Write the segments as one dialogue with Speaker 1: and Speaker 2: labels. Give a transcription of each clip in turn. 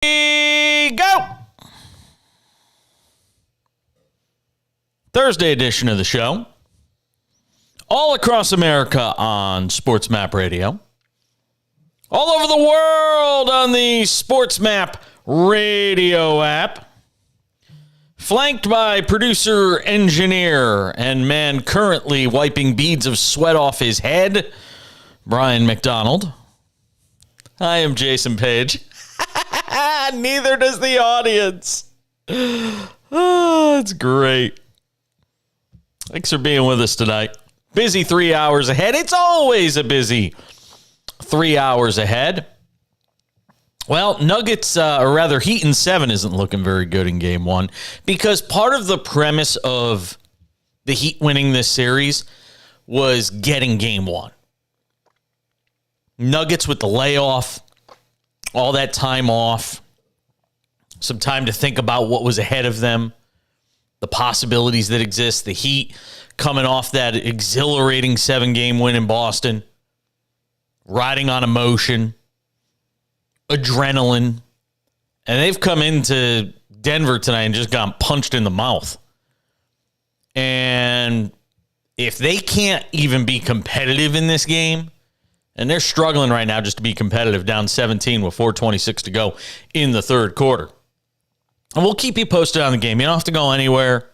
Speaker 1: Go! Thursday edition of the show. All across America on SportsMap Radio. All over the world on the SportsMap Radio app. Flanked by producer, engineer, and man currently wiping beads of sweat off his head, Brian McDonald. I am Jason Page. Neither does the audience. Oh, it's great. Thanks for being with us tonight. Busy 3 hours ahead. It's always a busy 3 hours ahead. Well, Nuggets, or rather Heat in 7 isn't looking very good in game one because part of the premise of the Heat winning this series was getting game one. Nuggets with the layoff, all that time off, some time to think about what was ahead of them, the possibilities that exist, the Heat coming off that exhilarating 7-game win in Boston, riding on emotion, adrenaline, and they've come into Denver tonight and just gotten punched in the mouth. And if they can't even be competitive in this game, and they're struggling right now just to be competitive, down 17 with 4:26 to go in the third quarter. And we'll keep you posted on the game. You don't have to go anywhere.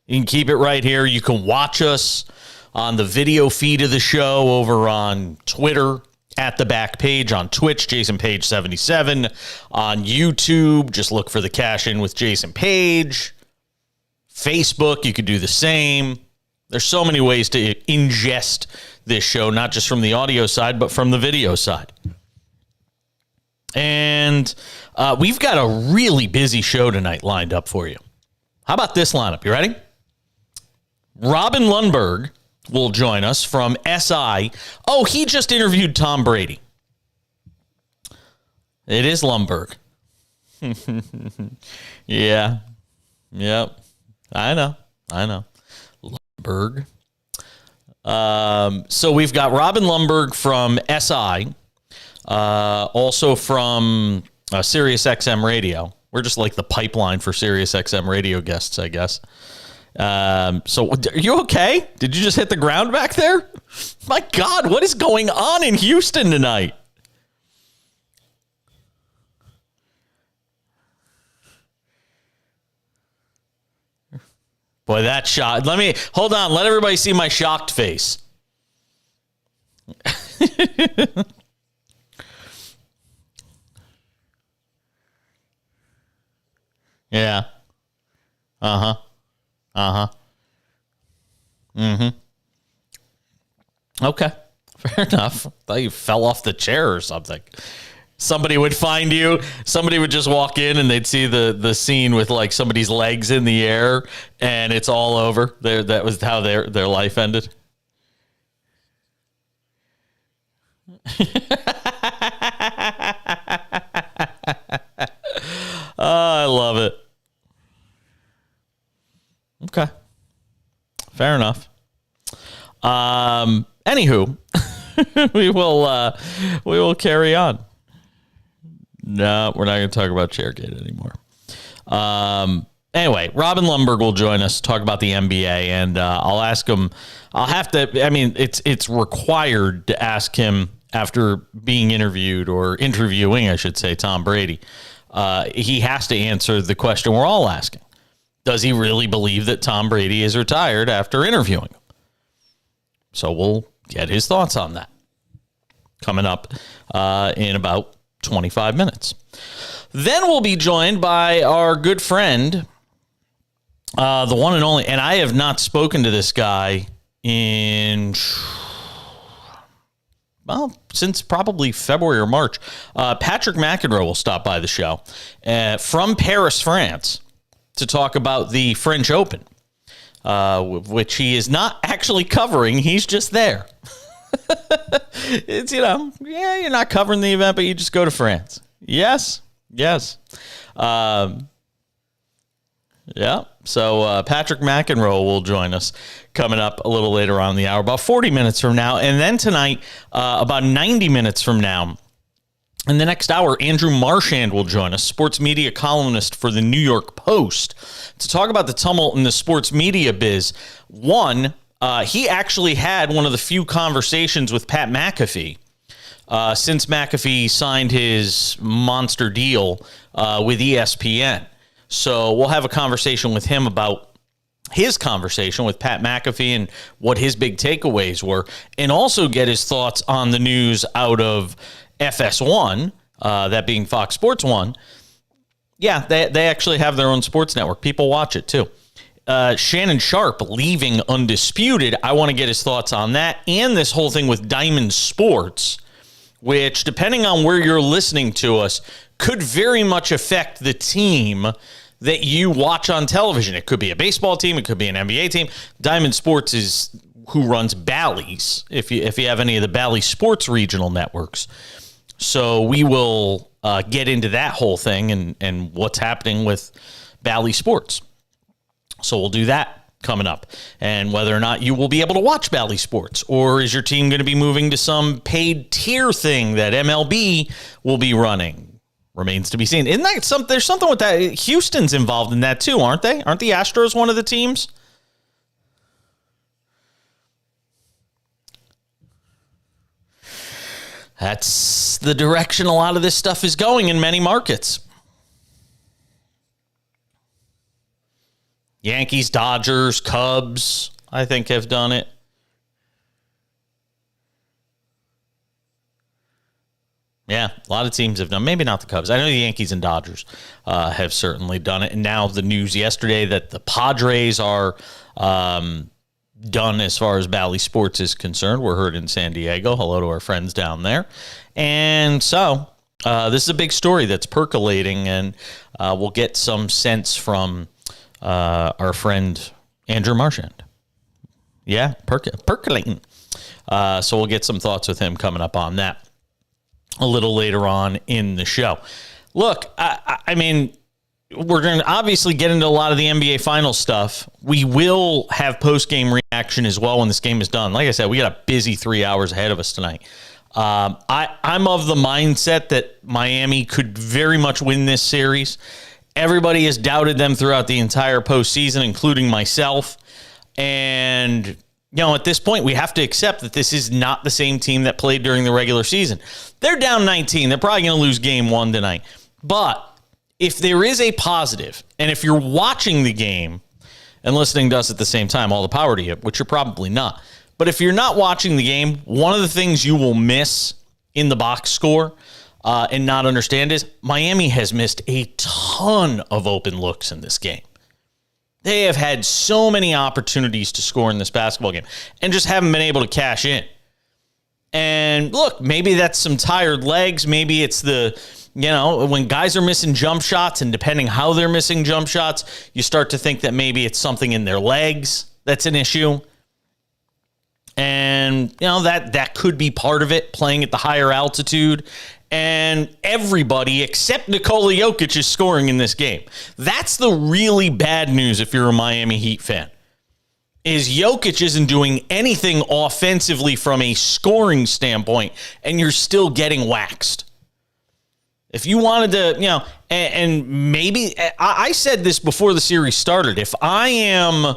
Speaker 1: You can keep it right here. You can watch us on the video feed of the show over on Twitter, at the back page, on Twitch, Jason Page 77. On YouTube, just look for the Cash In with Jason Page. Facebook, you could do the same. There's so many ways to ingest this show, not just from the audio side, but from the video side. And we've got a really busy show tonight lined up for you. How about this lineup? You ready? Robin Lundberg will join us from SI. Oh, he just interviewed Tom Brady. It is Lundberg. Yeah. Yep. I know. Lundberg. So we've got Robin Lundberg from SI, also from SiriusXM Radio. We're just like the pipeline for SiriusXM Radio guests, I guess. So are you okay? Did you just hit the ground back there? My God, what is going on in Houston tonight? Boy, that shot. Hold on. Let everybody see my shocked face. Yeah. Okay. Fair enough. I thought you fell off the chair or something. Somebody would find you. Somebody would just walk in and they'd see the scene with like somebody's legs in the air and it's all over. That was how their life ended. I love it. Okay. Fair enough. Anywho, we will carry on. No, we're not going to talk about Chairgate anymore. Anyway, Robin Lundberg will join us to talk about the NBA, and I'll ask him. It's required to ask him after being interviewed or interviewing, I should say, Tom Brady. He has to answer the question we're all asking. Does he really believe that Tom Brady is retired after interviewing him? So we'll get his thoughts on that coming up in about 25 minutes. Then we'll be joined by our good friend, the one and only, and I have not spoken to this guy since probably February or March. Patrick McEnroe will stop by the show from Paris, France, to talk about the French Open, which he is not actually covering. He's just there. It's, you're not covering the event, but you just go to France. Yes. Yeah. So Patrick McEnroe will join us coming up a little later on in the hour, about 40 minutes from now. And then tonight, about 90 minutes from now, In the next hour, Andrew Marchand will join us, sports media columnist for the New York Post, to talk about the tumult in the sports media biz. One, he actually had one of the few conversations with Pat McAfee since McAfee signed his monster deal with ESPN. So we'll have a conversation with him about his conversation with Pat McAfee and what his big takeaways were, and also get his thoughts on the news out of FS1, that being Fox Sports 1. Yeah, they actually have their own sports network. People watch it too. Shannon Sharp leaving Undisputed. I want to get his thoughts on that and this whole thing with Diamond Sports, which, depending on where you're listening to us, could very much affect the team that you watch on television. It could be a baseball team. It could be an NBA team. Diamond Sports is who runs Bally's, if you have any of the Bally Sports regional networks. So we will get into that whole thing and what's happening with Bally Sports. So we'll do that coming up, and whether or not you will be able to watch Bally Sports, or is your team going to be moving to some paid tier thing that MLB will be running, remains to be seen. Isn't that something? There's something with that. Houston's involved in that too, aren't they? Aren't the Astros one of the teams? That's the direction a lot of this stuff is going in many markets. Yankees, Dodgers, Cubs, I think, have done it. Yeah, a lot of teams have done. Maybe not the Cubs. I know the Yankees and Dodgers have certainly done it. And now the news yesterday that the Padres are done as far as Bally Sports is concerned. We're heard in San Diego. Hello to our friends down there. And so this is a big story that's percolating, and we'll get some sense from our friend Andrew Marchand. Yeah, percolating. So we'll get some thoughts with him coming up on that a little later on in the show. Look, I mean, we're going to obviously get into a lot of the NBA Finals stuff. We will have post-game reaction as well when this game is done. Like I said, we got a busy 3 hours ahead of us tonight. I'm of the mindset that Miami could very much win this series. Everybody has doubted them throughout the entire postseason, including myself. And, you know, at this point, we have to accept that this is not the same team that played during the regular season. They're down 19. They're probably going to lose game one tonight. But if there is a positive, and if you're watching the game and listening to us at the same time, all the power to you, which you're probably not. But if you're not watching the game, one of the things you will miss in the box score and not understand is Miami has missed a ton of open looks in this game. They have had so many opportunities to score in this basketball game and just haven't been able to cash in. And look, maybe that's some tired legs. Maybe it's when guys are missing jump shots, and depending how they're missing jump shots, you start to think that maybe it's something in their legs that's an issue. And, that could be part of it, playing at the higher altitude. And everybody except Nikola Jokic is scoring in this game. That's the really bad news if you're a Miami Heat fan, is Jokic isn't doing anything offensively from a scoring standpoint, and you're still getting waxed. If you wanted to, and maybe, I said this before the series started, if I am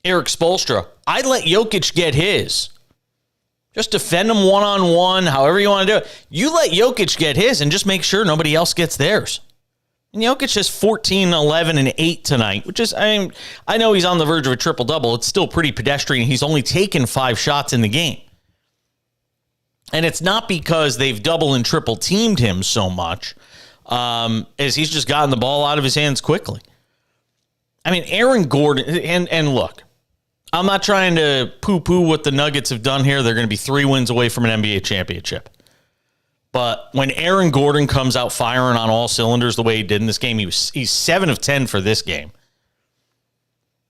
Speaker 1: Eric Spoelstra, I'd let Jokic get his. Just defend him one-on-one, however you want to do it. You let Jokic get his and just make sure nobody else gets theirs. And Jokic has 14, 11, and 8 tonight, which is, I know he's on the verge of a triple-double. It's still pretty pedestrian. He's only taken 5 shots in the game. And it's not because they've double and triple teamed him so much, as he's just gotten the ball out of his hands quickly. I mean, Aaron Gordon, and look, I'm not trying to poo-poo what the Nuggets have done here. They're going to be 3 wins away from an NBA championship. But when Aaron Gordon comes out firing on all cylinders the way he did in this game, he's 7 of 10 for this game.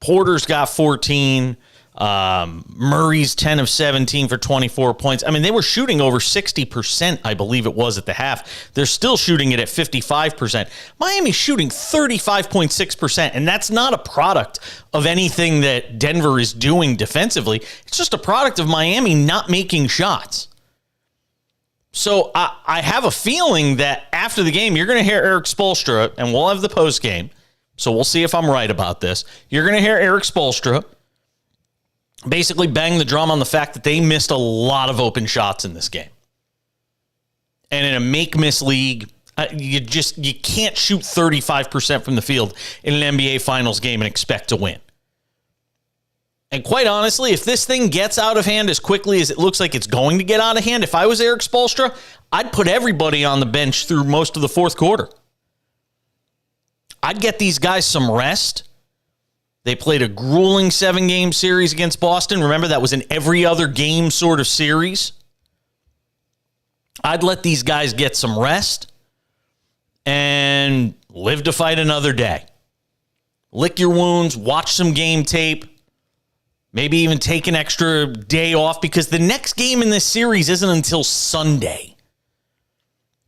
Speaker 1: Porter's got 14. Murray's 10 of 17 for 24 points. I mean, they were shooting over 60%, I believe it was, at the half. They're still shooting it at 55%. Miami's shooting 35.6%, and that's not a product of anything that Denver is doing defensively. It's just a product of Miami not making shots. So I have a feeling that after the game, you're going to hear Eric Spoelstra, and we'll have the post game. So we'll see if I'm right about this. You're going to hear Eric Spoelstra basically bang the drum on the fact that they missed a lot of open shots in this game. And in a make-miss league, you can't shoot 35% from the field in an NBA Finals game and expect to win. And quite honestly, if this thing gets out of hand as quickly as it looks like it's going to get out of hand, if I was Eric Spoelstra, I'd put everybody on the bench through most of the fourth quarter. I'd get these guys some rest. They played a grueling 7-game series against Boston. Remember, that was an every other game sort of series. I'd let these guys get some rest and live to fight another day. Lick your wounds, watch some game tape, maybe even take an extra day off, because the next game in this series isn't until Sunday.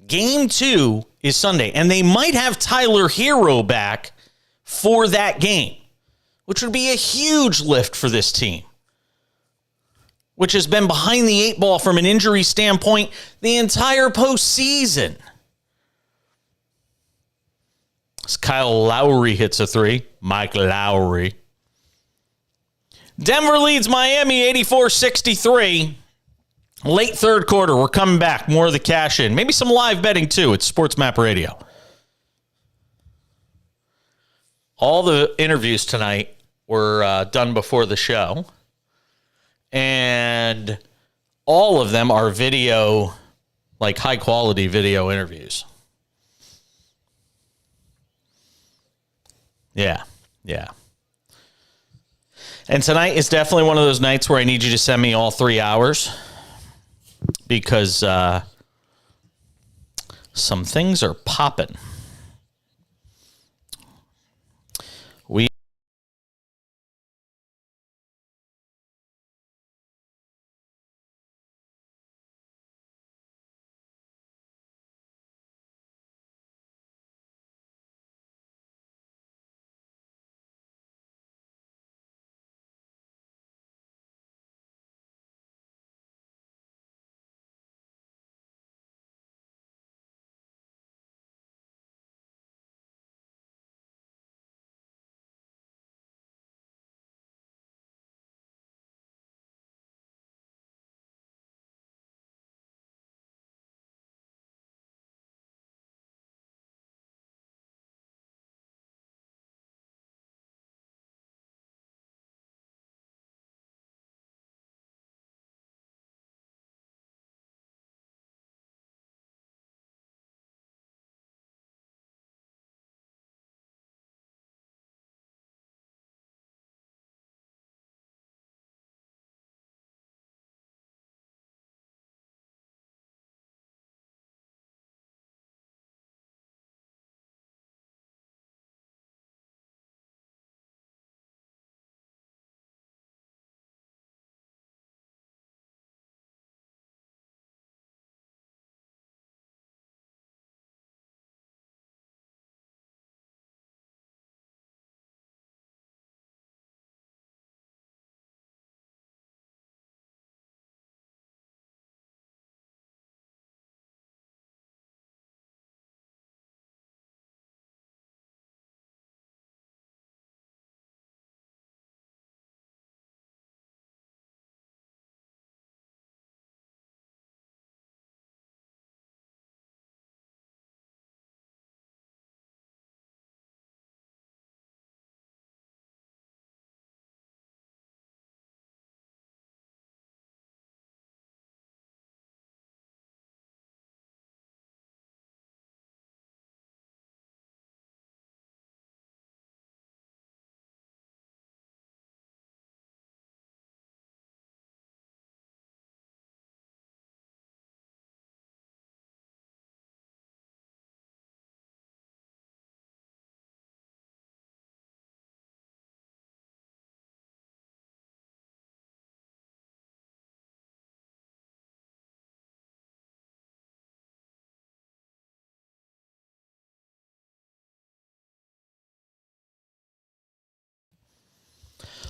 Speaker 1: Game 2 is Sunday, and they might have Tyler Hero back for that game, which would be a huge lift for this team, which has been behind the 8 ball from an injury standpoint the entire postseason. As Kyle Lowry hits a 3. Mike Lowry. Denver leads Miami 84-63. Late third quarter. We're coming back. More of the cash in. Maybe some live betting, too. It's SportsMap Radio. All the interviews tonight were done before the show. And all of them are video, like high-quality video interviews. Yeah. And tonight is definitely one of those nights where I need you to send me all 3 hours, because some things are popping.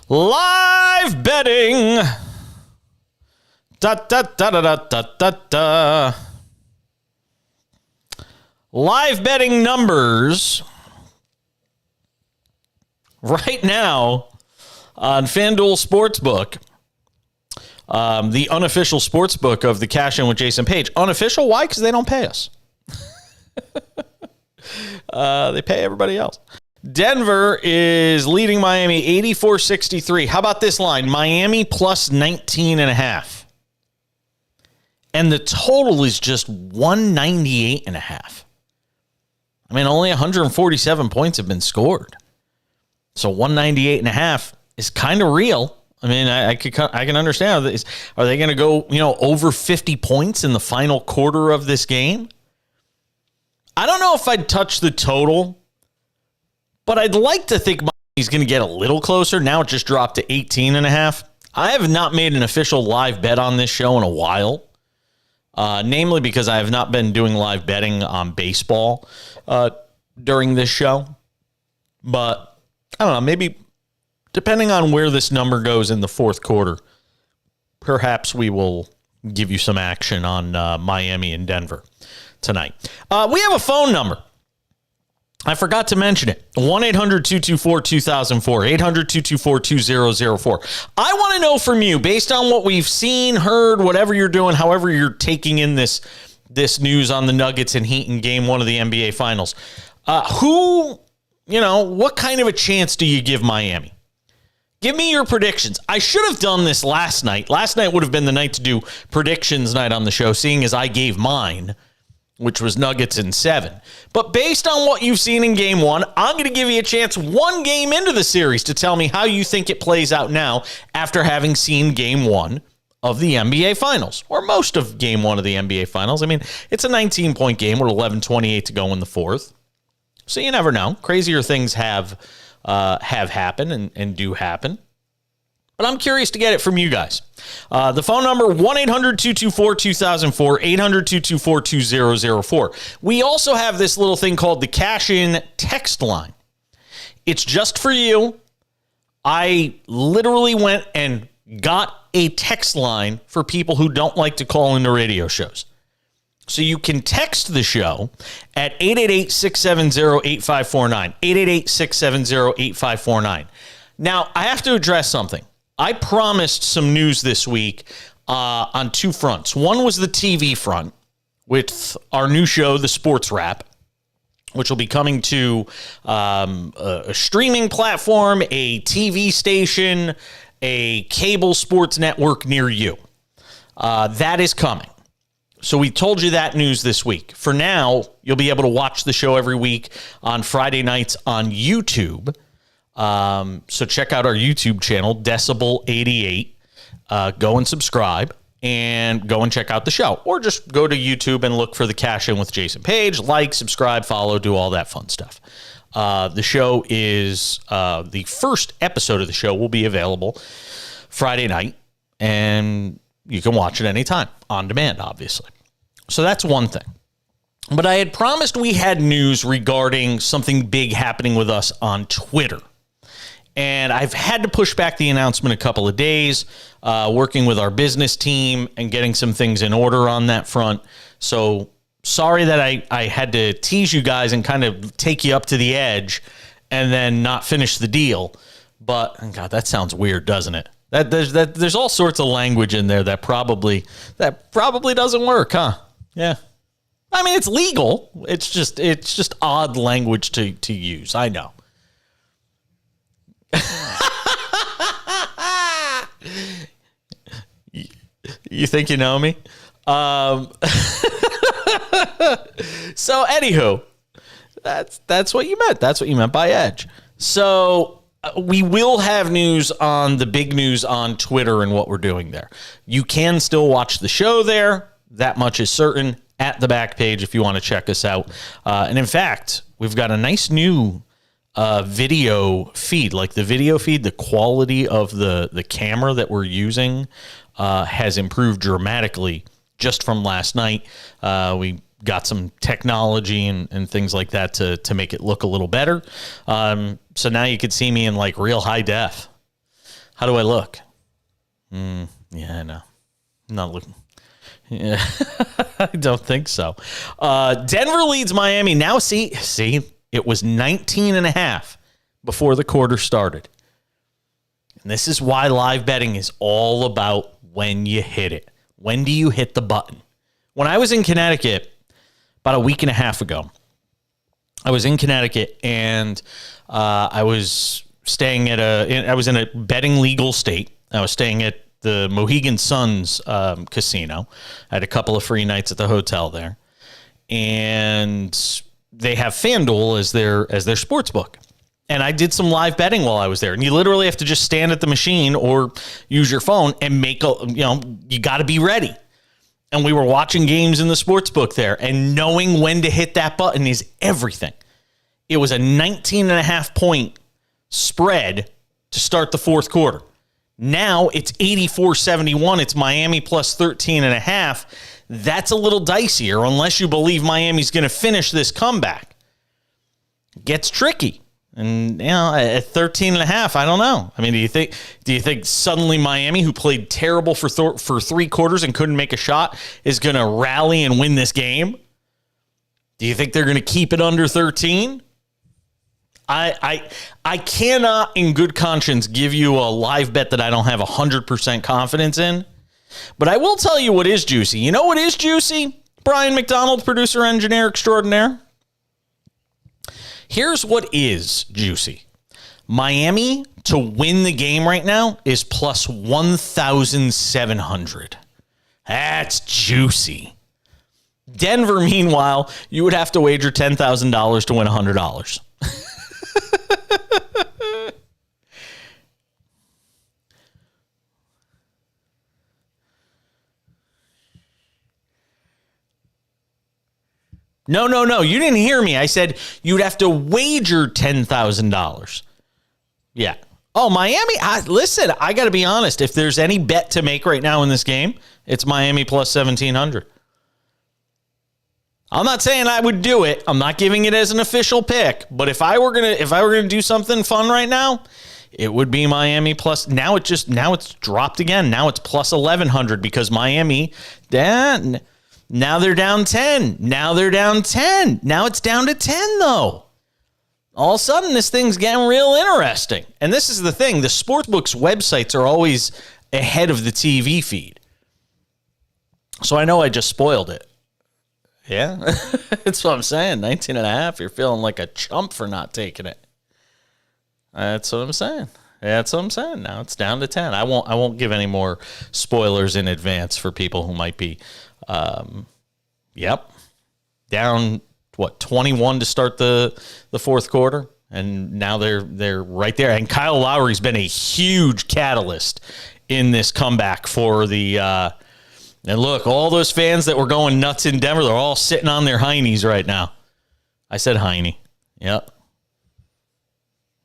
Speaker 1: Live betting. Da, da, da, da, da, da, da, da. live betting numbers right now on FanDuel Sportsbook, the unofficial sportsbook of the Cash In with Jason Page. Unofficial? Why? Because they don't pay us. They pay everybody else. Denver is leading Miami 84-63. How about this line? Miami plus 19.5. And the total is just 198.5. I mean, only 147 points have been scored. So 198.5 is kind of real. I mean, I can understand this. Are they going to go, over 50 points in the final quarter of this game? I don't know if I'd touch the total, but I'd like to think he's going to get a little closer. Now it just dropped to 18.5. I have not made an official live bet on this show in a while, namely because I have not been doing live betting on baseball during this show. But I don't know, maybe depending on where this number goes in the fourth quarter, perhaps we will give you some action on Miami and Denver tonight. We have a phone number. I forgot to mention it. 1-800-224-2004, 800-224-2004. I want to know from you, based on what we've seen, heard, whatever you're doing, however you're taking in this news on the Nuggets and Heat in Game 1 of the NBA Finals. What kind of a chance do you give Miami? Give me your predictions. I should have done this last night. Last night would have been the night to do predictions night on the show, seeing as I gave mine, which was Nuggets in 7. But based on what you've seen in Game 1, I'm going to give you a chance one game into the series to tell me how you think it plays out now after having seen Game 1 of the NBA Finals, or most of Game 1 of the NBA Finals. I mean, it's a 19-point game with 11:28 to go in the fourth. So you never know. Crazier things have happened and do happen. But I'm curious to get it from you guys. The phone number, 1-800-224-2004, 800-224-2004. We also have this little thing called the Cash In text line. It's just for you. I literally went and got a text line for people who don't like to call into radio shows. So you can text the show at 888-670-8549, 888-670-8549. Now, I have to address something. I promised some news this week on two fronts. One was the TV front with our new show, the Sports Wrap, which will be coming to a streaming platform, a TV station, a cable sports network near you. That is coming. So we told you that news this week. For now, you'll be able to watch the show every week on Friday nights on YouTube. So check out our YouTube channel, Decibel88. Go and subscribe and go and check out the show. Or just go to YouTube and look for the Cash In with Jason Page. Like, subscribe, follow, do all that fun stuff. The show is, the first episode of the show will be available Friday night. And you can watch it anytime, on demand, obviously. So that's one thing. But I had promised we had news regarding something big happening with us on Twitter. And I've had to push back the announcement a couple of days, working with our business team and getting some things in order on that front. So sorry that I had to tease you guys and kind of take you up to the edge and then not finish the deal. But, God, that sounds weird, doesn't it? There's all sorts of language in there that probably doesn't work, huh? Yeah. I mean, it's legal. It's just odd language to use. I know. You think you know me? So anywho, that's what you meant. That's what you meant by edge. So we will have news on the big news on Twitter and what we're doing there. You can still watch the show there. That much is certain, at the back page if you want to check us out. And in fact, we've got a nice new video feed. Like the video feed, the quality of the camera that we're using has improved dramatically just from last night. We got some technology and things like that to make it look a little better. So now you could see me in like real high def. How do I look? Yeah, I know. I'm not looking. Yeah, I don't think so. Denver leads Miami. Now, see, it was 19.5 before the quarter started. And this is why live betting is all about when you hit it. When do you hit the button? When I was in Connecticut about a week and a half ago, I was in Connecticut and I was staying I was in a betting legal state. I was staying at the Mohegan Suns casino. I had a couple of free nights at the hotel there. And they have FanDuel as their sports book. And I did some live betting while I was there. And you literally have to just stand at the machine or use your phone and you got to be ready. And we were watching games in the sports book there. And knowing when to hit that button is everything. It was a 19.5 point spread to start the fourth quarter. Now it's 84-71. It's Miami plus 13.5. That's a little dicier unless you believe Miami's going to finish this comeback. Gets tricky. And at 13.5, I don't know. I mean, do you think suddenly Miami, who played terrible for 3 quarters and couldn't make a shot, is going to rally and win this game? Do you think they're going to keep it under 13? I cannot, in good conscience, give you a live bet that I don't have 100% confidence in. But I will tell you what is juicy. You know what is juicy? Brian McDonald, producer, engineer extraordinaire. Here's what is juicy. Miami to win the game right now is plus 1,700. That's juicy. Denver, meanwhile, you would have to wager $10,000 to win $100. No. You didn't hear me. I said you'd have to wager $10,000. Yeah. Oh, Miami. Listen, I got to be honest. If there's any bet to make right now in this game, it's Miami plus 1,700. I'm not saying I would do it. I'm not giving it as an official pick. But if I were gonna do something fun right now, it would be Miami plus. Now it's dropped again. Now it's plus 1,100 because Miami. Now they're down 10. Now they're down 10. Now it's down to 10, though. All of a sudden, this thing's getting real interesting. And this is the thing. The sportsbooks websites are always ahead of the TV feed. So I know I just spoiled it. Yeah, that's what I'm saying. 19.5. You're feeling like a chump for not taking it. That's what I'm saying. That's what I'm saying. Now it's down to 10. I won't give any more spoilers in advance for people who might be down 21 to start the fourth quarter, and now they're right there. And Kyle Lowry's been a huge catalyst in this comeback for the and look, all those fans that were going nuts in Denver, they're all sitting on their heinies right now. I said heiny. Yep.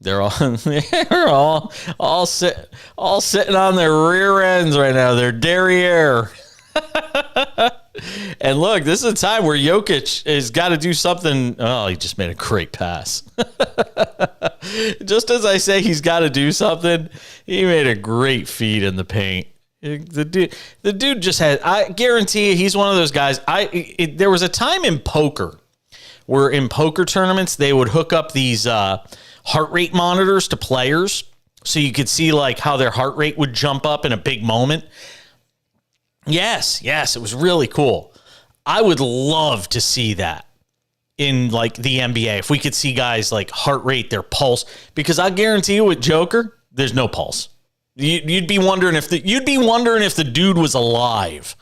Speaker 1: They're all sitting on their rear ends right now. Their derriere. And look, this is a time where Jokic has got to do something. Oh, he just made a great pass. Just as I say he's got to do something, he made a great feed in the paint. The dude just had, I guarantee you, he's one of those guys. There was a time in poker where in poker tournaments, they would hook up these heart rate monitors to players so you could see like how their heart rate would jump up in a big moment. Yes, it was really cool. I would love to see that in like the NBA. If we could see guys like heart rate, their pulse, because I guarantee you with Joker, there's no pulse. You'd be wondering if the dude was alive.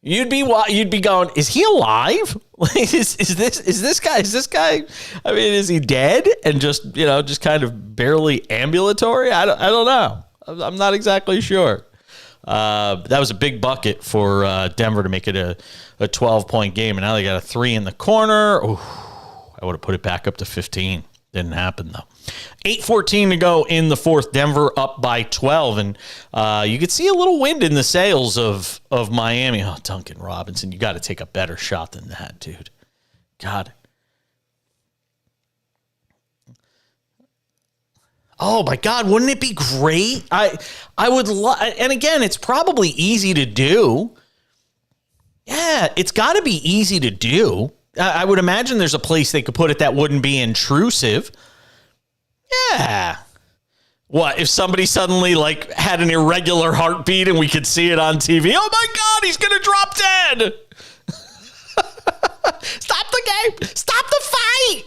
Speaker 1: You'd be going, is he alive? Is this guy? I mean, is he dead and just kind of barely ambulatory? I don't know. I'm not exactly sure. That was a big bucket for Denver to make it a 12-point game, and now they got a 3 in the corner. Ooh, I would have put it back up to 15. Didn't happen, though. 8:14 to go in the fourth. Denver up by 12, and you could see a little wind in the sails of Miami. Oh, Duncan Robinson, you got to take a better shot than that, dude. God. Oh, my God, wouldn't it be great? I would love, and again, it's probably easy to do. Yeah, it's got to be easy to do. I would imagine there's a place they could put it that wouldn't be intrusive. Yeah. What, if somebody suddenly like had an irregular heartbeat and we could see it on TV? Oh my God, he's going to drop dead. Stop the game. Stop the fight.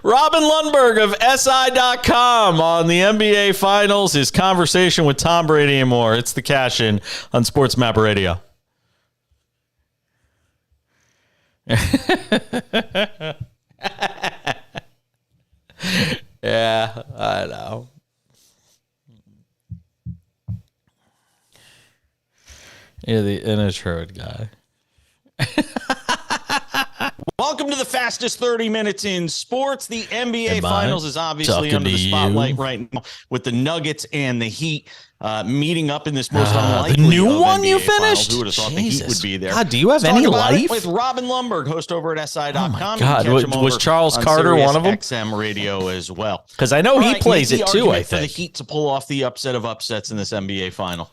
Speaker 1: Robin Lundberg of SI.com on the NBA Finals, his conversation with Tom Brady and more. It's the Cash In on SportsMap Radio. Yeah, I know. You're the introvert guy. Welcome to the fastest 30 minutes in sports. The NBA Finals is obviously under the spotlight right now with the Nuggets and the Heat meeting up in this most unlikely
Speaker 2: the new one
Speaker 1: NBA
Speaker 2: you
Speaker 1: Finals.
Speaker 2: finished?
Speaker 1: Who would have thought the Heat would be there?
Speaker 2: God, do you have
Speaker 1: Let's
Speaker 2: any
Speaker 1: talk about it
Speaker 2: life?
Speaker 1: with Robin Lundberg, host over at SI.com.
Speaker 2: Oh my God, was Charles
Speaker 1: on
Speaker 2: Carter
Speaker 1: Sirius
Speaker 2: one of them?
Speaker 1: XM radio as well.
Speaker 2: Because I know he plays it too, I
Speaker 1: for the
Speaker 2: think.
Speaker 1: Heat to pull off the upset of upsets in this NBA Final.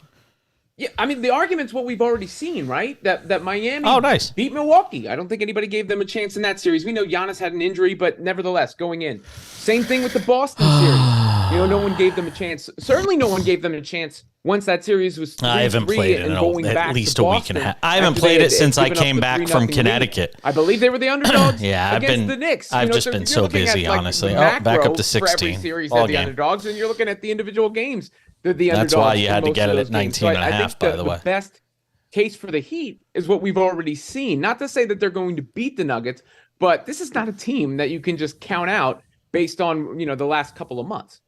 Speaker 3: Yeah, I mean, the argument's what we've already seen, right? That Miami beat Milwaukee. I don't think anybody gave them a chance in that series. We know Giannis had an injury, but nevertheless, going in. Same thing with the Boston series. No one gave them a chance. Certainly no one gave them a chance once that series was 3-3
Speaker 2: I haven't played it in at least a week and a half. I haven't played it since I came back from Connecticut.
Speaker 3: I believe they were the underdogs against the Knicks.
Speaker 2: I've just been so busy, honestly. Back up to 16.
Speaker 3: For every series, they're the underdogs, and you're looking at the individual games.
Speaker 2: That's why you had to get it at 19 and a half, by the way.
Speaker 3: The best case for the Heat is what we've already seen. Not to say that they're going to beat the Nuggets, but this is not a team that you can just count out based on, the last couple of months.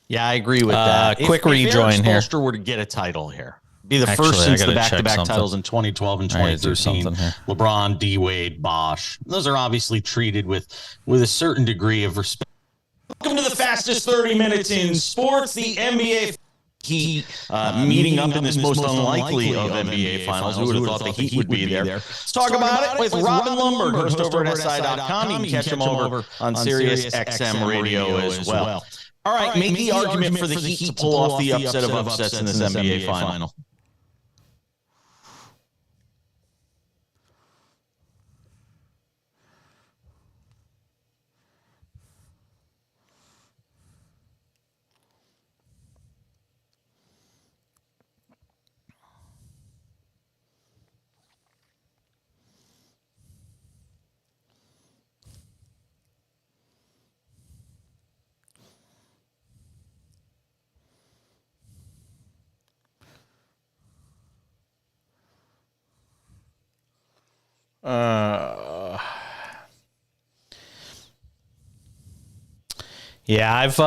Speaker 1: Yeah, I agree with that.
Speaker 2: Quick rejoin here.
Speaker 1: If Eric Spoelstra were to get a title here, be the first since the back-to-back titles in 2012 and 2013. LeBron, D-Wade, Bosh. Those are obviously treated with a certain degree of respect. Welcome to the fastest 30 minutes in sports. The NBA Heat meeting up in this most unlikely of NBA Finals. Who would have thought the Heat would be there? Let's talk about it with Robin Lundberg, host over at SI.com. You can catch him over on Sirius XM radio as well. All right, make the argument for the Heat to pull off the upset of upsets in this NBA Final.
Speaker 2: Yeah, I've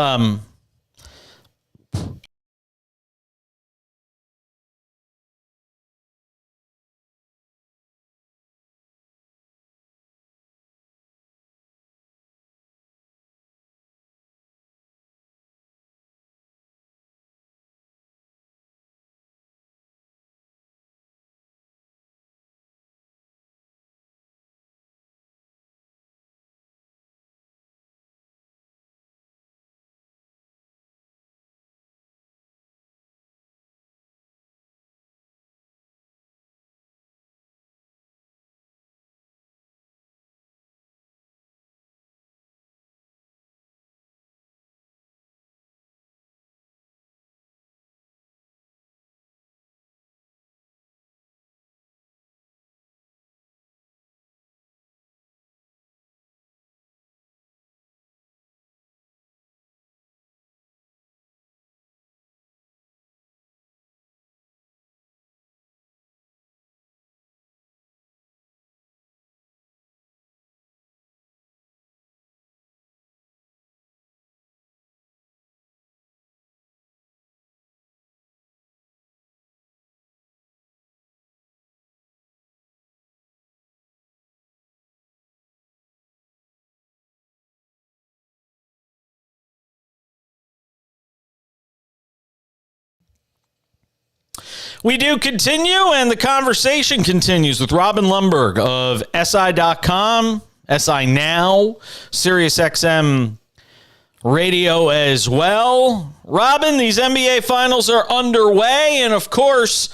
Speaker 2: We do continue, and the conversation continues with Robin Lundberg of SI.com, SI Now, SiriusXM
Speaker 1: radio as well. Robin, these NBA Finals are underway, and of course,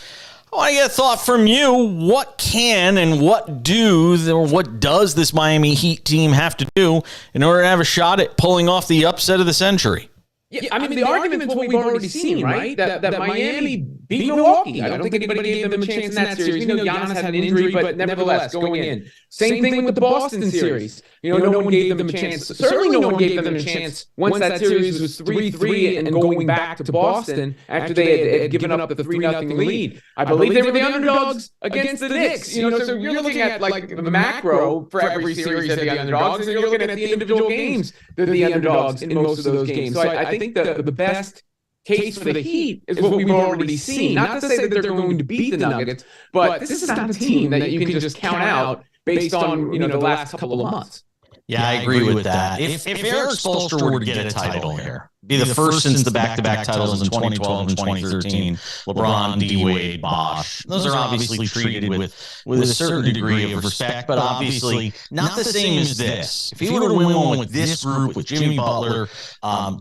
Speaker 1: I want to get a thought from you. What can and what does this Miami Heat team have to do in order to have a shot at pulling off the upset of the century?
Speaker 3: Yeah, I mean, the argument's what we've already seen, right? That Miami beat Milwaukee. I don't think anybody gave them a chance in that series. We know Giannis had an injury, but nevertheless, going in. Same thing with the Boston series. No one gave them a chance. Certainly no one gave them a chance once that series was 3-3 and going back to Boston after they had given up the 3-0 lead. I believe they were the underdogs against the Knicks. So you're looking at like the macro for every series they're the underdogs, and you're looking at the individual games they're the underdogs in most of those games. So I think the best case for the Heat is what we've already seen. Not to say that they're going to beat the Nuggets, but this is not a team that you can just count out based on the last couple of months.
Speaker 1: Yeah, I agree with that. If Eric Spoelstra were to get a title here, be the first since the back-to-back titles in 2012 and 2013, LeBron, D-Wade, Bosh. Those are obviously treated with a certain degree of respect, but obviously not the same as this. If he were to win one with this group, with Jimmy Butler,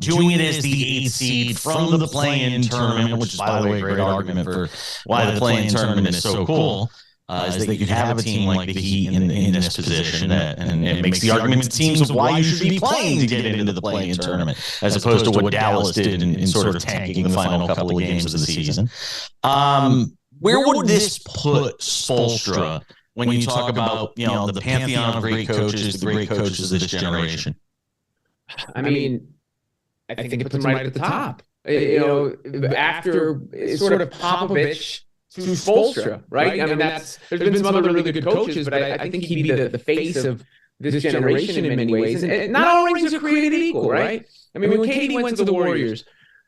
Speaker 1: doing it as the 8th seed from the play-in tournament, which is, by the way, a great argument for why the play-in tournament is so cool, is that you have a team like the Heat in this position, and it makes the argument, it seems, of why you should be playing to get into the play-in tournament, as opposed to what Dallas did in sort of tanking the final couple of games of the season. Where would this put Spoelstra when you talk about the pantheon of great coaches, the great coaches of this generation?
Speaker 3: I mean, I think it puts him right at the top. After sort of Popovich through Spoelstra, right? I mean, there's been some other really good coaches, but I think he'd be the face of this generation in many ways. And not all rings are created equal, right? I mean, when KD went to the Warriors,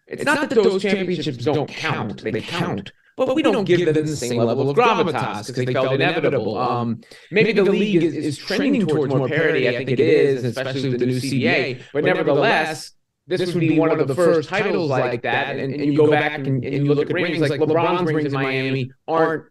Speaker 3: it's not that those championships don't count. They count. But we don't give them the same level of gravitas because they felt inevitable. Maybe the league is trending towards more parity. I think it is, especially with the new CBA. But nevertheless, this would be one of the first titles like that, and you go back and you look at rings like LeBron's rings in Miami aren't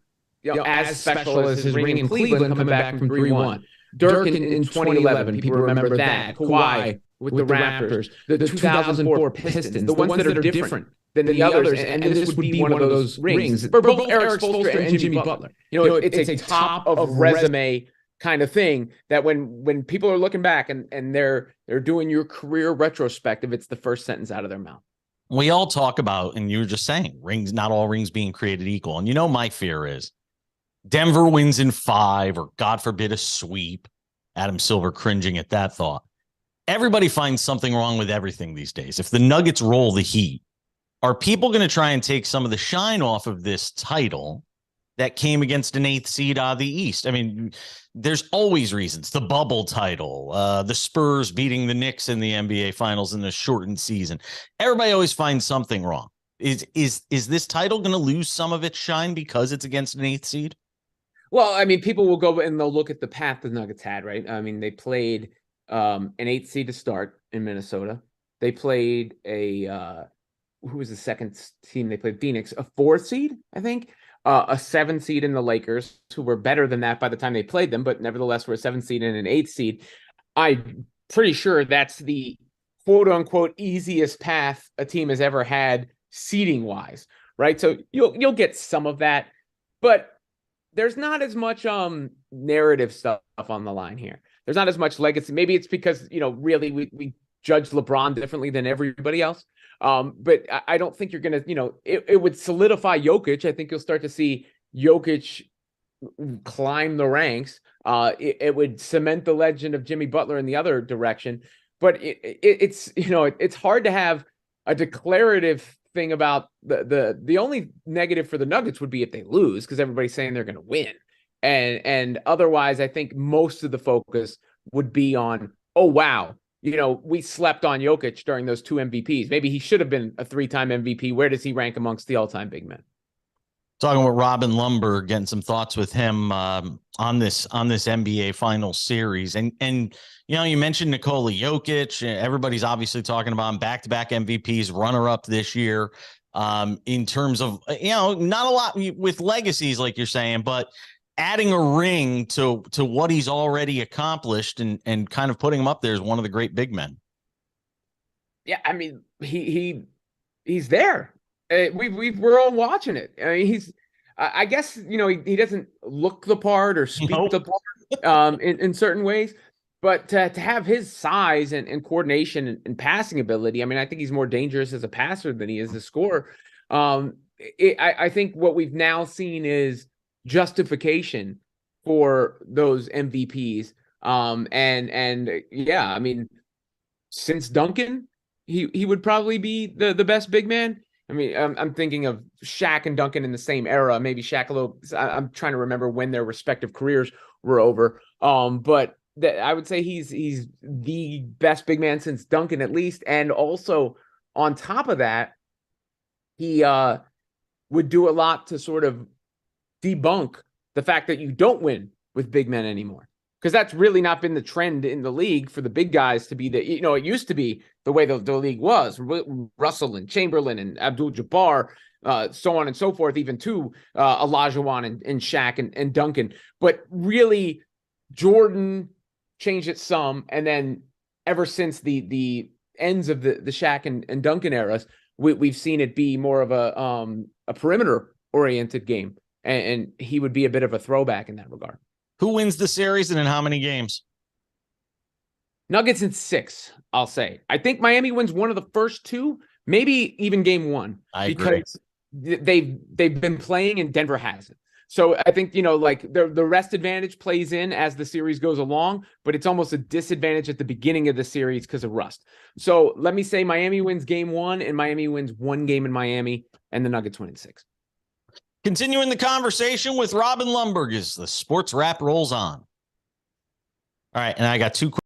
Speaker 3: as special as his ring in Cleveland coming back from 3-1. Dirk in 2011, people remember that. Kawhi with the Raptors, the 2004 Pistons, the ones that are different than the others, and this would be one of those rings for both Eric Spoelstra and Jimmy Butler. It's a top of resume kind of thing that when people are looking back and they're doing your career retrospective, it's the first sentence out of their mouth.
Speaker 1: We all talk about, and you were just saying, rings, not all rings being created equal. And my fear is Denver wins in 5, or God forbid a sweep. Adam Silver cringing at that thought. Everybody finds something wrong with everything these days. If the Nuggets roll the Heat, are people going to try and take some of the shine off of this title that came against an 8th seed out of the East? I mean, there's always reasons. The bubble title, the Spurs beating the Knicks in the NBA Finals in the shortened season. Everybody always finds something wrong. Is this title going to lose some of its shine because it's against an 8th seed?
Speaker 3: Well, I mean, people will go and they'll look at the path the Nuggets had, right? I mean, they played an 8th seed to start in Minnesota. They played who was the second team? They played Phoenix, a 4th seed, I think. A 7th seed in the Lakers, who were better than that by the time they played them, but nevertheless were a 7th seed and an 8th seed. I'm pretty sure that's the quote-unquote easiest path a team has ever had seeding-wise, right? So you'll get some of that, but there's not as much narrative stuff on the line here. There's not as much legacy. Maybe it's because, really we judge LeBron differently than everybody else. But I don't think you're going to, it would solidify Jokic. I think you'll start to see Jokic climb the ranks. It would cement the legend of Jimmy Butler in the other direction. But it's hard to have a declarative thing about the only negative for the Nuggets would be if they lose, because everybody's saying they're going to win. And otherwise, I think most of the focus would be on, oh, wow, we slept on Jokic during those 2 MVPs. Maybe he should have been a 3-time MVP. Where does he rank amongst the all-time big men?
Speaker 1: Talking with Robin Lumberg, getting some thoughts with him on this NBA Finals series. And you mentioned Nikola Jokic. Everybody's obviously talking about him, back-to-back MVPs, runner-up this year. In terms of, not a lot with legacies, like you're saying, but adding a ring to what he's already accomplished and kind of putting him up there as one of the great big men.
Speaker 3: Yeah, I mean, he's there. We're all watching it. I mean, I guess he doesn't look the part or speak the part in certain ways, but to have his size and coordination and passing ability, I mean, I think he's more dangerous as a passer than he is a scorer. I think what we've now seen is justification for those MVPs. And yeah, I mean, since Duncan, he would probably be the best big man. I mean, I'm thinking of Shaq and Duncan in the same era. Maybe Shaq a little. I'm trying to remember when their respective careers were over. But I would say he's the best big man since Duncan at least. And also on top of that, he would do a lot to sort of debunk the fact that you don't win with big men anymore. Because that's really not been the trend in the league for the big guys to be it used to be the way the league was. Russell and Chamberlain and Abdul-Jabbar, so on and so forth, even to Olajuwon and Shaq and Duncan. But really, Jordan changed it some. And then ever since the ends of the Shaq and Duncan eras, we've seen it be more of a perimeter-oriented game. And he would be a bit of a throwback in that regard.
Speaker 2: Who wins the series and in how many games?
Speaker 3: Nuggets in 6, I'll say. I think Miami wins one of the first 2, maybe even game 1.
Speaker 2: I agree.
Speaker 3: They've been playing and Denver hasn't. So I think, like the rest advantage plays in as the series goes along, but it's almost a disadvantage at the beginning of the series because of rust. So let me say Miami wins game 1 and Miami wins 1 game in Miami and the Nuggets win in 6.
Speaker 2: Continuing the conversation with Robin Lundberg as the sports wrap rolls on. All right, and I got 2 questions.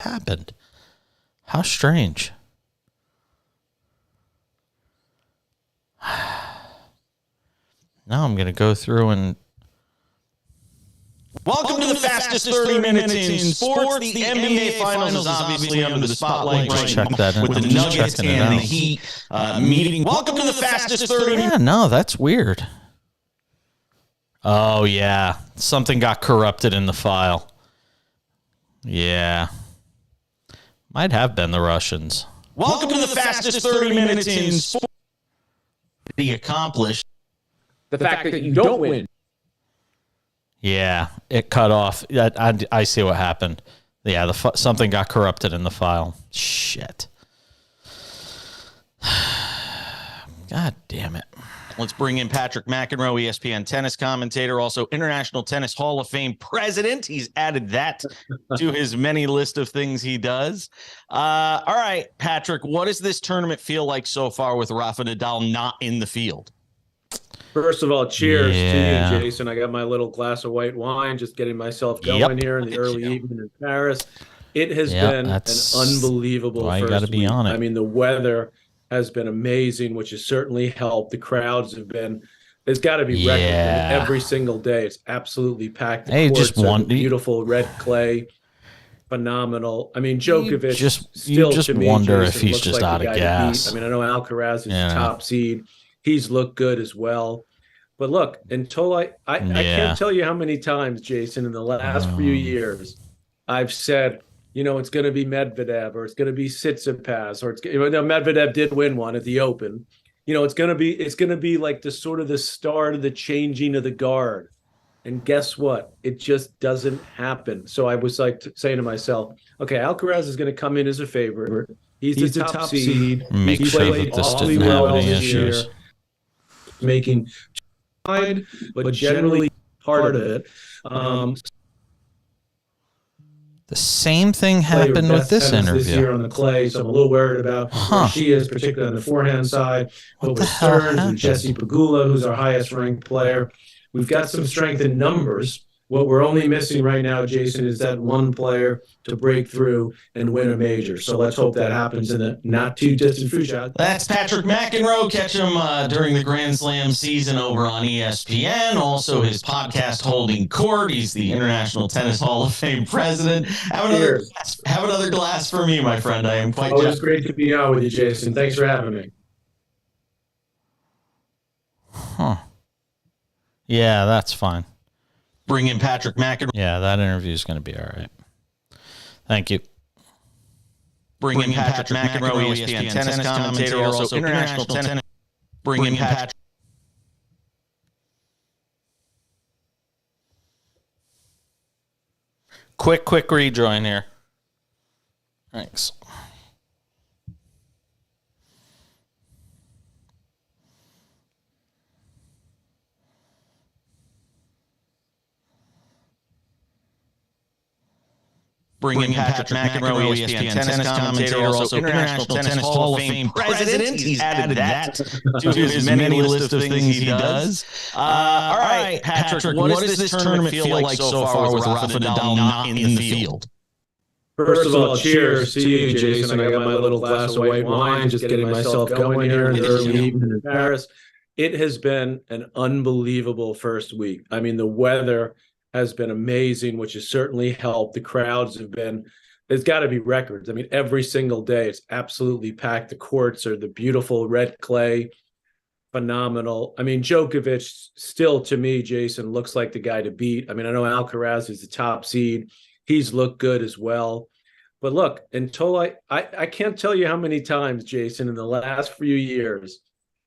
Speaker 1: happened? How strange. Now I'm going to go through and...
Speaker 2: Welcome to the fastest 30 minutes in sports. The NBA Finals is obviously under the spotlight right
Speaker 1: check that
Speaker 2: with the Nuggets and the Heat meeting. Welcome to the fastest 30 minutes.
Speaker 1: Yeah, no, that's weird. Oh, yeah. Something got corrupted in the file. Yeah. Might have been the Russians.
Speaker 2: Welcome to the fastest 30 minutes in sports. The accomplished.
Speaker 3: The fact that you don't win.
Speaker 1: Yeah, it cut off. I see what happened. Yeah, something got corrupted in the file. Shit. God damn it.
Speaker 2: Let's bring in Patrick McEnroe, ESPN tennis commentator, also International Tennis Hall of Fame president. He's added that to his many list of things he does. All right, Patrick, what does this tournament feel like so far with Rafa Nadal not in the field?
Speaker 4: First of all, cheers to you, Jason. I got my little glass of white wine, just getting myself going here in the early evening in Paris. It has been an unbelievable first week. I mean, the weather has been amazing, which has certainly helped. The crowds have been, there's got to be records every single day. It's absolutely packed. The courts are beautiful red clay, phenomenal. I mean, Djokovic
Speaker 1: you just wonder if he's just out of gas.
Speaker 4: I mean, I know Alcaraz is the top seed. He's looked good as well. But look, until I can't tell you how many times, Jason, in the last few years, I've said, you know, it's going to be Medvedev or it's going to be Tsitsipas or Medvedev did win one at the Open. You know, it's going to be like the sort of the start of the changing of the guard. And guess what? It just doesn't happen. So I was like saying to myself, okay, Alcaraz is going to come in as a favorite. He's the top seed.
Speaker 1: Make
Speaker 4: He
Speaker 1: sure
Speaker 4: played
Speaker 1: that this
Speaker 4: awfully
Speaker 1: didn't have
Speaker 4: well
Speaker 1: any
Speaker 4: this year,
Speaker 1: issues.
Speaker 4: making but generally part of it.
Speaker 1: The same thing happened with this interview.
Speaker 4: This year on the clay, so I'm a little worried about where she is, particularly on the forehand side. But with Stearns and Jesse Pegula, who's our highest ranked player, we've got some strength in numbers. What we're only missing right now, Jason, is that one player to break through and win a major. So let's hope that happens in the not too distant future.
Speaker 2: That's Patrick McEnroe. Catch him during the Grand Slam season over on ESPN. Also, his podcast, Holding Court. He's the International Tennis Hall of Fame president. Have another glass for me, my friend. I am quite.
Speaker 4: Oh, it's great to be on with you, Jason. Thanks for having me.
Speaker 1: Huh. Yeah, that's fine.
Speaker 2: Bring in Patrick McEnroe.
Speaker 1: Yeah, that interview is going to be all right. Thank you.
Speaker 2: Bring in Patrick McEnroe, ESPN tennis commentator, also International Tennis. Bring in Patrick.
Speaker 1: Quick rejoin here. Thanks.
Speaker 2: Bring in Patrick McEnroe, ESPN tennis commentator, also International Tennis Hall of Fame president. He's added that to his many list of things he does. All right, Patrick, what does this tournament feel like so far with Rafa Nadal not in the field?
Speaker 4: First of all, cheers to you, Jason. I got my little glass of white wine, just getting myself going here in the early evening in Paris. It has been an unbelievable first week. I mean, the weather has been amazing, which has certainly helped. The crowds have been, there's got to be records. I mean, every single day it's absolutely packed. The courts are the beautiful red clay, phenomenal. I mean, Djokovic still, to me, Jason, looks like the guy to beat. I mean, I know Alcaraz is the top seed. He's looked good as well. But look, until I can't tell you how many times, Jason, in the last few years,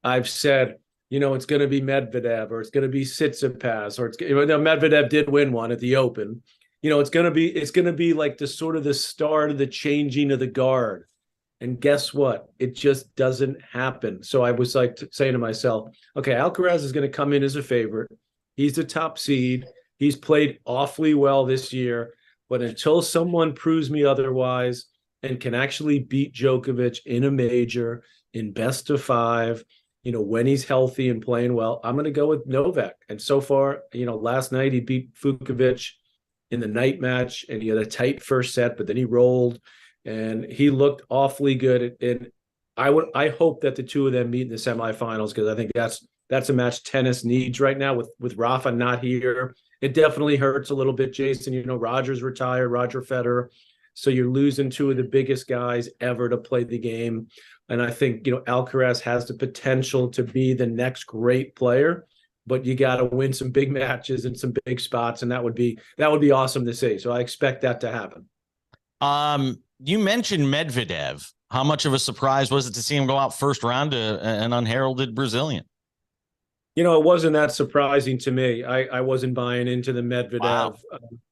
Speaker 4: I've said, you know, it's going to be Medvedev or it's going to be Tsitsipas or Medvedev did win one at the Open. You know, it's going to be like the sort of the start of the changing of the guard. And guess what? It just doesn't happen. So I was like saying to myself, okay, Alcaraz is going to come in as a favorite. He's the top seed. He's played awfully well this year. But until someone proves me otherwise and can actually beat Djokovic in a major, in best of five, you know, when he's healthy and playing well, I'm going to go with Novak. And so far, you know, last night he beat Fucsovics in the night match, and he had a tight first set, but then he rolled, and he looked awfully good. And I hope that the two of them meet in the semifinals, because I think that's a match tennis needs right now with Rafa not here. It definitely hurts a little bit, Jason. Roger's retired, Roger Federer. So you're losing two of the biggest guys ever to play the game. And I think, Alcaraz has the potential to be the next great player, but you got to win some big matches and some big spots. And that would be awesome to see. So I expect that to happen.
Speaker 2: You mentioned Medvedev. How much of a surprise was it to see him go out first round to an unheralded Brazilian?
Speaker 4: It wasn't that surprising to me. I wasn't buying into the Medvedev, wow.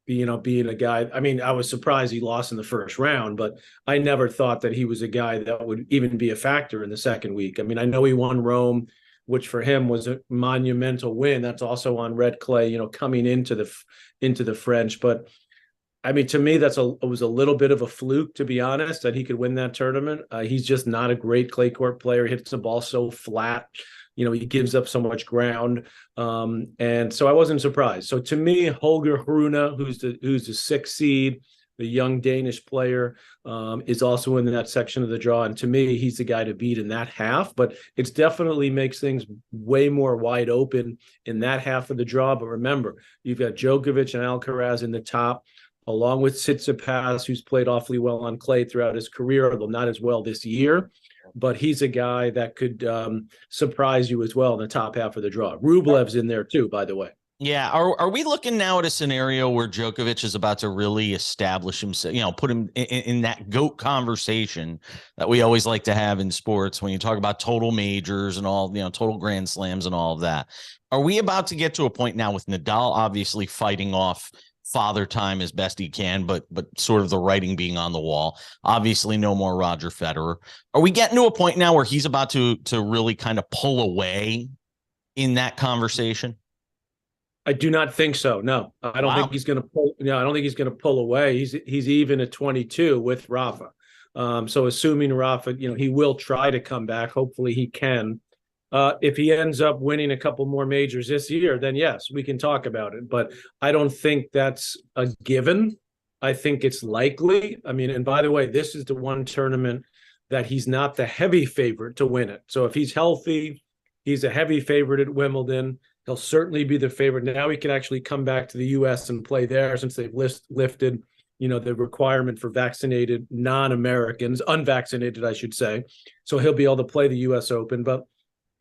Speaker 4: Being a guy. I mean, I was surprised he lost in the first round, but I never thought that he was a guy that would even be a factor in the second week. I mean, I know he won Rome, which for him was a monumental win. That's also on red clay, coming into the French. But I mean, to me, it was a little bit of a fluke, to be honest, that he could win that tournament. He's just not a great clay court player. He hits the ball so flat. He gives up so much ground. And so I wasn't surprised. So to me, Holger Rune, who's the sixth seed, the young Danish player, is also in that section of the draw. And to me, he's the guy to beat in that half. But it definitely makes things way more wide open in that half of the draw. But remember, you've got Djokovic and Alcaraz in the top, along with Tsitsipas, who's played awfully well on clay throughout his career, although not as well this year. But he's a guy that could surprise you as well in the top half of the draw. Rublev's in there too, by the way.
Speaker 2: Yeah. Are we looking now at a scenario where Djokovic is about to really establish himself, put him in that GOAT conversation that we always like to have in sports when you talk about total majors and all, total Grand Slams and all of that? Are we about to get to a point now with Nadal obviously fighting off Father Time as best he can, but sort of the writing being on the wall? Obviously, no more Roger Federer. Are we getting to a point now where he's about to really kind of pull away in that conversation?
Speaker 4: I do not think so. No, I don't think he's going to pull. I don't think he's going to pull away. He's even at 22 with Rafa. So assuming Rafa, he will try to come back. Hopefully he can. If he ends up winning a couple more majors this year, then yes, we can talk about it. But I don't think that's a given. I think it's likely. I mean, and by the way, this is the one tournament that he's not the heavy favorite to win it. So if he's healthy, he's a heavy favorite at Wimbledon. He'll certainly be the favorite. Now he can actually come back to the U.S. and play there, since they've lifted, the requirement for vaccinated non-Americans, unvaccinated, I should say. So he'll be able to play the U.S. Open. But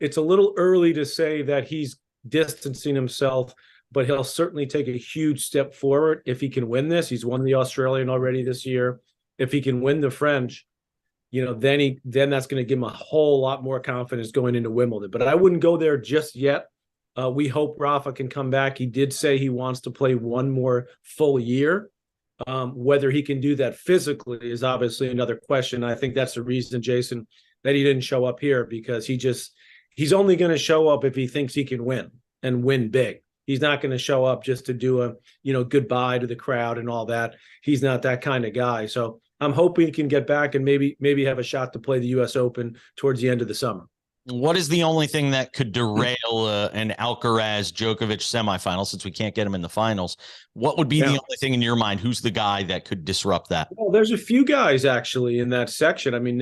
Speaker 4: it's a little early to say that he's distancing himself, but he'll certainly take a huge step forward if he can win this. He's won the Australian already this year. If he can win the French, then that's going to give him a whole lot more confidence going into Wimbledon. But I wouldn't go there just yet. We hope Rafa can come back. He did say he wants to play one more full year. Whether he can do that physically is obviously another question. I think that's the reason, Jason, that he didn't show up here, because he's only going to show up if he thinks he can win and win big. He's not going to show up just to do a, goodbye to the crowd and all that. He's not that kind of guy. So I'm hoping he can get back and maybe have a shot to play the U.S. Open towards the end of the summer.
Speaker 2: What is the only thing that could derail an Alcaraz Djokovic semifinal, since we can't get him in the finals? What would be the only thing in your mind? Who's the guy that could disrupt that?
Speaker 4: Well, there's a few guys actually in that section. I mean,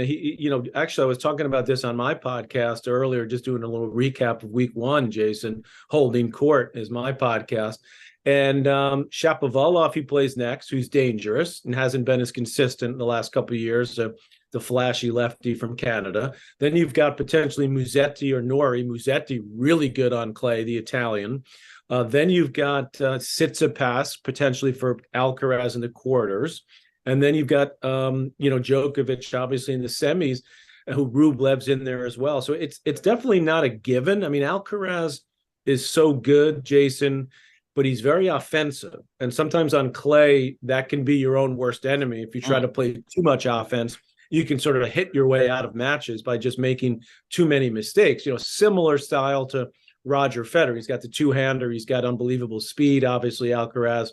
Speaker 4: actually, I was talking about this on my podcast earlier, just doing a little recap of week one, Jason. Holding Court is my podcast. And Shapovalov, he plays next, who's dangerous and hasn't been as consistent in the last couple of years. So the flashy lefty from Canada. Then you've got potentially Musetti or Nori. Musetti, really good on clay, the Italian. Then you've got Tsitsipas, potentially for Alcaraz in the quarters. And then you've got, Djokovic, obviously, in the semis, who Rublev's in there as well. So it's definitely not a given. I mean, Alcaraz is so good, Jason, but he's very offensive. And sometimes on clay, that can be your own worst enemy. If you try to play too much offense, you can sort of hit your way out of matches by just making too many mistakes. Similar style to Roger Federer. He's got the two-hander. He's got unbelievable speed, obviously, Alcaraz.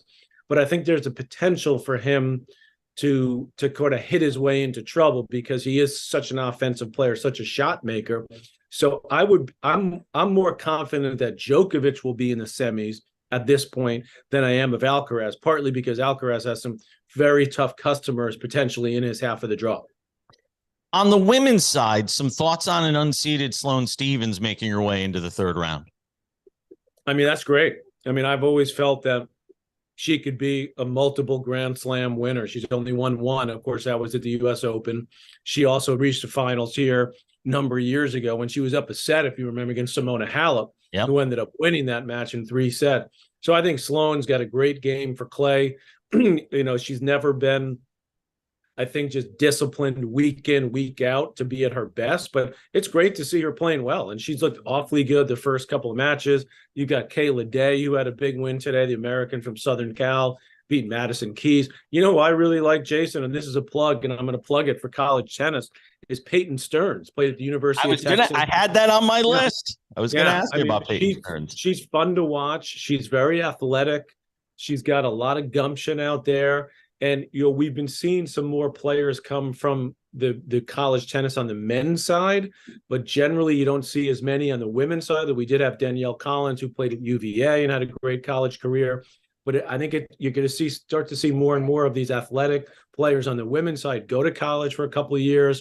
Speaker 4: But I think there's a potential for him to kind of hit his way into trouble, because he is such an offensive player, such a shot maker. So I'm more confident that Djokovic will be in the semis at this point than I am of Alcaraz, partly because Alcaraz has some very tough customers potentially in his half of the draw.
Speaker 2: On the women's side, some thoughts on an unseeded Sloane Stephens making her way into the third round?
Speaker 4: I mean, that's great. I mean, I've always felt that she could be a multiple Grand Slam winner. She's only won one. Of course, that was at the U.S. Open. She also reached the finals here a number of years ago when she was up a set, if you remember, against Simona Halep, who ended up winning that match in 3 sets. So I think Sloane's got a great game for clay. She's never been, I think, just disciplined week in, week out to be at her best. But it's great to see her playing well. And she's looked awfully good the first couple of matches. You got Kayla Day, who had a big win today, the American from Southern Cal, beat Madison Keys. You know who I really like, Jason, and this is a plug, and I'm going to plug it for college tennis, is Peyton Stearns, played at the University of Texas.
Speaker 2: I had that on my list. I was going to ask you about Peyton Stearns.
Speaker 4: She's fun to watch. She's very athletic. She's got a lot of gumption out there. And, we've been seeing some more players come from the college tennis on the men's side, but generally you don't see as many on the women's side. That we did have Danielle Collins, who played at UVA and had a great college career. But I think you're going to start to see more and more of these athletic players on the women's side go to college for a couple of years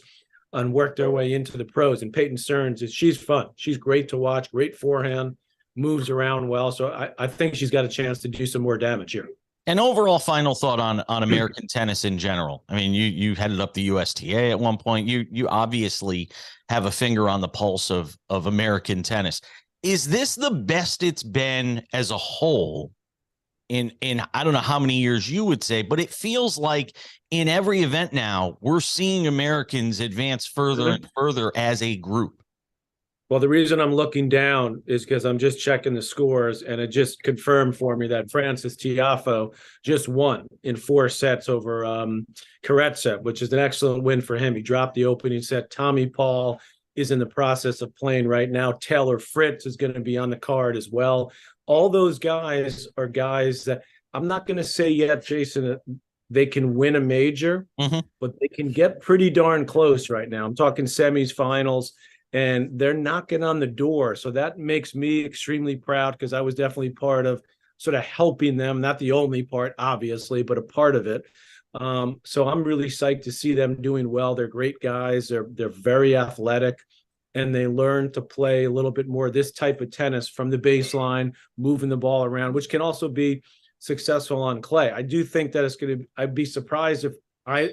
Speaker 4: and work their way into the pros. And Peyton Stearns, she's fun. She's great to watch, great forehand, moves around well. So I think she's got a chance to do some more damage here.
Speaker 2: An overall final thought on American tennis in general. I mean, you headed up the USTA at one point. You obviously have a finger on the pulse of American tennis. Is this the best it's been as a whole in I don't know how many years you would say, but it feels like in every event now we're seeing Americans advance further and further as a group.
Speaker 4: Well, the reason I'm looking down is because I'm just checking the scores, and it just confirmed for me that Francis Tiafoe just won in 4 sets over Karatsev, which is an excellent win for him. He dropped the opening set. Tommy Paul is in the process of playing right now. Taylor Fritz is going to be on the card as well. All those guys are guys that I'm not going to say yet, Jason, that they can win a major, but they can get pretty darn close right now. I'm talking semis, finals, and they're knocking on the door. So that makes me extremely proud, because I was definitely part of sort of helping them, not the only part, obviously, but a part of it. So I'm really psyched to see them doing well. They're great guys. They're very athletic, and they learn to play a little bit more this type of tennis from the baseline, moving the ball around, which can also be successful on clay. I do think that I'd be surprised if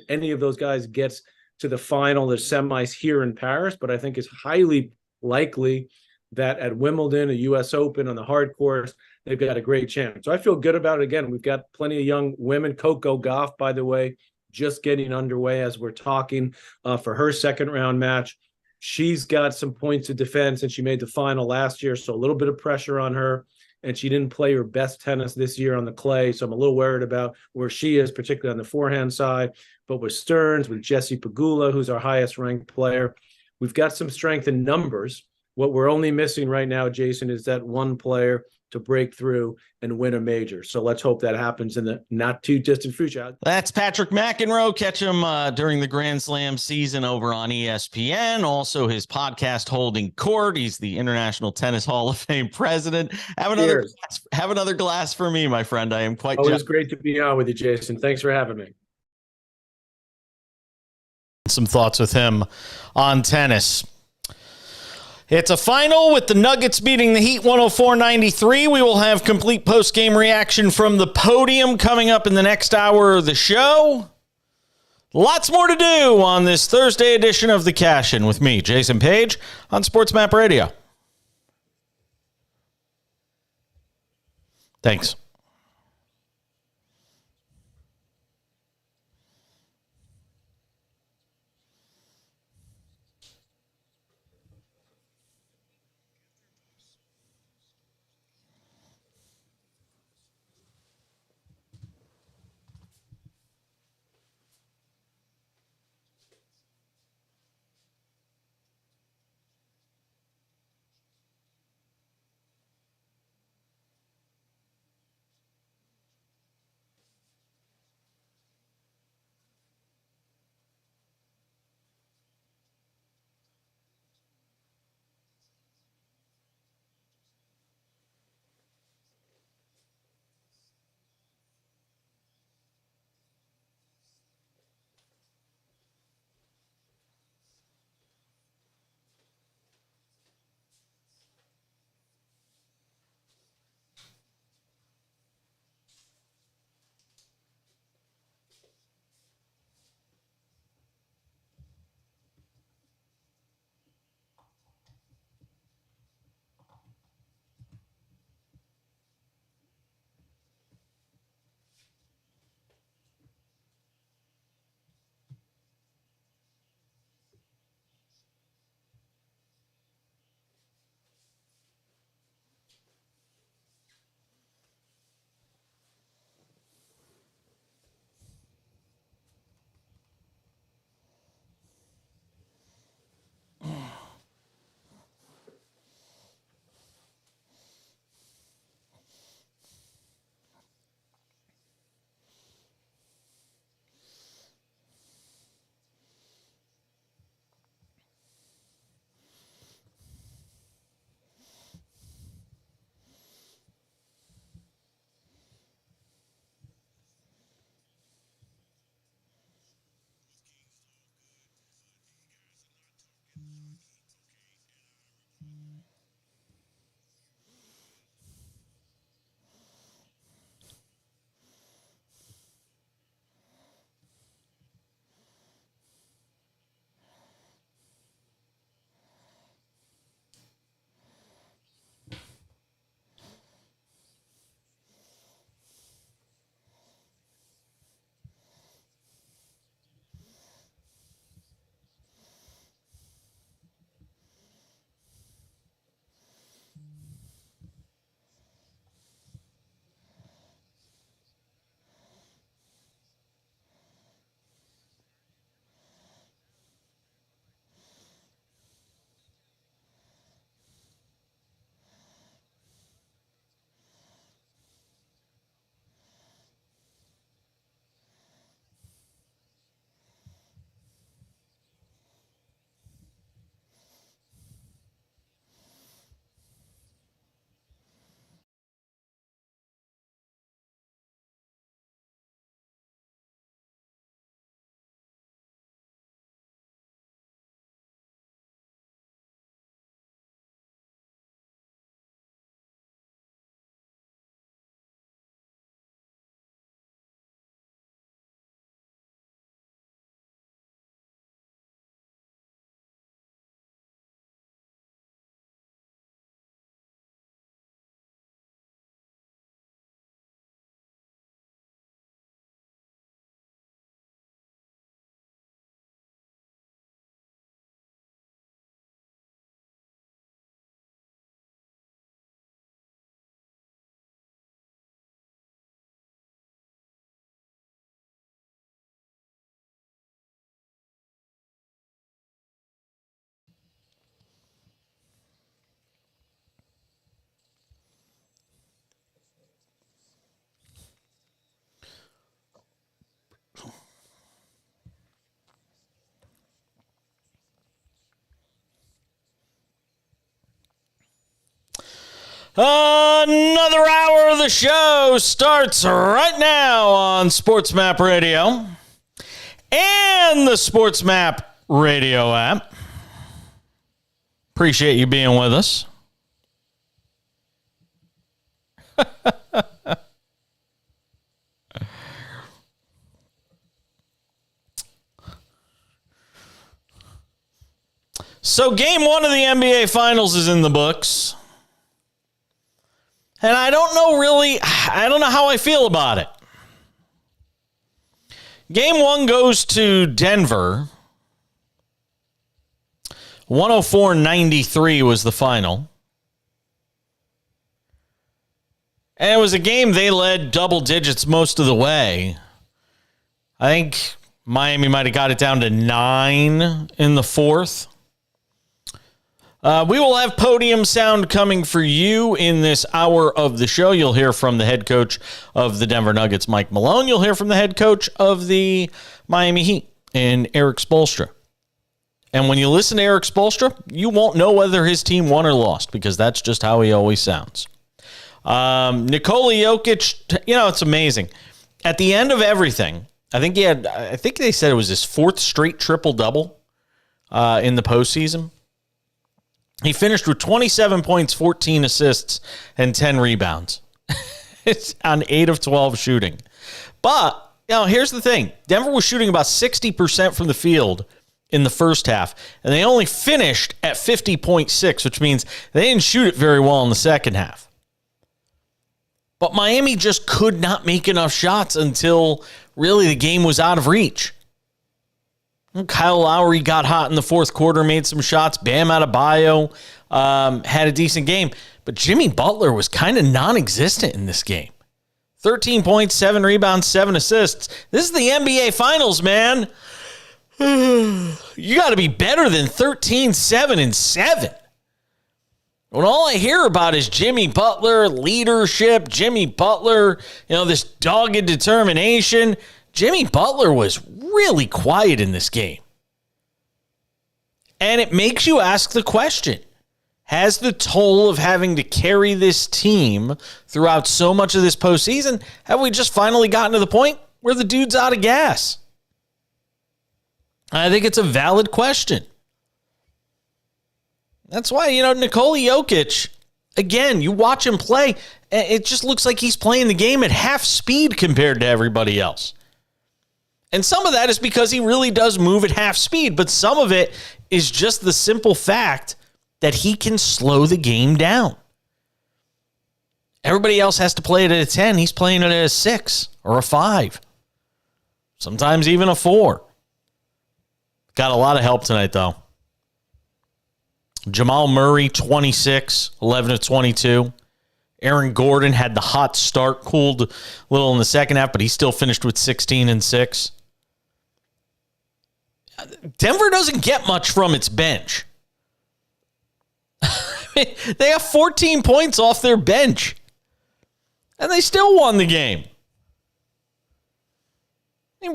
Speaker 4: any of those guys gets to the final, the semis here in Paris, but I think it's highly likely that at Wimbledon, a U.S. Open on the hard course, they've got a great chance. So I feel good about it. Again, we've got plenty of young women. Coco Gauff, by the way, just getting underway as we're talking for her second round match. She's got some points of defense, and she made the final last year, so a little bit of pressure on her. And she didn't play her best tennis this year on the clay, so I'm a little worried about where she is, particularly on the forehand side. But with Stearns, with Jessie Pegula, who's our highest-ranked player, we've got some strength in numbers. What we're only missing right now, Jason, is that one player to break through and win a major. So let's hope that happens in the not too distant future.
Speaker 2: That's Patrick McEnroe. Catch him during the Grand Slam season over on ESPN. Also his podcast, Holding Court. He's the International Tennis Hall of Fame president. Have another glass for me, my friend. I am quite
Speaker 4: always great to be on with you, Jason. Thanks for having me.
Speaker 1: Some thoughts with him on tennis. It's a final with the Nuggets beating the Heat 104-93. We will have complete post-game reaction from the podium coming up in the next hour of the show. Lots more to do on this Thursday edition of The Cash-In with me, Jason Page, on SportsMap Radio. Thanks. Another hour of the show starts right now on SportsMap Radio and the SportsMap Radio app. Appreciate you being with us. So game one of the NBA Finals is in the books. And I don't know how I feel about it. Game one goes to Denver. 104-93 was the final. And it was a game they led double digits most of the way. I think Miami might have got it down to 9 in the fourth. We will have podium sound coming for you in this hour of the show. You'll hear from the head coach of the Denver Nuggets, Mike Malone. You'll hear from the head coach of the Miami Heat, and Eric Spoelstra. And when you listen to Eric Spoelstra, you won't know whether his team won or lost because that's just how he always sounds. Nikola Jokic, it's amazing. At the end of everything, I think they said it was his fourth straight triple-double in the postseason. He finished with 27 points, 14 assists, and 10 rebounds. It's on 8 of 12 shooting. But, here's the thing. Denver was shooting about 60% from the field in the first half, and they only finished at 50.6, which means they didn't shoot it very well in the second half. But Miami just could not make enough shots until really the game was out of reach. Kyle Lowry got hot in the fourth quarter, made some shots. Bam Adebayo had a decent game. But Jimmy Butler was kind of non-existent in this game. 13 points, 7 rebounds, 7 assists. This is the NBA Finals, man. You got to be better than 13, 7, and 7. When all I hear about is Jimmy Butler, leadership, Jimmy Butler, this dogged determination. Jimmy Butler was really quiet in this game. And it makes you ask the question, has the toll of having to carry this team throughout so much of this postseason, have we just finally gotten to the point where the dude's out of gas? I think it's a valid question. That's why, Nikola Jokic, again, you watch him play, it just looks like he's playing the game at half speed compared to everybody else. And some of that is because he really does move at half speed, but some of it is just the simple fact that he can slow the game down. Everybody else has to play it at a 10. He's playing it at a 6 or a 5. Sometimes even a 4. Got a lot of help tonight, though. Jamal Murray, 26, 11 of 22. Aaron Gordon had the hot start, cooled a little in the second half, but he still finished with 16 and 6. Denver doesn't get much from its bench. They have 14 points off their bench, and they still won the game.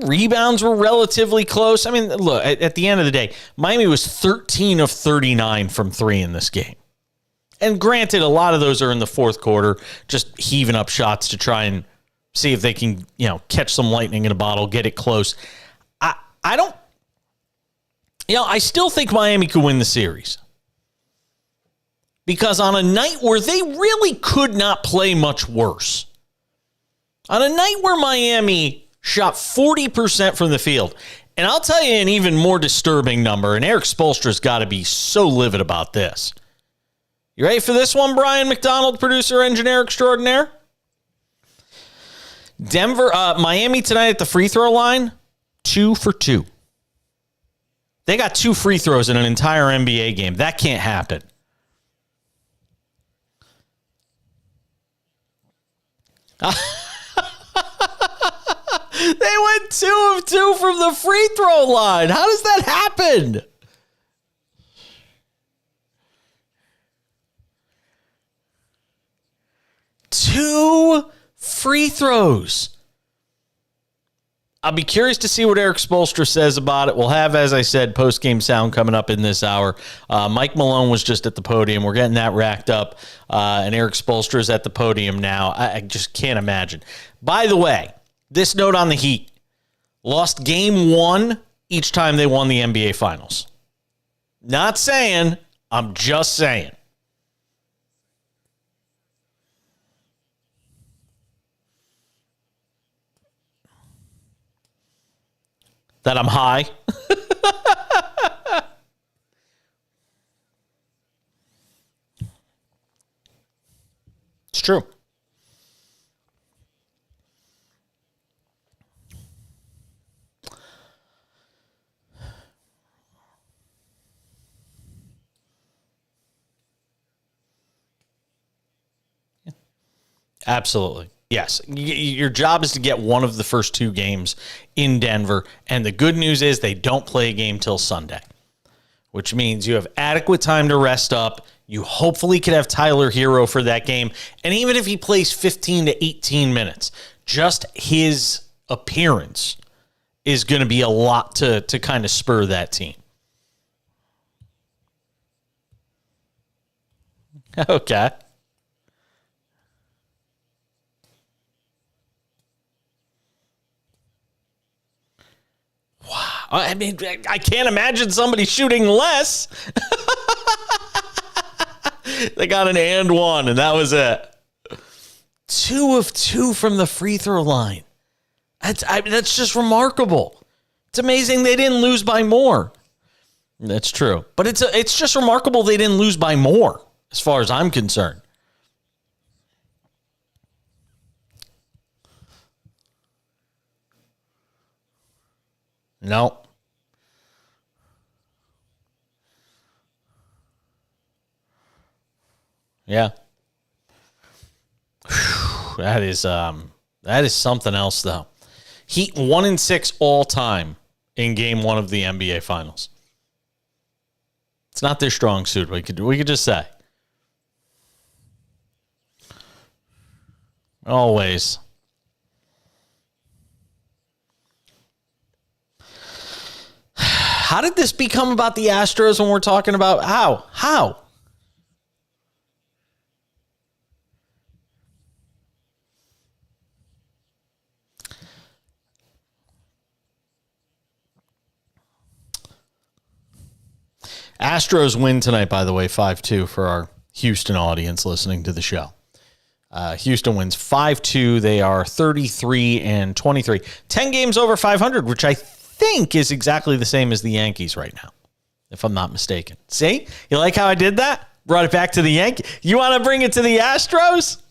Speaker 1: Rebounds were relatively close. Look, at the end of the day, Miami was 13 of 39 from 3 in this game. And granted, a lot of those are in the fourth quarter, just heaving up shots to try and see if they can, catch some lightning in a bottle, get it close. I still think Miami could win the series. Because on a night where they really could not play much worse, on a night where Miami shot 40% from the field, and I'll tell you an even more disturbing number, and Eric Spoelstra's got to be so livid about this. You ready for this one, Brian McDonald, producer, engineer extraordinaire? Miami tonight at the free throw line, 2 for 2. They got 2 free throws in an entire NBA game. That can't happen. They went 2 of 2 from the free throw line. How does that happen? Two free throws. I'll be curious to see what Eric Spoelstra says about it. We'll have, as I said, post-game sound coming up in this hour. Mike Malone was just at the podium. We're getting that racked up, and Eric Spoelstra is at the podium now. I just can't imagine. By the way, this note on the Heat. Lost game 1 each time they won the NBA Finals. Not saying, I'm just saying. That I'm high. It's true. Absolutely. Yes. Your job is to get one of the first 2 games in Denver. And the good news is they don't play a game till Sunday, which means you have adequate time to rest up. You hopefully could have Tyler Hero for that game. And even if he plays 15 to 18 minutes, just his appearance is going to be a lot to kind of spur that team. Okay. Wow. I mean, I can't imagine somebody shooting less. They got an and 1, and that was it. 2 of 2 from the free throw line. That's just remarkable. It's amazing they didn't lose by more. That's true. But it's just remarkable they didn't lose by more, as far as I'm concerned. No. Yeah. Whew, that is something else though. Heat 1-6 all time in game 1 of the NBA Finals. It's not their strong suit. We could just say. Always. How did this become about the Astros when we're talking about how? Astros win tonight, by the way, 5-2 for our Houston audience listening to the show. Houston wins 5-2. They are 33-23. 10 games over 500, which I think is exactly the same as the Yankees right now, if I'm not mistaken. See? You like how I did that? Brought it back to the Yankees. You want to bring it to the Astros?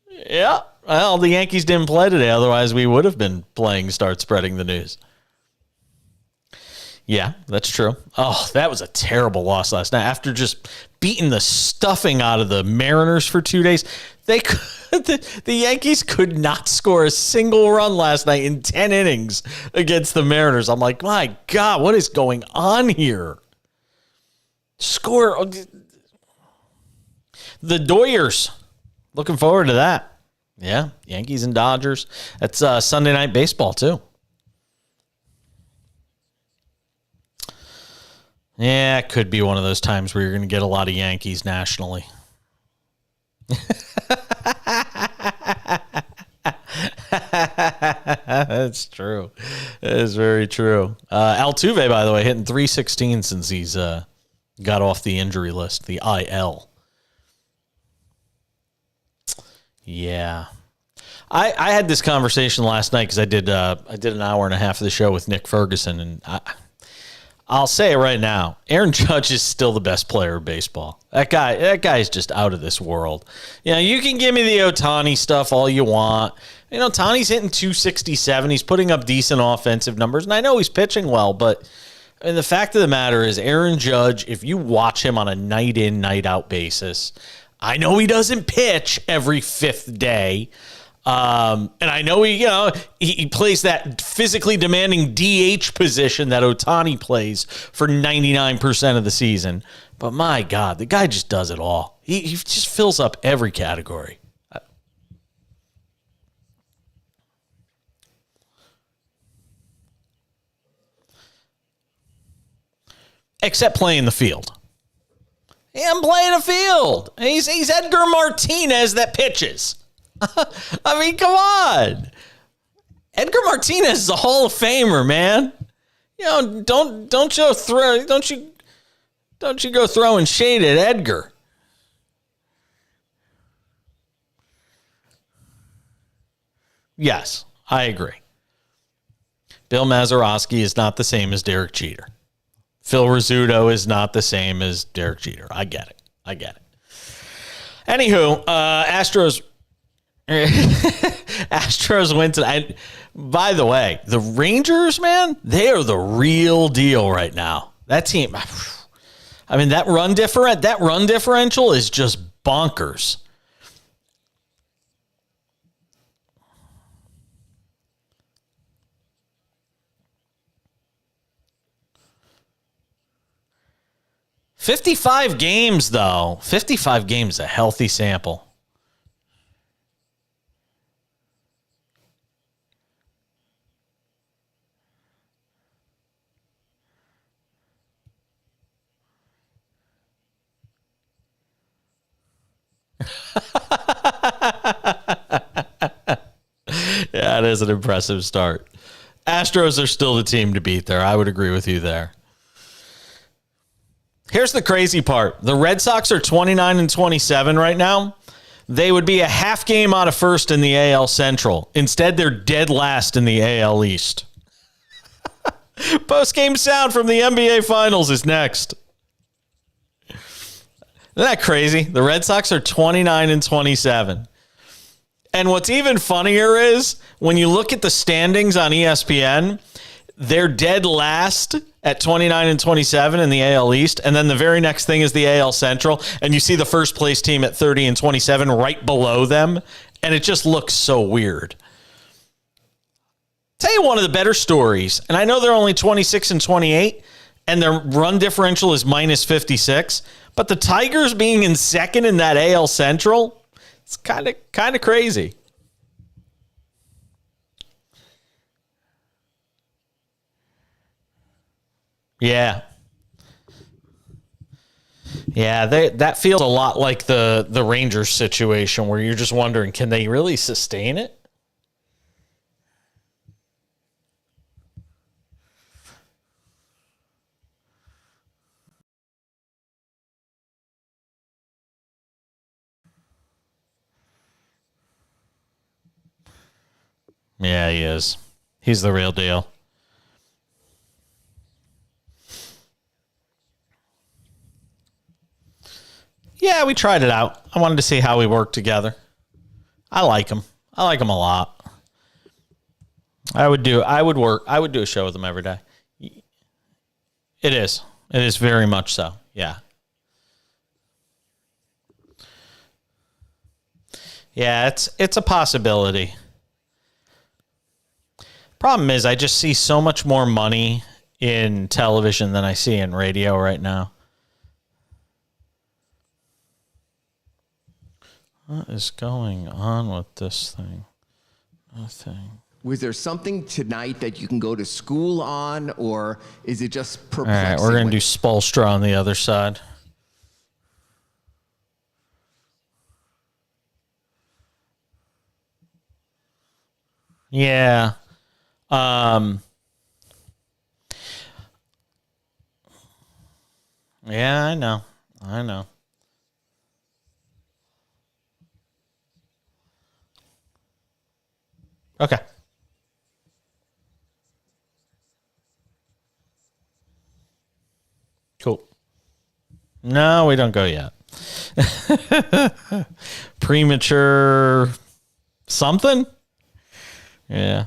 Speaker 1: Yeah. Well, the Yankees didn't play today. Otherwise, we would have been playing Start Spreading the News. Yeah, that's true. Oh, that was a terrible loss last night. After just beating the stuffing out of the Mariners for 2 days, the Yankees could not score a single run last night in 10 innings against the Mariners. I'm like, my God, what is going on here? Score. The Doyers. Looking forward to that. Yeah, Yankees and Dodgers. That's Sunday Night Baseball, too. Yeah, it could be one of those times where you're going to get a lot of Yankees nationally. That's true. That is very true. Altuve, by the way, hitting .316 since he's got off the injury list, the IL. Yeah. I had this conversation last night because I did an hour and a half of the show with Nick Ferguson, and I'll say it right now. Aaron Judge is still the best player of baseball. That guy is just out of this world. You know, you can give me the Ohtani stuff all you want. You know, Ohtani's hitting .267. He's putting up decent offensive numbers, and I know he's pitching well, but I mean, the fact of the matter is Aaron Judge, if you watch him on a night-in, night-out basis, I know he doesn't pitch every fifth day, and I know he plays that physically demanding DH position that Ohtani plays for 99% of the season. But my God, the guy just does it all. He just fills up every category. except playing the field. I'm playing a field. He's Edgar Martinez that pitches. I mean, come on. Edgar Martinez is a Hall of Famer, man. You know, don't you go throwing shade at Edgar. Yes, I agree. Bill Mazeroski is not the same as Derek Jeter. Phil Rizzuto is not the same as Derek Jeter. I get it. Anywho, Astros went to. By the way, the Rangers, man, they are the real deal right now. That team, I mean, that run differential is just bonkers. $55 games, though. 55 games, a healthy sample. Yeah, it is an impressive start. Astros are still the team to beat there. I would agree with you there. Here's the crazy part. The Red Sox are 29-27 right now. They would be a half game out of first in the AL Central. Instead, they're dead last in the AL East. Post-game sound from the NBA Finals is next. Isn't that crazy? The Red Sox are 29-27. And what's even funnier is when you look at the standings on ESPN, they're dead last at 29-27 in the AL East. And then the very next thing is the AL Central. And you see the first place team at 30-27 right below them. And it just looks so weird. Tell you one of the better stories. And I know they're only 26-28 and their run differential is minus 56. But the Tigers being in second in that AL Central, it's kind of crazy. Yeah. Yeah, that feels a lot like the Rangers situation where you're just wondering, can they really sustain it? Yeah, he is. He's the real deal. Yeah, we tried it out. I wanted to see how we work together. I like him. I like him a lot. I would do a show with him every day. It is. It is very much so. Yeah. Yeah, it's a possibility. Problem is, I just see so much more money in television than I see in radio right now. What is going on with this thing? Nothing.
Speaker 5: Was there something tonight that you can go to school on, or is it just perplexing?
Speaker 1: All right, we're going to do Spolstra on the other side. Yeah. Yeah, I know. Okay. Cool. No, we don't go yet. Premature something? Yeah.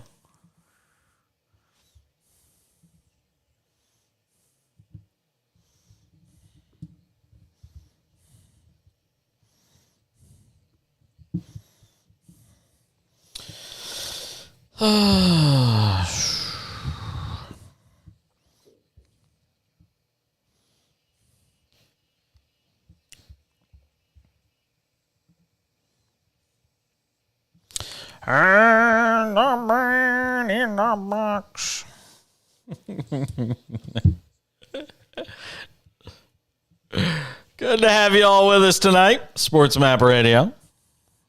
Speaker 1: And the man in the box. Good to have you all with us tonight. SportsMap Radio.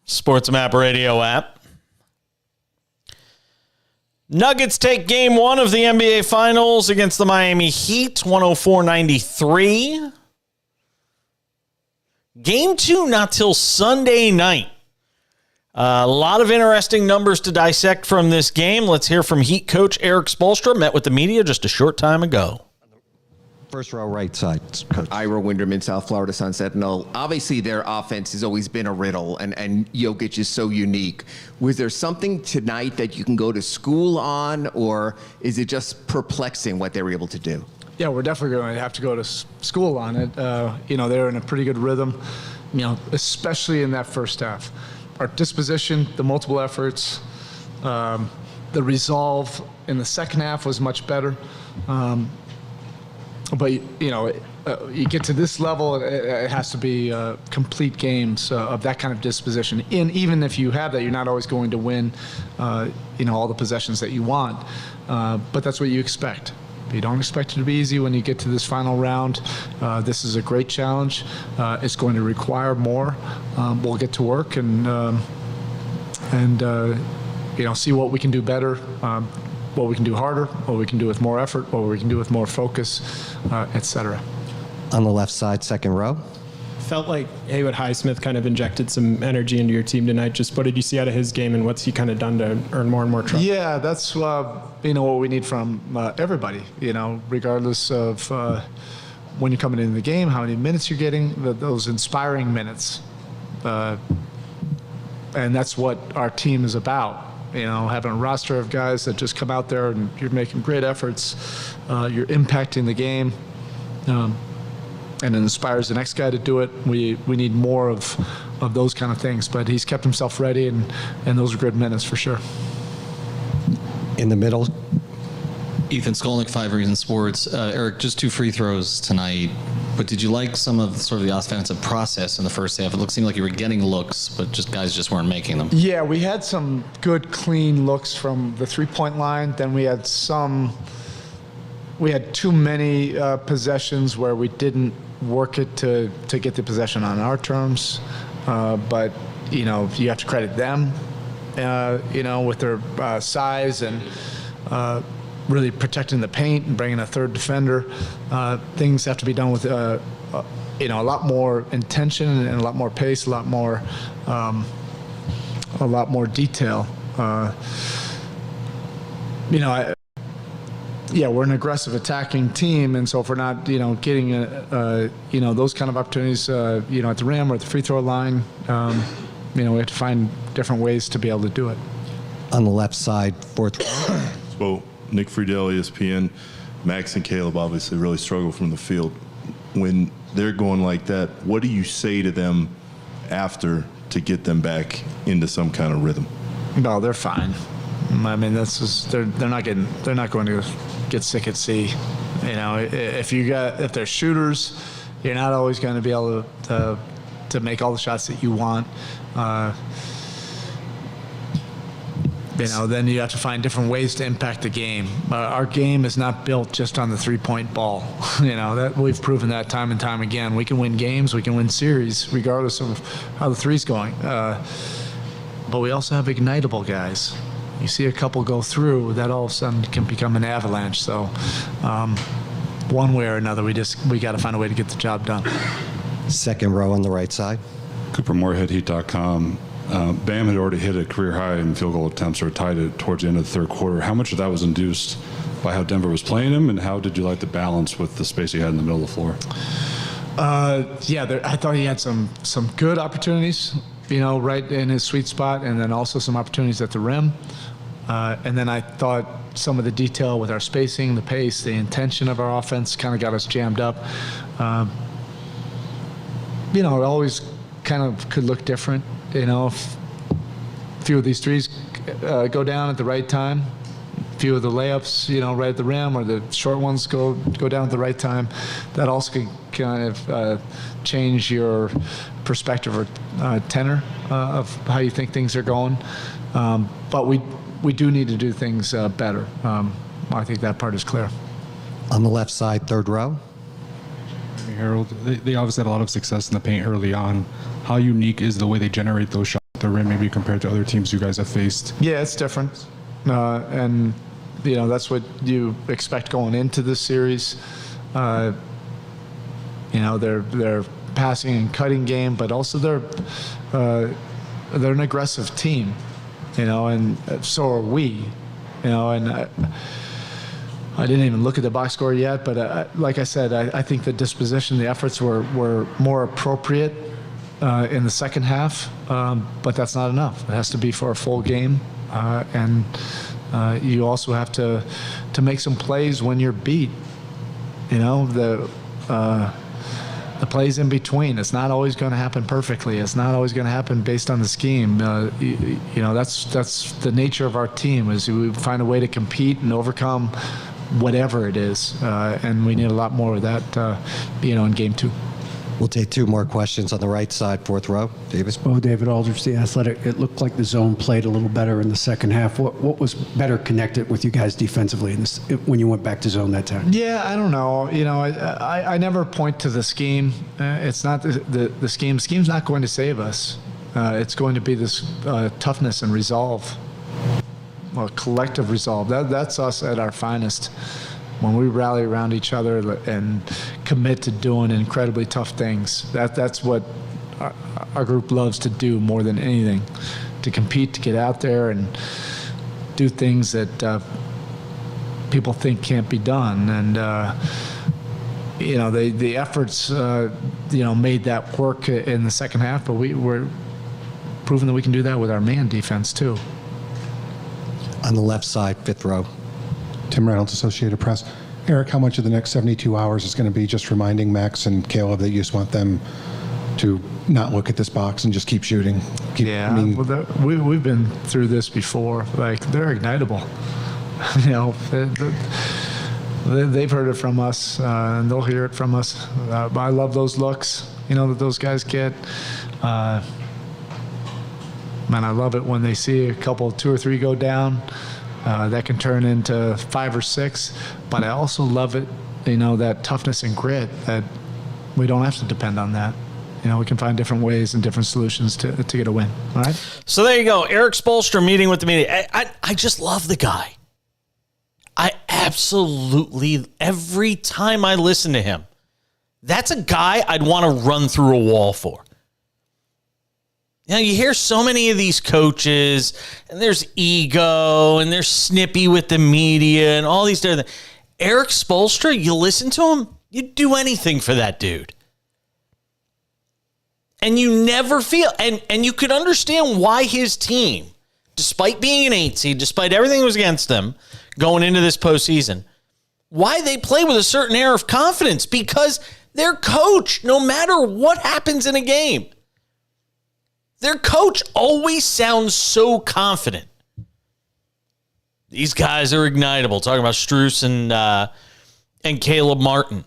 Speaker 1: SportsMap Radio app. Nuggets take game 1 of the NBA Finals against the Miami Heat, 104-93. Game 2 not till Sunday night. A lot of interesting numbers to dissect from this game. Let's hear from Heat coach Erik Spoelstra. Met with the media just a short time ago.
Speaker 6: First row right side, coach.
Speaker 5: Ira Winderman, South Florida Sun Sentinel. Obviously, their offense has always been a riddle, and Jokic is so unique. Was there something tonight that you can go to school on, or is it just perplexing what they were able to do?
Speaker 7: Yeah, we're definitely going to have to go to school on it. They're in a pretty good rhythm, especially in that first half. Our disposition, the multiple efforts, the resolve in the second half was much better. But you get to this level, it has to be complete games of that kind of disposition. And even if you have that, you're not always going to win, all the possessions that you want. But that's what you expect. You don't expect it to be easy when you get to this final round. This is a great challenge. It's going to require more. We'll get to work and see what we can do better. What we can do harder, what we can do with more effort, what we can do with more focus, etc.
Speaker 6: On the left side, second row.
Speaker 8: Felt like Haywood Highsmith kind of injected some energy into your team tonight. Just what did you see out of his game, and what's he kind of done to earn more and more trust?
Speaker 7: Yeah, that's what we need from everybody. Regardless of when you're coming into the game, how many minutes you're getting, those inspiring minutes, and that's what our team is about. Having a roster of guys that just come out there and you're making great efforts, you're impacting the game, and it inspires the next guy to do it. We need more of those kind of things, but he's kept himself ready, and those are good minutes for sure.
Speaker 6: In the middle.
Speaker 2: Ethan Skolnick, 5 Reasons Sports. Erik, just 2 free throws tonight, but did you like some of sort of the offensive process in the first half? It seemed like you were getting looks, but guys just weren't making them.
Speaker 7: Yeah, we had some good, clean looks from the three-point line. Then we had too many possessions where we didn't work it to get the possession on our terms. But, you have to credit them, with their size and really protecting the paint and bringing a third defender. Things have to be done with, a lot more intention and a lot more pace, a lot more detail. We're an aggressive attacking team, and so if we're not, getting, those kind of opportunities, at the rim or at the free throw line, we have to find different ways to be able to do it.
Speaker 6: On the left side, fourth row.
Speaker 9: So Nick Friedel, ESPN, Max and Caleb obviously really struggle from the field. When they're going like that, what do you say to them after to get them back into some kind of rhythm?
Speaker 7: No, they're fine. I mean, they're not going to get sick at sea. If they're shooters, you're not always going to be able to make all the shots that you want. Then you have to find different ways to impact the game. Our game is not built just on the three-point ball. That we've proven that time and time again. We can win games, we can win series, regardless of how the three's going. But we also have ignitable guys. You see a couple go through, that all of a sudden can become an avalanche. So, one way or another, we got to find a way to get the job done.
Speaker 6: Second row on the right side.
Speaker 10: Cooper Moorhead, Heat.com. Bam had already hit a career high in field goal attempts, or tied it towards the end of the third quarter. How much of that was induced by how Denver was playing him, and how did you like the balance with the space he had in the middle of the floor?
Speaker 7: I thought he had some good opportunities, right in his sweet spot, and then also some opportunities at the rim. And then I thought some of the detail with our spacing, the pace, the intention of our offense kind of got us jammed up. It always kind of could look different. If a few of these threes go down at the right time, a few of the layups, right at the rim, or the short ones go down at the right time, that also can kind of change your perspective or tenor of how you think things are going. But we do need to do things better. I think that part is clear.
Speaker 6: On the left side, third row.
Speaker 11: Hey, Harold, they obviously had a lot of success in the paint early on. How unique is the way they generate those shots at the rim, maybe compared to other teams you guys have faced?
Speaker 7: Yeah, it's different. And, that's what you expect going into this series. Their passing and cutting game, but also they're an aggressive team, and so are we, and I didn't even look at the box score yet, but like I said, I think the disposition, the efforts were more appropriate in the second half, but that's not enough. It has to be for a full game, and you also have to make some plays when you're beat. The plays in between. It's not always going to happen perfectly. It's not always going to happen based on the scheme. That's the nature of our team, is we find a way to compete and overcome whatever it is. And we need a lot more of that, in game 2.
Speaker 6: We'll take 2 more questions on the right side, fourth row. Davis.
Speaker 12: David Aldrich, The Athletic. It looked like the zone played a little better in the second half. What was better connected with you guys defensively when you went back to zone that time?
Speaker 7: Yeah, I don't know. I never point to the scheme. It's not the scheme. The scheme's not going to save us. It's going to be this toughness and resolve, collective resolve. That's us at our finest. When we rally around each other and commit to doing incredibly tough things, that's what our group loves to do more than anything, to compete, to get out there and do things that people think can't be done. And, the efforts, made that work in the second half, but we're proving that we can do that with our man defense too.
Speaker 6: On the left side, fifth row.
Speaker 13: Tim Reynolds, Associated Press. Eric, how much of the next 72 hours is going to be just reminding Max and Caleb that you just want them to not look at this box and just keep shooting?
Speaker 7: We've been through this before. Like, they're ignitable. They've heard it from us, and they'll hear it from us. I love those looks, that those guys get. Man, I love it when they see a couple, 2 or 3 go down. That can turn into 5 or 6, but I also love it, that toughness and grit, that we don't have to depend on that. We can find different ways and different solutions to get a win. All right.
Speaker 1: So there you go. Erik Spoelstra meeting with the media. I just love the guy. I absolutely, every time I listen to him, that's a guy I'd want to run through a wall for. You hear so many of these coaches, and there's ego, and they're snippy with the media, and all these different things. Erik Spoelstra, you listen to him, you'd do anything for that dude. And you never feel, and you could understand why his team, despite being an 8 seed, despite everything that was against them going into this postseason, why they play with a certain air of confidence, because their coach, no matter what happens in a game, their coach always sounds so confident. These guys are ignitable. Talking about Strus and Caleb Martin.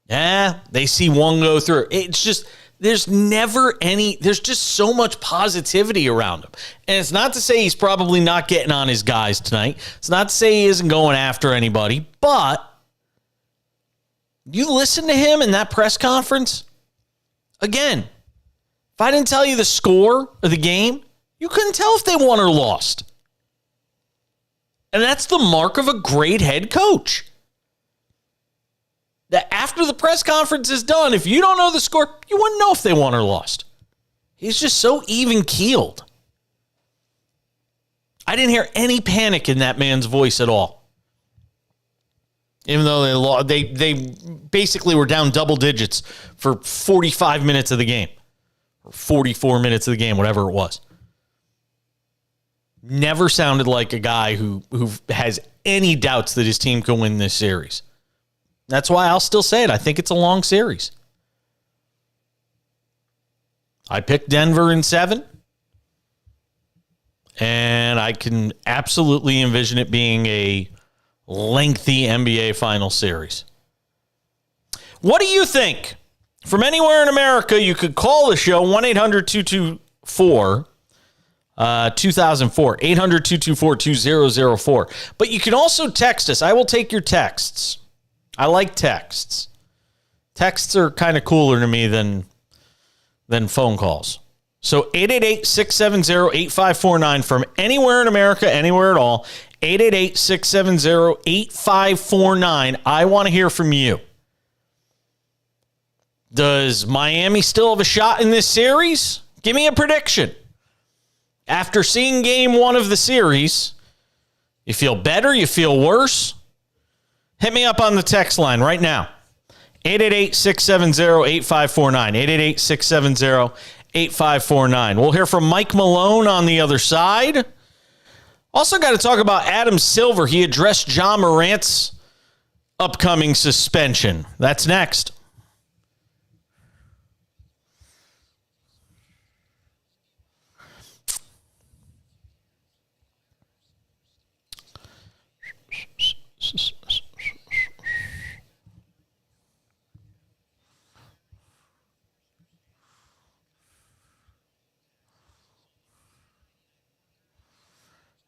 Speaker 1: Yeah, they see one go through. It's just, there's just so much positivity around him. And it's not to say he's probably not getting on his guys tonight. It's not to say he isn't going after anybody. But you listen to him in that press conference, again, if I didn't tell you the score of the game, you couldn't tell if they won or lost. And that's the mark of a great head coach. That after the press conference is done, if you don't know the score, you wouldn't know if they won or lost. He's just so even-keeled. I didn't hear any panic in that man's voice at all. Even though they basically were down double digits for 45 minutes of the game. Or 44 minutes of the game, whatever it was. Never sounded like a guy who has any doubts that his team can win this series. That's why I'll still say it. I think it's a long series. I picked Denver in 7. And I can absolutely envision it being a lengthy NBA final series. What do you think? From anywhere in America, you could call the show 1-800-224-2004, 800-224-2004. But you can also text us. I will take your texts. I like texts. Texts are kind of cooler to me than phone calls. So 888-670-8549 from anywhere in America, anywhere at all. 888-670-8549. I want to hear from you. Does Miami still have a shot in this series? Give me a prediction. After seeing game 1 of the series, you feel better? You feel worse? Hit me up on the text line right now. 888-670-8549. 888-670-8549. We'll hear from Mike Malone on the other side. Also got to talk about Adam Silver. He addressed Ja Morant's upcoming suspension. That's next.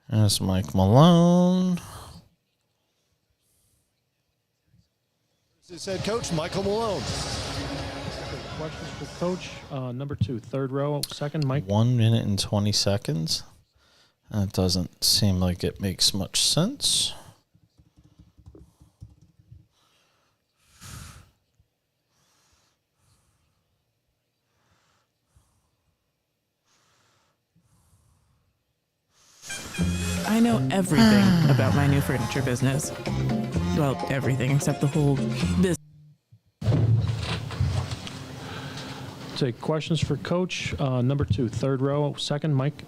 Speaker 1: That's Mike Malone.
Speaker 14: This is head coach Michael Malone.
Speaker 15: Questions for coach. Number 2, third row, second, Mike.
Speaker 1: 1 minute and 20 seconds. That doesn't seem like it makes much sense.
Speaker 16: I know everything about my new furniture business. Well, everything except the whole business.
Speaker 15: Take questions for coach. Number 2, third row, second, Mike.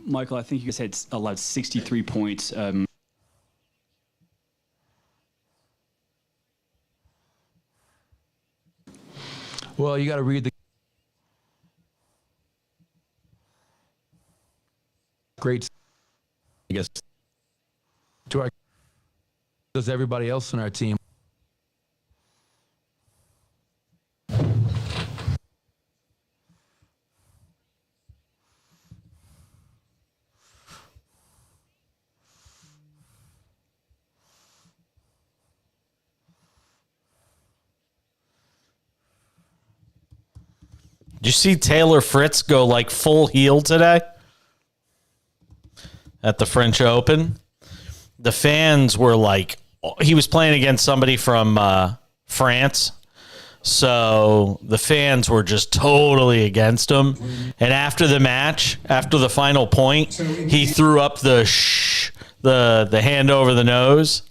Speaker 17: Michael, I think you guys had allowed 63 points.
Speaker 18: Well, you got to read the great, I guess, to our, does everybody else on our team.
Speaker 1: Did you see Taylor Fritz go like full heel today at the French Open? The fans were like, he was playing against somebody from France. So the fans were just totally against him. And after the match, after the final point, he threw up the hand over the nose.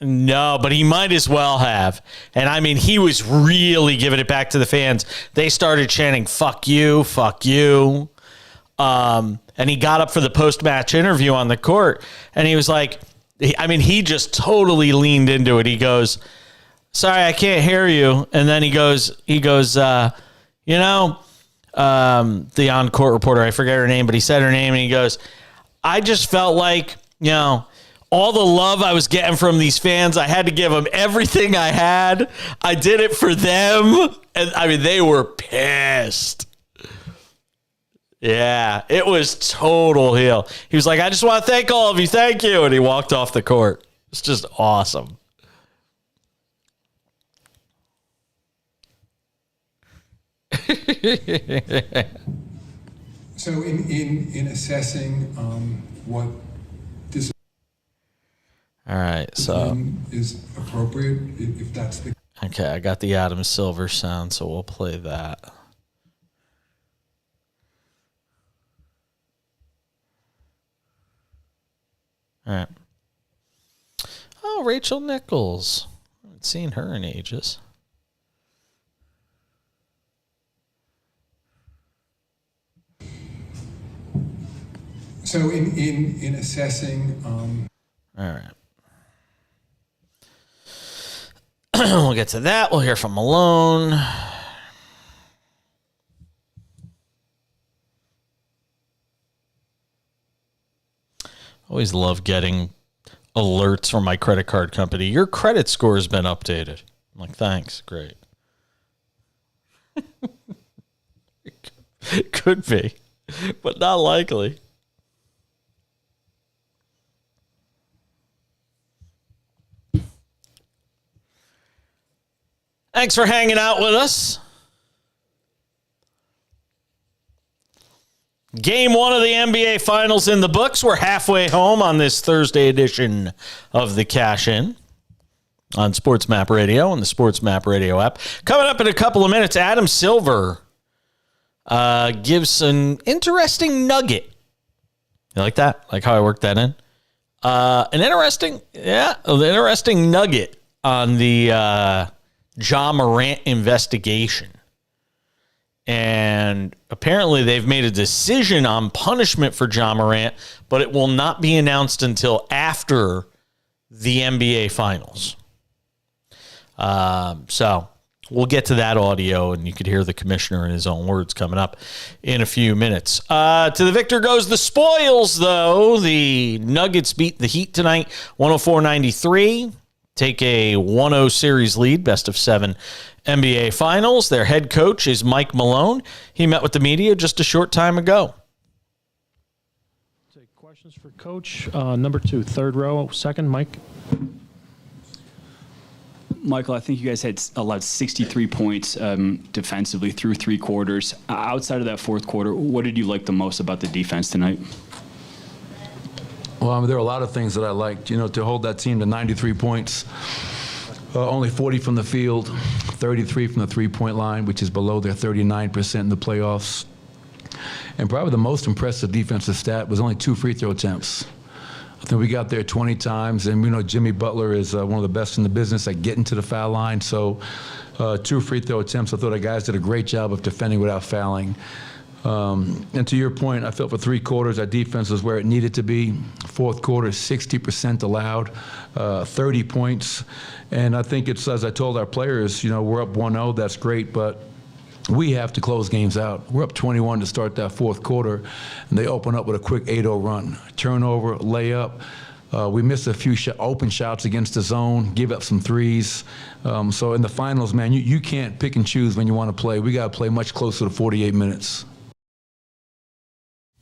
Speaker 1: No, but he might as well have. And I mean, he was really giving it back to the fans. They started chanting, "Fuck you, fuck you." And he got up for the post-match interview on the court, and he was like, he just totally leaned into it. He goes, "Sorry, I can't hear you." And then he goes, the on-court reporter, I forget her name, but he said her name, and he goes, "I just felt like, all the love I was getting from these fans, I had to give them everything I had. I did it for them." And they were pissed. Yeah, it was total heel. He was like, "I just want to thank all of you. Thank you." And he walked off the court. It's just awesome.
Speaker 19: So in assessing what this
Speaker 1: all right, so
Speaker 19: is appropriate, if that's the
Speaker 1: okay, I got the Adam Silver sound, so we'll play that. All right. Oh, Rachel Nichols. I haven't seen her in ages.
Speaker 19: So in assessing
Speaker 1: all right. We'll get to that. We'll hear from Malone. Always love getting alerts from my credit card company. Your credit score has been updated. I'm like, thanks. Great. Could be, but not likely. Thanks for hanging out with us. Game 1 of the NBA Finals in the books. We're halfway home on this Thursday edition of the Cash In on SportsMap Radio and the SportsMap Radio app. Coming up in a couple of minutes, Adam Silver gives an interesting nugget. You like that? Like how I worked that in? An interesting nugget on the Ja Morant investigation. And apparently they've made a decision on punishment for Ja Morant, but it will not be announced until after the NBA Finals. So we'll get to that audio, and you could hear the commissioner in his own words coming up in a few minutes. To the victor goes the spoils, though. The Nuggets beat the Heat tonight, 104-93. Take a 1-0 series lead, best of 7 NBA Finals. Their head coach is Mike Malone. He met with the media just a short time ago.
Speaker 15: Take questions for Coach. Number 2, third row, second, Mike.
Speaker 17: Michael, I think you guys had allowed 63 points defensively through 3 quarters. Outside of that fourth quarter, what did you like the most about the defense tonight?
Speaker 18: Well, there are a lot of things that I liked. To hold that team to 93 points, only 40 from the field, 33 from the three-point line, which is below their 39% in the playoffs. And probably the most impressive defensive stat was only 2 free throw attempts. I think we got there 20 times, and Jimmy Butler is one of the best in the business at getting to the foul line. So 2 free throw attempts. I thought our guys did a great job of defending without fouling. And to your point, I felt for 3 quarters our defense was where it needed to be. Fourth quarter, 60% allowed, 30 points. And I think it's, as I told our players, we're up 1-0, that's great, but we have to close games out. We're up 21 to start that fourth quarter, and they open up with a quick 8-0 run. Turnover, layup. We missed a few open shots against the zone, give up some threes. So in the finals, man, you can't pick and choose when you want to play. We got to play much closer to 48 minutes.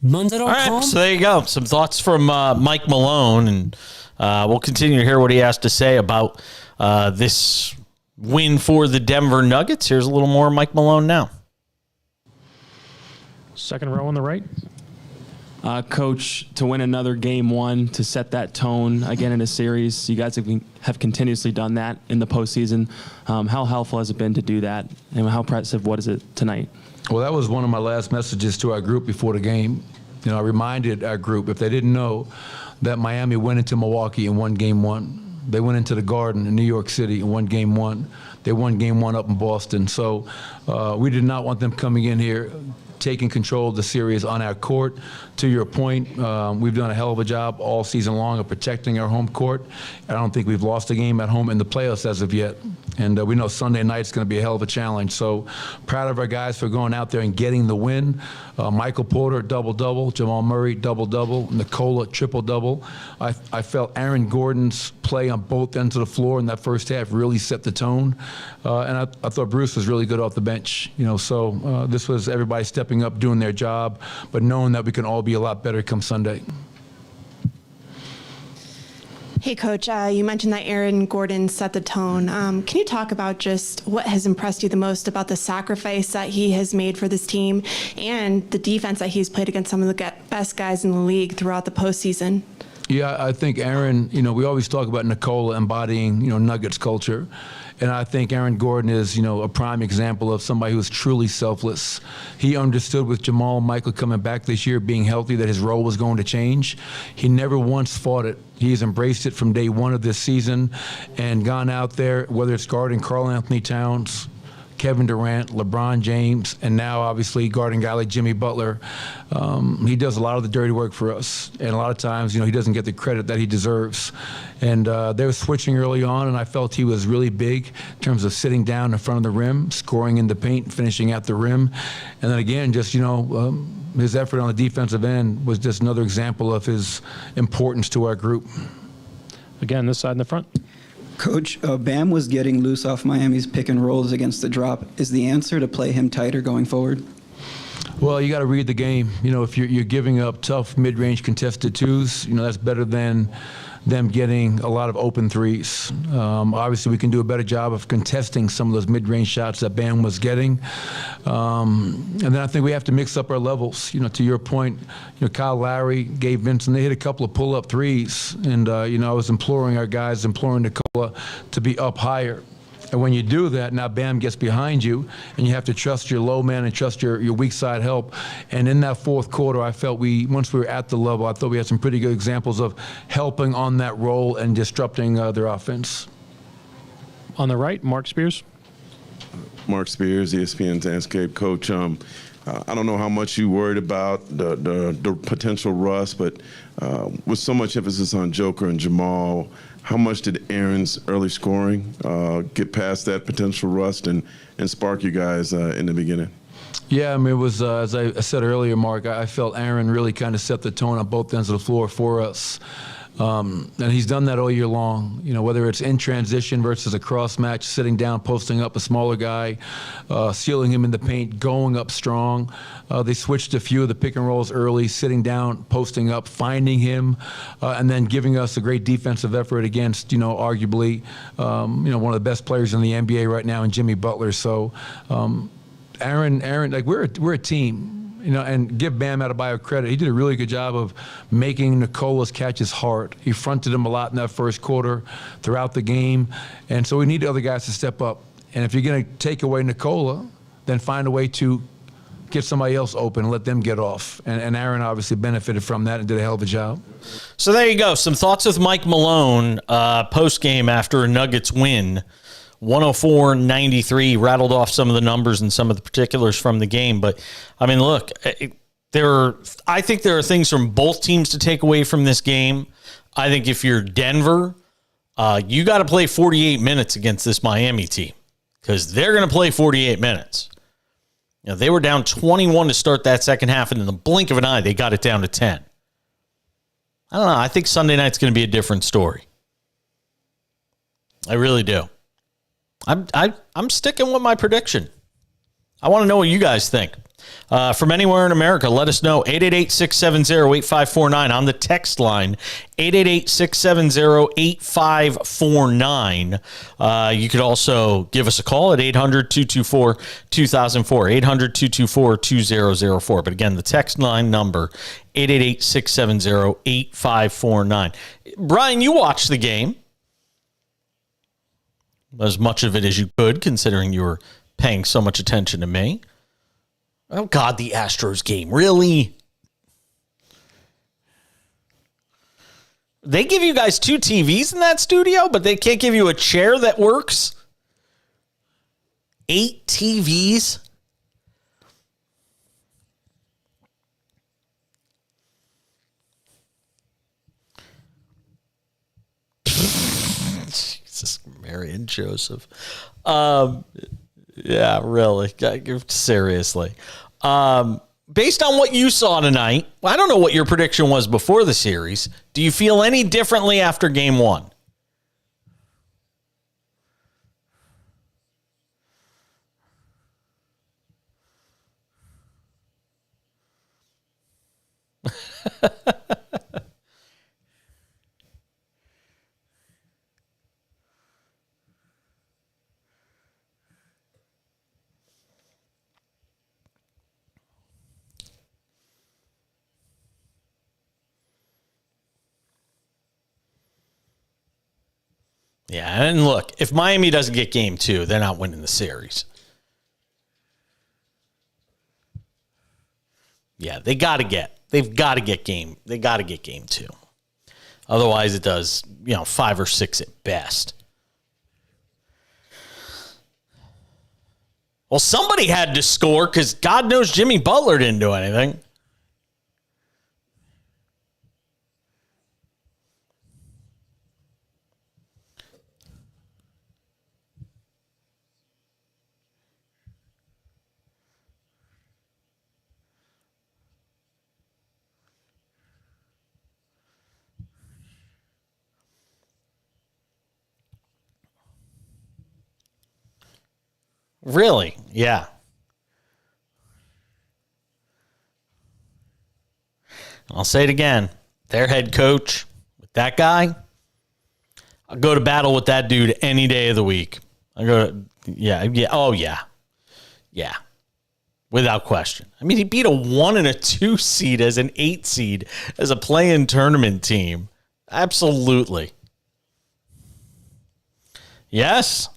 Speaker 1: All right, so there you go. Some thoughts from Mike Malone, and we'll continue to hear what he has to say about this win for the Denver Nuggets. Here's a little more Mike Malone now.
Speaker 15: Second row on the right.
Speaker 20: Coach, to win another game 1, to set that tone again in a series, you guys have continuously done that in the postseason. How helpful has it been to do that, and how impressive was it tonight?
Speaker 18: Well, that was one of my last messages to our group before the game. I reminded our group, if they didn't know, that Miami went into Milwaukee and won game 1. They went into the Garden in New York City and won game 1. They won game 1 up in Boston. So we did not want them coming in here taking control of the series on our court. To your point, we've done a hell of a job all season long of protecting our home court. I don't think we've lost a game at home in the playoffs as of yet. And we know Sunday night's going to be a hell of a challenge. So proud of our guys for going out there and getting the win. Michael Porter, double-double. Jamal Murray, double-double. Nikola, triple-double. I felt Aaron Gordon's play on both ends of the floor in that first half really set the tone. And I thought Bruce was really good off the bench. So this was everybody stepping up, doing their job, but knowing that we can all be a lot better come Sunday.
Speaker 21: Hey, Coach, you mentioned that Aaron Gordon set the tone. Can you talk about just what has impressed you the most about the sacrifice that he has made for this team and the defense that he's played against some of the best guys in the league throughout the postseason?
Speaker 18: Yeah, I think Aaron, we always talk about Nikola embodying, Nuggets culture. And I think Aaron Gordon is, a prime example of somebody who's truly selfless. He understood with Jamal and Michael coming back this year, being healthy, that his role was going to change. He never once fought it. He's embraced it from day 1 of this season and gone out there, whether it's guarding Karl Anthony Towns, Kevin Durant, LeBron James, and now obviously guarding a guy like Jimmy Butler. He does a lot of the dirty work for us, and a lot of times, he doesn't get the credit that he deserves. And they were switching early on, and I felt he was really big in terms of sitting down in front of the rim, scoring in the paint, finishing at the rim. And then again, just, his effort on the defensive end was just another example of his importance to our group.
Speaker 15: Again, this side in the front.
Speaker 22: Coach, Bam was getting loose off Miami's pick and rolls against the drop. Is the answer to play him tighter going forward?
Speaker 18: Well, you got to read the game. If you're giving up tough mid-range contested twos, that's better than them getting a lot of open threes. Obviously, we can do a better job of contesting some of those mid-range shots that Bam was getting. And then I think we have to mix up our levels. To your point, Kyle Lowry, Gabe Vincent, they hit a couple of pull-up threes. And, I was imploring our guys, imploring Nikola to be up higher. And when you do that, now Bam gets behind you, and you have to trust your low man and trust your weak side help. And in that fourth quarter, I felt once we were at the level, I thought we had some pretty good examples of helping on that role and disrupting their offense.
Speaker 15: On the right, Mark Spears.
Speaker 3: Mark Spears, ESPN's Landscape Coach. I don't know how much you worried about the potential rust, but with so much emphasis on Joker and Jamal, how much did Aaron's early scoring get past that potential rust and spark you guys in the beginning?
Speaker 18: Yeah, I mean, it was, as I said earlier, Mark, I felt Aaron really kind of set the tone on both ends of the floor for us. And he's done that all year long, whether it's in transition versus a cross match, sitting down, posting up a smaller guy, sealing him in the paint, going up strong. They switched a few of the pick and rolls early, sitting down, posting up, finding him, and then giving us a great defensive effort against, arguably, one of the best players in the NBA right now in Jimmy Butler. So Aaron, like we're a team. And give Bam Adebayo credit. He did a really good job of making Nikola's catches hard. He fronted him a lot in that first quarter throughout the game. And so we need other guys to step up. And if you're going to take away Nikola, then find a way to get somebody else open and let them get off. And Aaron obviously benefited from that and did a hell of a job.
Speaker 1: So there you go. Some thoughts with Mike Malone post-game after a Nuggets win. 104-93, rattled off some of the numbers and some of the particulars from the game. But, I mean, look, I think there are things from both teams to take away from this game. I think if you're Denver, you got to play 48 minutes against this Miami team because they're going to play 48 minutes. They were down 21 to start that second half, and in the blink of an eye, they got it down to 10. I don't know. I think Sunday night's going to be a different story. I really do. I'm sticking with my prediction. I want to know what you guys think. From anywhere in America, let us know. 888-670-8549 on the text line. 888-670-8549. You could also give us a call at 800-224-2004. 800-224-2004. But again, the text line number, 888-670-8549. Brian, you watched the game. As much of it as you could, considering you were paying so much attention to me. Oh, God, the Astros game. Really? They give you guys 2 TVs in that studio, but they can't give you a chair that works? 8 TVs? Jesus, Mary and Joseph. Yeah, really. Seriously. Based on what you saw tonight, I don't know what your prediction was before the series. Do you feel any differently after game 1? Yeah, and look, if Miami doesn't get game 2, they're not winning the series. Yeah, they've got to get game 2. Otherwise it does, 5 or 6 at best. Well, somebody had to score because God knows Jimmy Butler didn't do anything. Really? Yeah. I'll say it again. Their head coach, with that guy, I'll go to battle with that dude any day of the week. Yeah, without question. I mean, he beat a 1 and a 2 seed as an 8 seed as a play-in tournament team. Absolutely. Yes.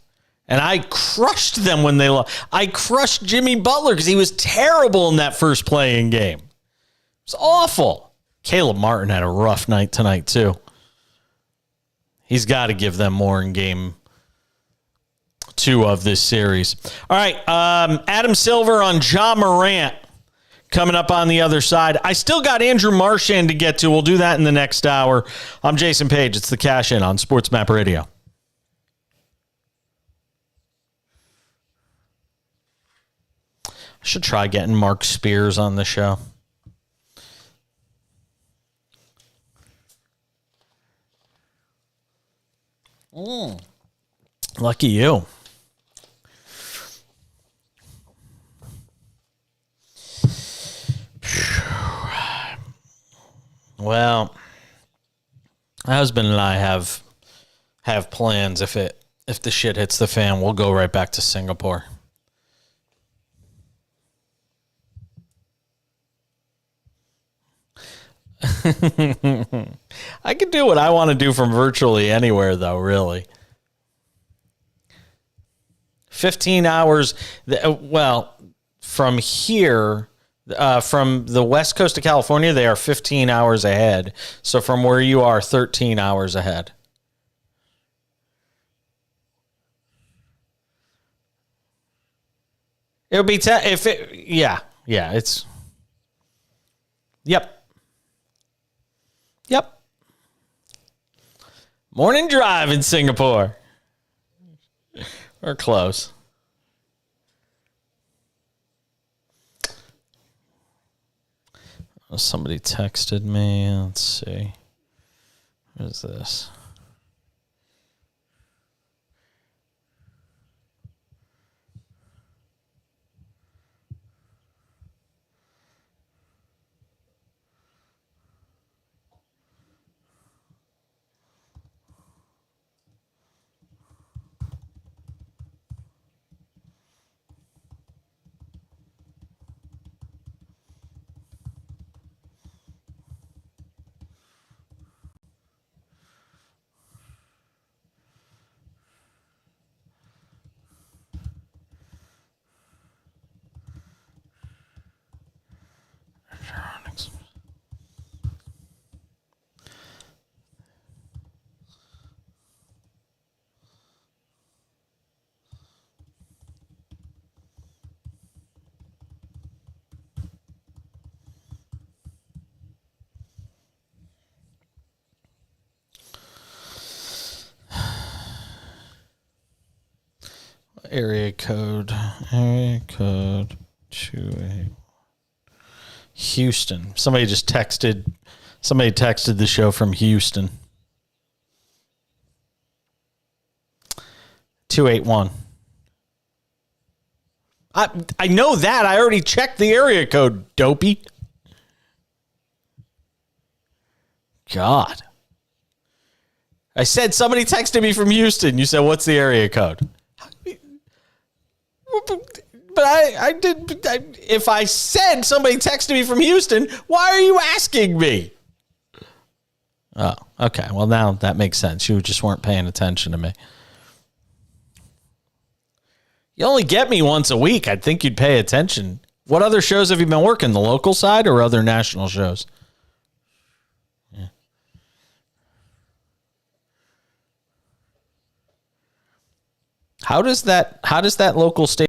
Speaker 1: And I crushed them when they lost. I crushed Jimmy Butler because he was terrible in that first play-in game. It was awful. Caleb Martin had a rough night tonight, too. He's got to give them more in game 2 of this series. All right, Adam Silver on Ja Morant coming up on the other side. I still got Andrew Marchand to get to. We'll do that in the next hour. I'm Jason Page. It's the Cash In on SportsMap Radio. I should try getting Mark Spears on the show. Lucky you. Well, my husband and I have plans. If the shit hits the fan, we'll go right back to Singapore. I can do what I want to do from virtually anywhere, though, really. 15 hours. Well, from here, from the west coast of California, they are 15 hours ahead. So from where you are, 13 hours ahead. It would be it's Yep. Morning drive in Singapore. We're close. Somebody texted me. Let's see. What is this? Area code 28. Houston. Somebody texted the show from Houston. 281. I know that. I already checked the area code, dopey. God. I said somebody texted me from Houston. You said, what's the area code? But I did. If I said somebody texted me from Houston, why are you asking me? Oh, okay. Well, now that makes sense. You just weren't paying attention to me. You only get me once a week. I'd think you'd pay attention. What other shows have you been working? The local side or other national shows? Yeah. How does that local station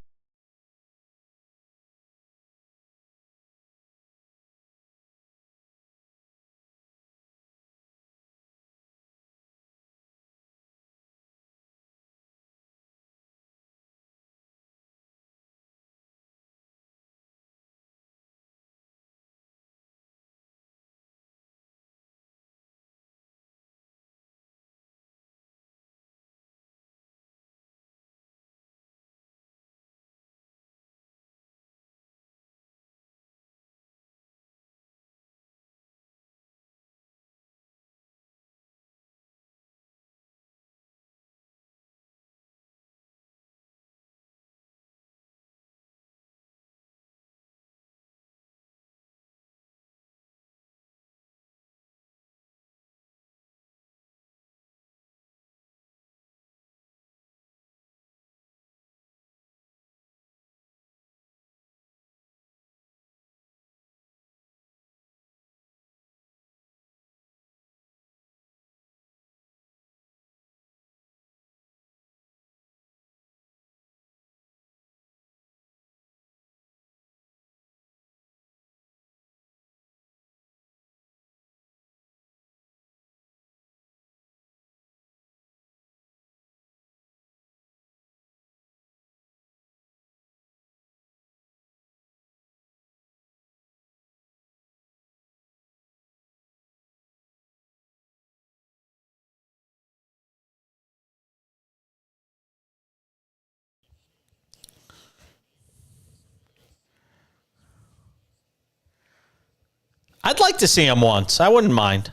Speaker 1: I'd like to see him once. I wouldn't mind.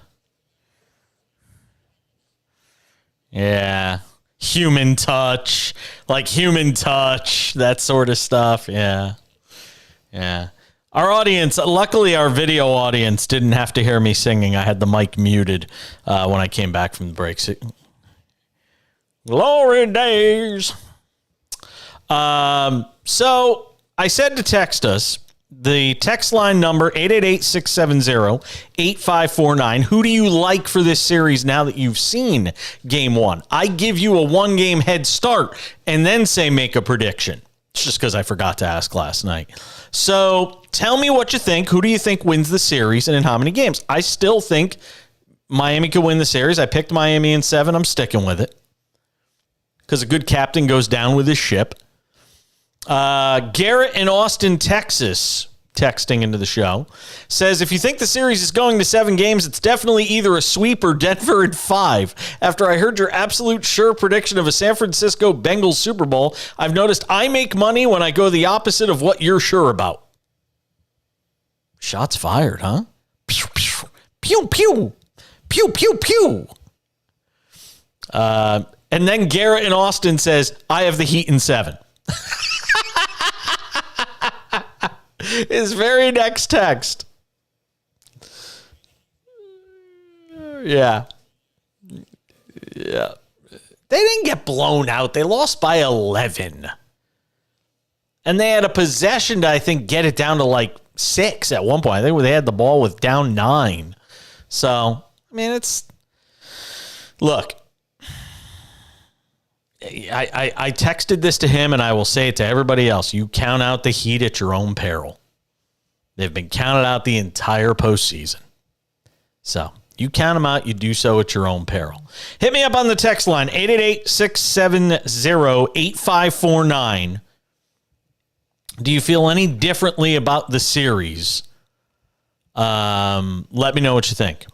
Speaker 1: Yeah. Human touch. Like human touch. That sort of stuff. Yeah. Yeah. Our audience, luckily our video audience didn't have to hear me singing. I had the mic muted when I came back from the break. Glory days. So I said to text us. The text line number, 888-670-8549. Who do you like for this series now that you've seen game one? I give you a one-game head start and then say make a prediction. It's just because I forgot to ask last night. So tell me what you think. Who do you think wins the series and in how many games? I still think Miami could win the series. I picked Miami in 7. I'm sticking with it because a good captain goes down with his ship. Garrett in Austin, Texas, texting into the show, says, if you think the series is going to 7 games, it's definitely either a sweep or Denver in 5. After I heard your absolute sure prediction of a San Francisco Bengals Super Bowl, I've noticed I make money when I go the opposite of what you're sure about. Shots fired, huh? Pew, pew, pew, pew, pew, pew, pew. And then Garrett in Austin says, I have the Heat in 7. His very next text. Yeah. Yeah. They didn't get blown out. They lost by 11. And they had a possession to, I think, get it down to like 6 at one point. I think they had the ball with down 9. So, I mean, it's... Look, I texted this to him, and I will say it to everybody else. You count out the Heat at your own peril. They've been counted out the entire postseason. So you count them out. You do so at your own peril. Hit me up on the text line, 888-670-8549. Do you feel any differently about the series? Let me know what you think.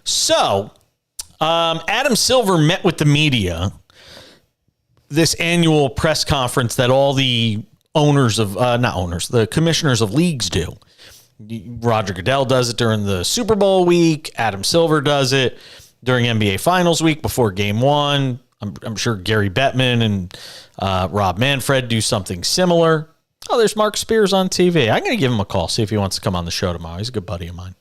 Speaker 1: So Adam Silver met with the media, this annual press conference that all the the commissioners of leagues do. Roger Goodell does it during the Super Bowl week. Adam Silver does it during NBA Finals week before Game 1. I'm sure Gary Bettman and Rob Manfred do something similar. Oh, there's Mark Spears on TV. I'm going to give him a call, see if he wants to come on the show tomorrow. He's a good buddy of mine.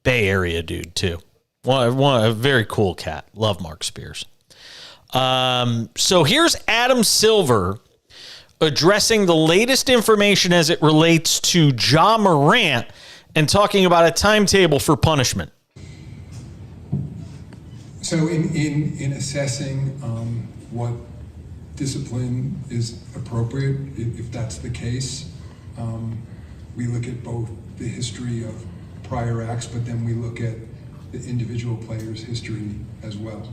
Speaker 1: Bay Area dude, too. A very cool cat. Love Mark Spears. So here's Adam Silver addressing the latest information as it relates to Ja Morant and talking about a timetable for punishment.
Speaker 19: So in assessing what discipline is appropriate, if that's the case, we look at both the history of prior acts, but then we look at the individual player's history as well.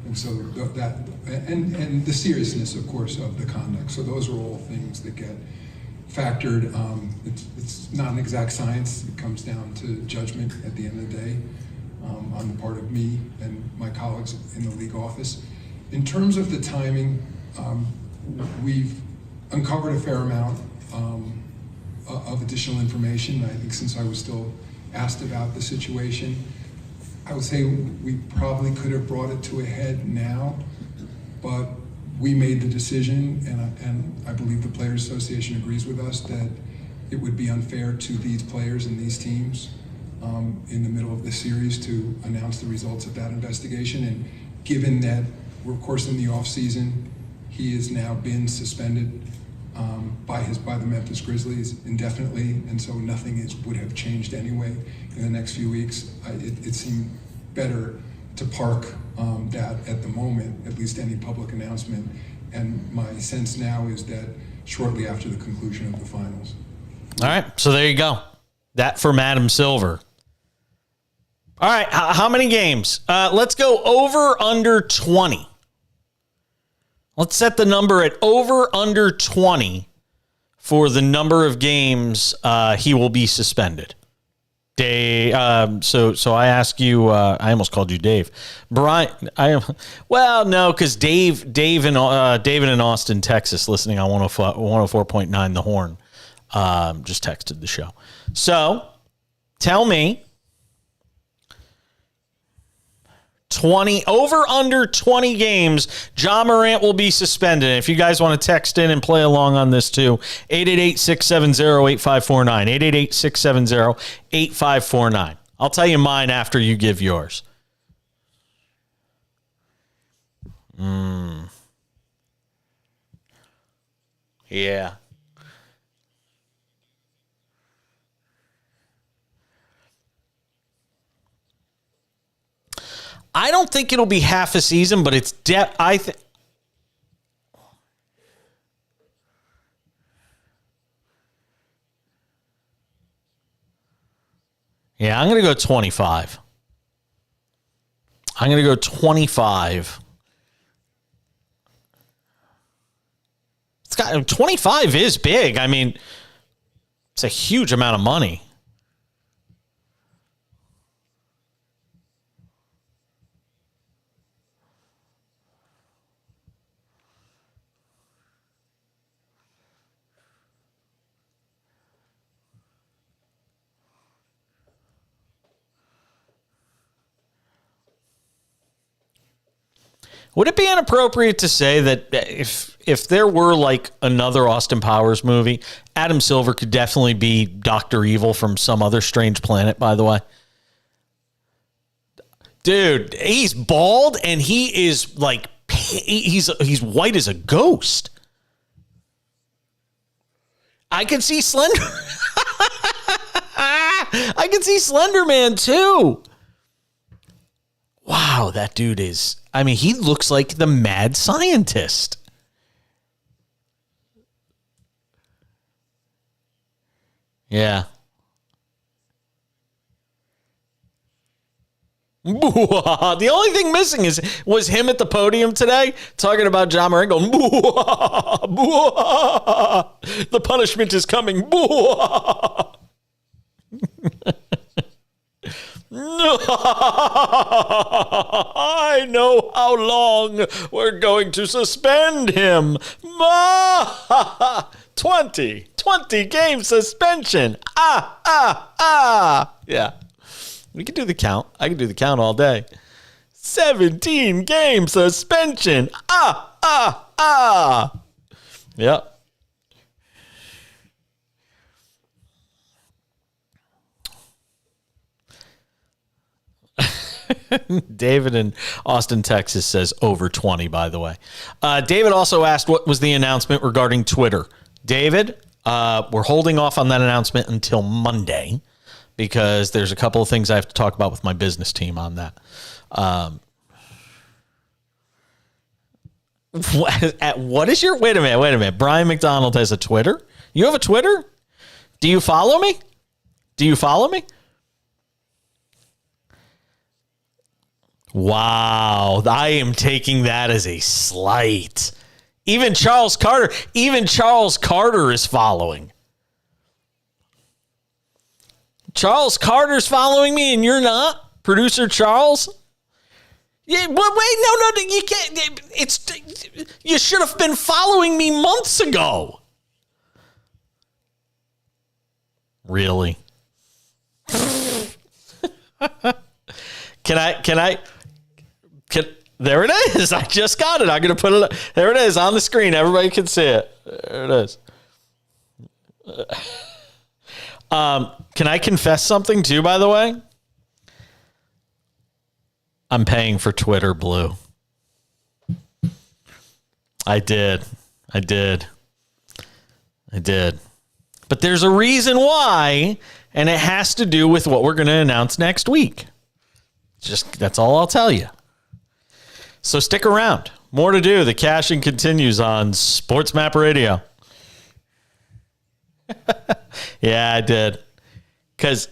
Speaker 19: And so that, and the seriousness, of course, of the conduct. So those are all things that get factored. It's not an exact science. It comes down to judgment at the end of the day on the part of me and my colleagues in the league office. In terms of the timing, we've uncovered a fair amount of additional information. I think since I was still asked about the situation, I would say we probably could have brought it to a head now, but we made the decision, and I believe the Players Association agrees with us, that it would be unfair to these players and these teams in the middle of the series to announce the results of that investigation. And given that we're, of course, in the off season, he has now been suspended by the Memphis Grizzlies indefinitely, and so nothing would have changed anyway in the next few weeks. It seemed better to park that at the moment, at least any public announcement. And my sense now is that shortly after the conclusion of the finals.
Speaker 1: All right, so there you go. That from Adam Silver. All right, how many games? Let's go over under 20. Let's set the number at over under 20 for the number of games he will be suspended. Dave, so I ask you, I almost called you Dave. Brian, no, because Dave in Austin, Texas, listening on 104.9 The Horn. just texted the show. So tell me, 20 over under 20 games, Ja Morant will be suspended. If you guys want to text in and play along on this too, 888-670-8549. 888-670-8549. I'll tell you mine after you give yours. Yeah. I don't think it'll be half a season, but it's I think. Yeah, I'm going to go 25. I'm going to go 25. It's got 25 is big. I mean, it's a huge amount of money. Would it be inappropriate to say that if there were like another Austin Powers movie, Adam Silver could definitely be Dr. Evil from some other strange planet, by the way? Dude, he's bald and he is like, he's white as a ghost. I can see Slender. I can see Slender Man too. Wow, that dude is, I mean, he looks like the mad scientist. Yeah. The only thing missing was him at the podium today talking about Ja Morant going, the punishment is coming. I know how long we're going to suspend him. 20 game suspension. Yeah. We can do the count. I can do the count all day. 17 game suspension. Yep. David in Austin, Texas says over 20, by the way. David also asked what was the announcement regarding Twitter. David, we're holding off on that announcement until Monday because there's a couple of things I have to talk about with my business team on that. What is your... Wait a minute. Brian McDonald has a Twitter? You have a Twitter? Do you follow me? Wow, I am taking that as a slight. Even Charles Carter is following. Charles Carter's following me and you're not? Producer Charles? Yeah, but wait, no, you can't. You should have been following me months ago. Really? Can I? There it is. I just got it. I'm going to put it. There it is on the screen. Everybody can see it. There it is. Can I confess something too, by the way? I'm paying for Twitter Blue. I did. But there's a reason why, and it has to do with what we're going to announce next week. That's all I'll tell you. So stick around. More to do. The caching continues on SportsMap Radio. Yeah, I did. Because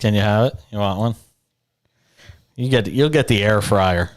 Speaker 1: Can you have it? You want one? You'll get the air fryer.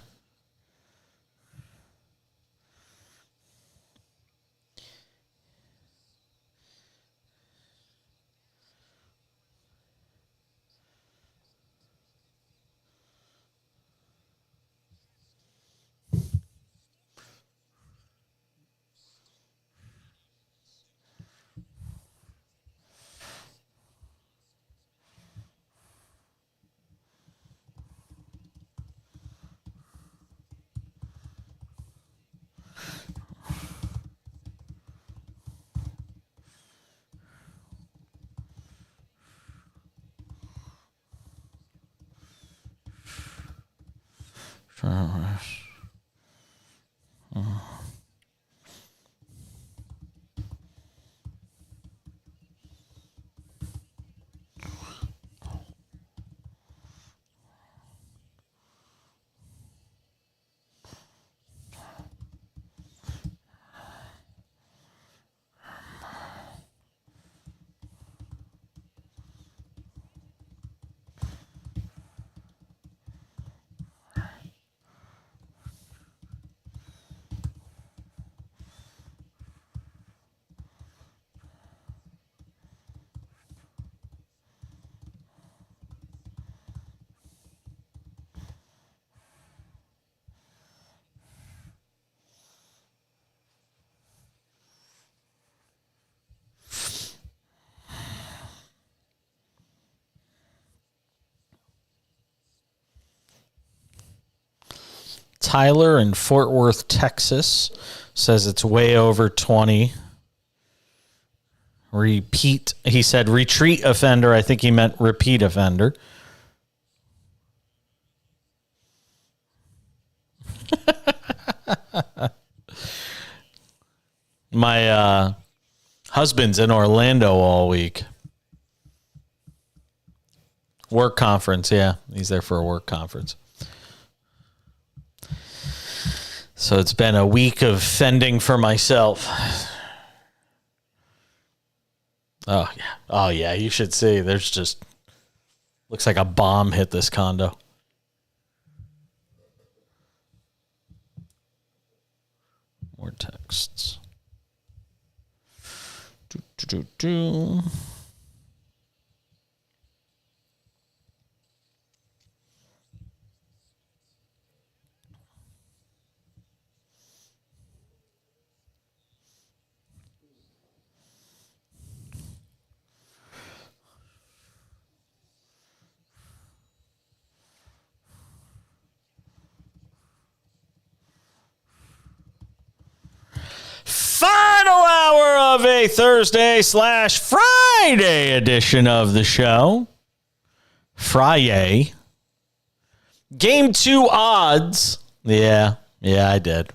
Speaker 1: Tyler in Fort Worth, Texas says it's way over 20. Repeat. He said retreat offender. I think he meant repeat offender. My husband's in Orlando all week. Work conference, yeah. He's there for a work conference. So it's been a week of fending for myself. Oh, yeah. Oh, yeah. You should see. There's just... Looks like a bomb hit this condo. More texts. Final hour of a Thursday/Friday edition of the show. Friday. Game 2 odds. Yeah, I did.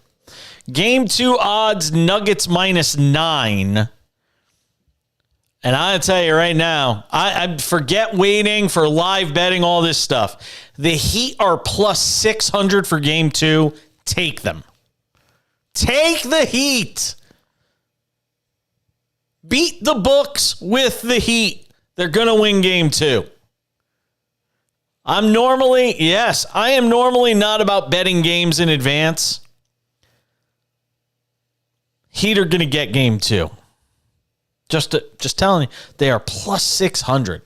Speaker 1: Game 2 odds, Nuggets -9. And I'll tell you right now, I forget waiting for live betting, all this stuff. The Heat are +600 for Game 2. Take them. Take the Heat. Beat the books with the Heat. They're going to win Game 2. I am normally not about betting games in advance. Heat are going to get Game 2. Just telling you, they are +600.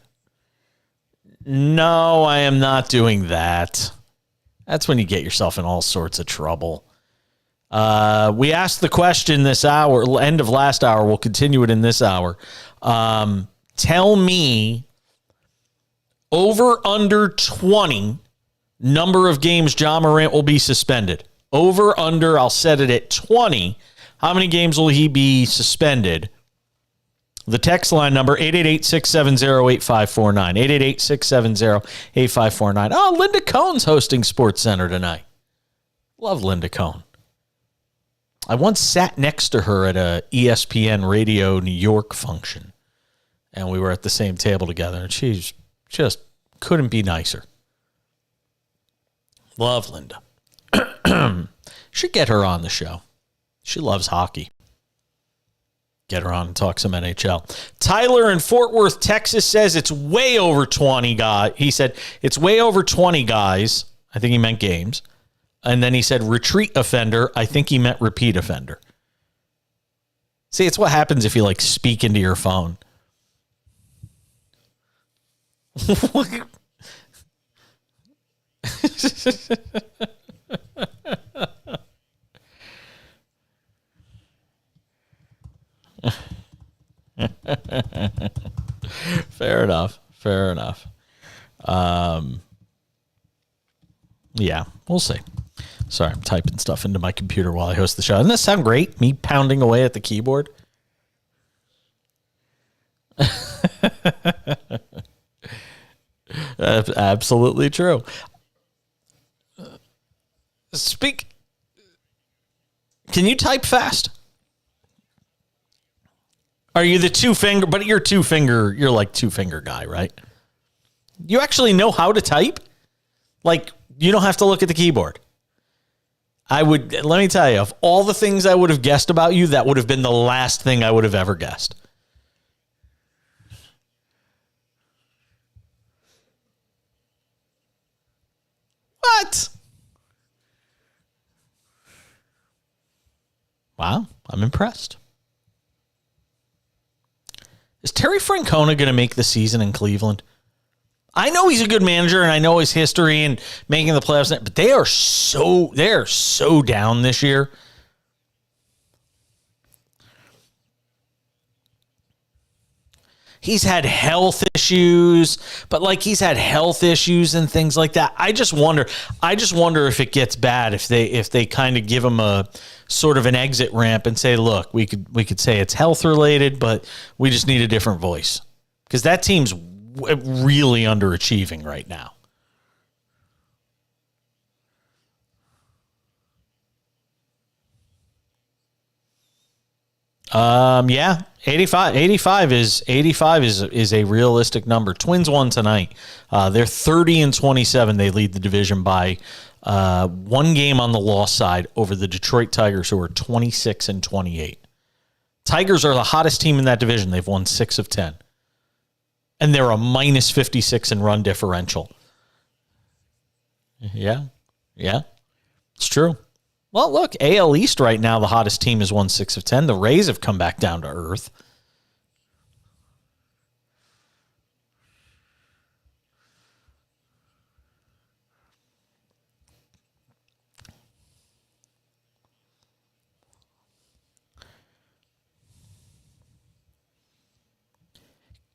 Speaker 1: No, I am not doing that. That's when you get yourself in all sorts of trouble. We asked the question this hour, end of last hour. We'll continue it in this hour. Tell me over under 20 number of games Ja Morant will be suspended. Over under, I'll set it at 20. How many games will he be suspended? The text line number, 888-670-8549. 888-670-8549. Oh, Linda Cohn's hosting Sports Center tonight. Love Linda Cohn. I once sat next to her at a ESPN Radio New York function, and we were at the same table together, and she's just couldn't be nicer. Love Linda. Should get her on the show. She loves hockey. get her on and talk some NHL. Tyler in Fort Worth, Texas says it's way over 20 guys. He said it's way over 20 guys. I think he meant games. And then he said retreat offender. I think he meant repeat offender. See, it's what happens if you like speak into your phone. Fair enough. Fair enough. Yeah, we'll see. Sorry, I'm typing stuff into my computer while I host the show. Doesn't that sound great? Me pounding away at the keyboard? Absolutely true. Can you type fast? Are you the two-finger? But you're like two-finger guy, right? You actually know how to type? Like, you don't have to look at the keyboard. Let me tell you, of all the things I would have guessed about you, that would have been the last thing I would have ever guessed. What? Wow, I'm impressed. Is Terry Francona going to make the season in Cleveland? I know he's a good manager, and I know his history in making the playoffs, but they are so down this year. He's had health issues, but he's had health issues and things like that. I just wonder if it gets bad, if they kind of give him a sort of an exit ramp and say, look, we could say it's health related, but we just need a different voice, because that team's really underachieving right now. Yeah, 85 is a realistic number. Twins won tonight. They're 30-27. They lead the division by one game on the loss side over the Detroit Tigers, who are 26-28. Tigers are the hottest team in that division. They've won 6 of 10. And they're a minus 56 in run differential. Yeah, it's true. Well, look, AL East right now, the hottest team is won 6 of 10. The Rays have come back down to earth.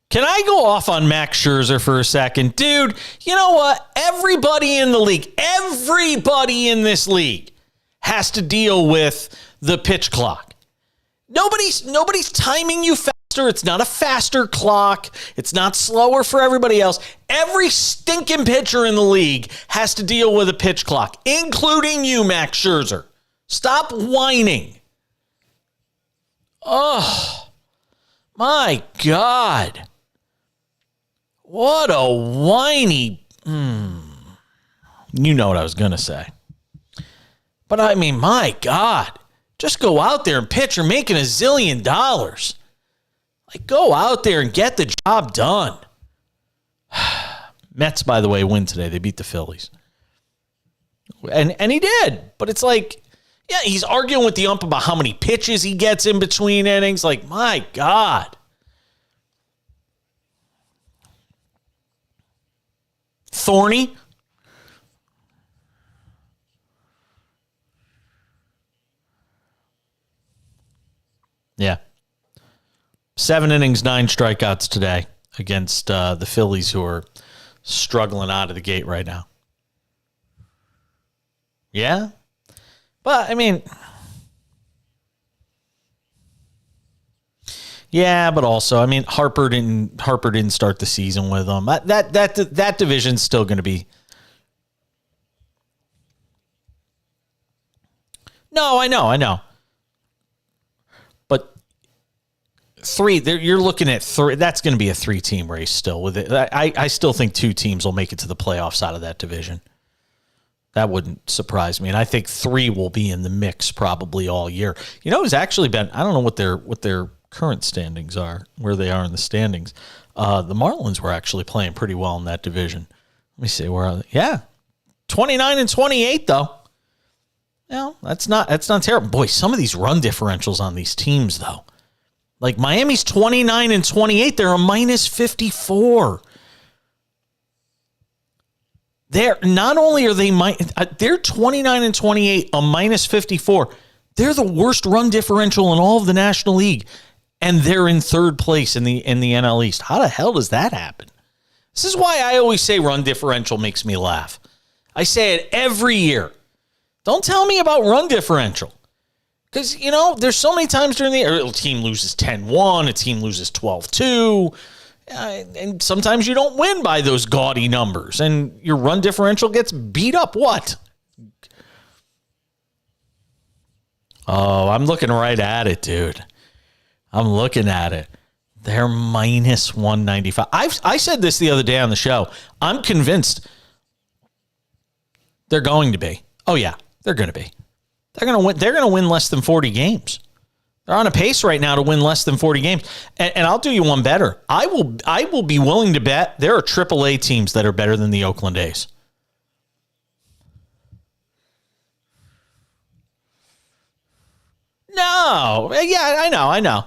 Speaker 1: Can I go off on Max Scherzer for a second? Dude, you know what? Everybody in this league has to deal with the pitch clock. Nobody's timing you faster. It's not a faster clock. It's not slower for everybody else. Every stinking pitcher in the league has to deal with a pitch clock, including you, Max Scherzer. Stop whining. Oh, my God. What a whiny... You know what I was going to say. But I mean, my God. Just go out there and pitch. You're making $1 zillion. Go out there and get the job done. Mets, by the way, win today. They beat the Phillies. And he did. But it's yeah, he's arguing with the ump about how many pitches he gets in between innings. My God. Thorny. Yeah. 7 innings, 9 strikeouts today against the Phillies, who are struggling out of the gate right now. Yeah. But, I mean... Yeah, but also, I mean, Harper didn't start the season with them. That division's still going to be. No, I know. But you're looking at 3. That's going to be a 3-team race still with it. I still think 2 teams will make it to the playoffs out of that division. That wouldn't surprise me, and I think 3 will be in the mix probably all year. You know, it's actually been. I don't know what their current standings are, where they are in the standings. The Marlins were actually playing pretty well in that division. Let me see, where are they? Yeah, 29-28 though. Yeah, that's not terrible. Boy, some of these run differentials on these teams though. Like Miami's 29-28, they're a minus 54. They're not only are they they're 29-28, a minus 54. They're the worst run differential in all of the National League, and they're in third place in the NL East. How the hell does that happen? This is why I always say run differential makes me laugh. I say it every year. Don't tell me about run differential. Because, there's so many times during the year, a team loses 10-1, a team loses 12-2, and sometimes you don't win by those gaudy numbers, and your run differential gets beat up. What? Oh, I'm looking right at it, dude. I'm looking at it. They're minus 195. I said this the other day on the show. I'm convinced they're going to be. Oh, yeah, they're going to be. They're going to win. They're going to win less than 40 games. They're on a pace right now to win less than 40 games. And I'll do you one better. I will be willing to bet there are AAA teams that are better than the Oakland A's. No. Yeah, I know.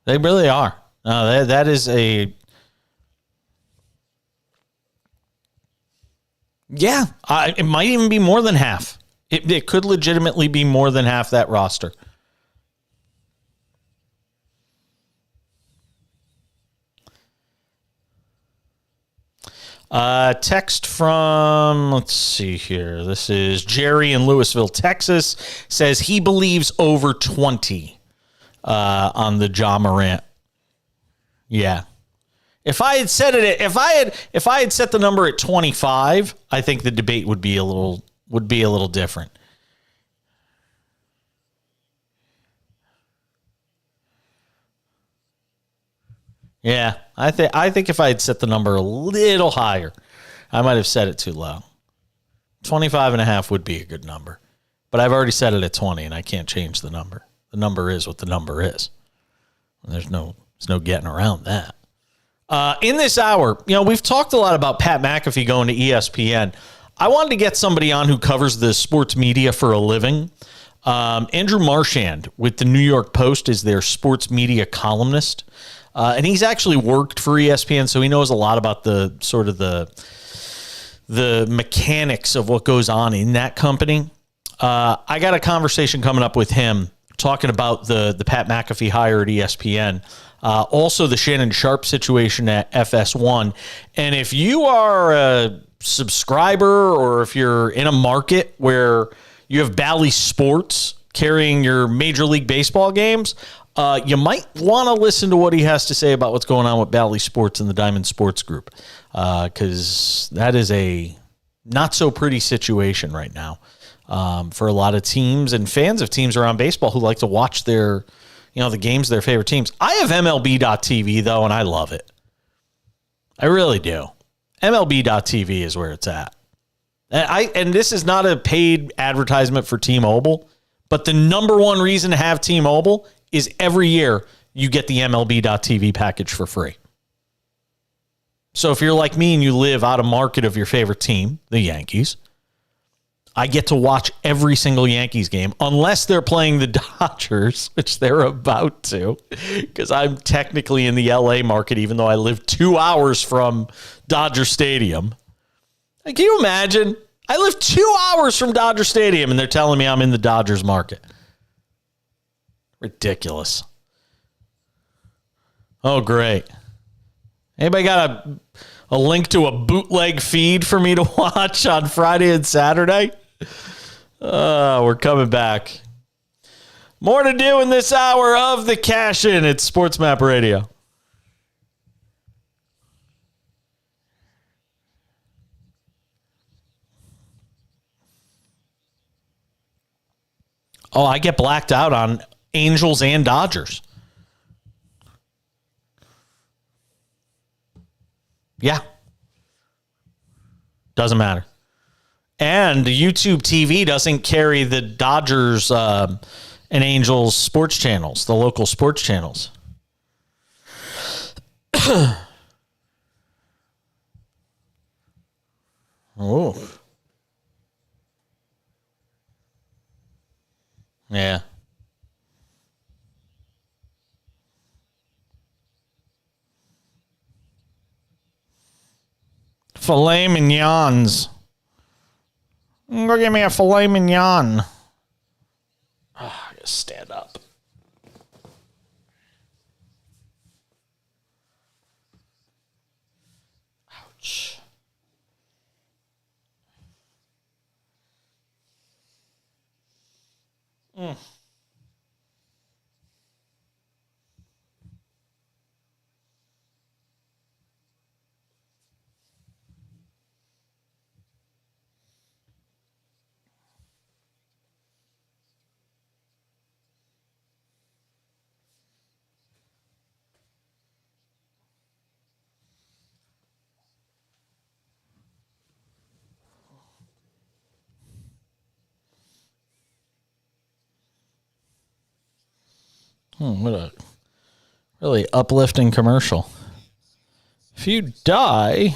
Speaker 1: They really are. No, that is a... Yeah, it might even be more than half. It could legitimately be more than half that roster. Text from, let's see here. This is Jerry in Louisville, Texas. Says he believes over 20 on the Ja Morant. Yeah. If I had said it, if I had set the number at 25, I think the debate would be a little different. Yeah, I think if I had set the number a little higher, I might have set it too low. 25.5 would be a good number. But I've already set it at 20, and I can't change the number. The number is what the number is. There's no getting around that. In this hour, we've talked a lot about Pat McAfee going to ESPN. I wanted to get somebody on who covers the sports media for a living. Andrew Marchand with the New York Post is their sports media columnist. And he's actually worked for ESPN, so he knows a lot about the sort of the mechanics of what goes on in that company. I got a conversation coming up with him talking about the Pat McAfee hire at ESPN. Also the Shannon Sharp situation at FS1. And if you are a subscriber or if you're in a market where you have Bally Sports carrying your Major League Baseball games, you might want to listen to what he has to say about what's going on with Bally Sports and the Diamond Sports Group, because that is a not so pretty situation right now for a lot of teams and fans of teams around baseball who like to watch their, the games of their favorite teams. I have MLB.TV though, and I love it. I really do. MLB.TV is where it's at. And this is not a paid advertisement for T-Mobile, but the number one reason to have T-Mobile is every year you get the MLB.TV package for free. So if you're like me and you live out of market of your favorite team, the Yankees, I get to watch every single Yankees game unless they're playing the Dodgers, which they're about to, because I'm technically in the LA market, even though I live 2 hours from Dodger Stadium. Can you imagine? I live 2 hours from Dodger Stadium and they're telling me I'm in the Dodgers market. Ridiculous. Oh, great. Anybody got a link to a bootleg feed for me to watch on Friday and Saturday? We're coming back. More to do in this hour of the Cash In. It's SportsMap Radio. Oh, I get blacked out on Angels and Dodgers. Yeah. Doesn't matter. And YouTube TV doesn't carry the Dodgers and Angels sports channels, the local sports channels. Oh. Yeah. Filet mignons. Go get me a filet mignon. I gotta stand up. Ouch. Mm. What a really uplifting commercial. If you die,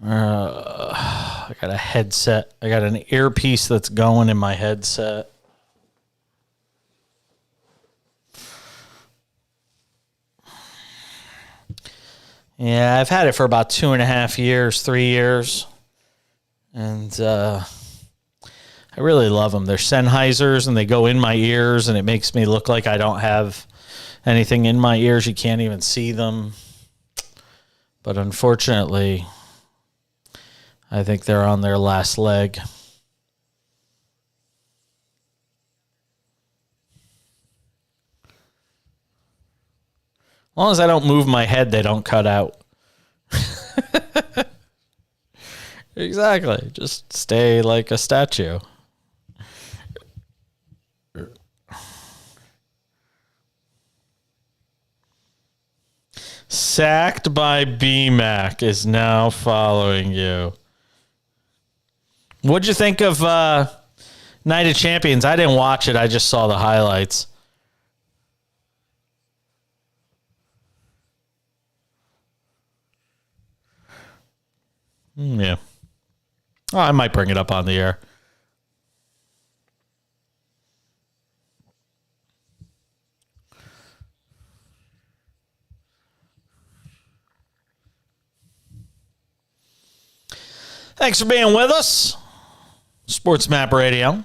Speaker 1: I got a headset. I got an earpiece that's going in my headset. Yeah, I've had it for about 2.5 years, 3 years. And I really love them. They're Sennheisers, and they go in my ears, and it makes me look like I don't have anything in my ears. You can't even see them. But unfortunately, I think they're on their last leg. As long as I don't move my head, they don't cut out. Exactly. Just stay like a statue. Sacked by BMAC is now following you. What'd you think of Night of Champions? I didn't watch it. I just saw the highlights. Yeah. Oh, I might bring it up on the air. Thanks for being with us. SportsMap Radio.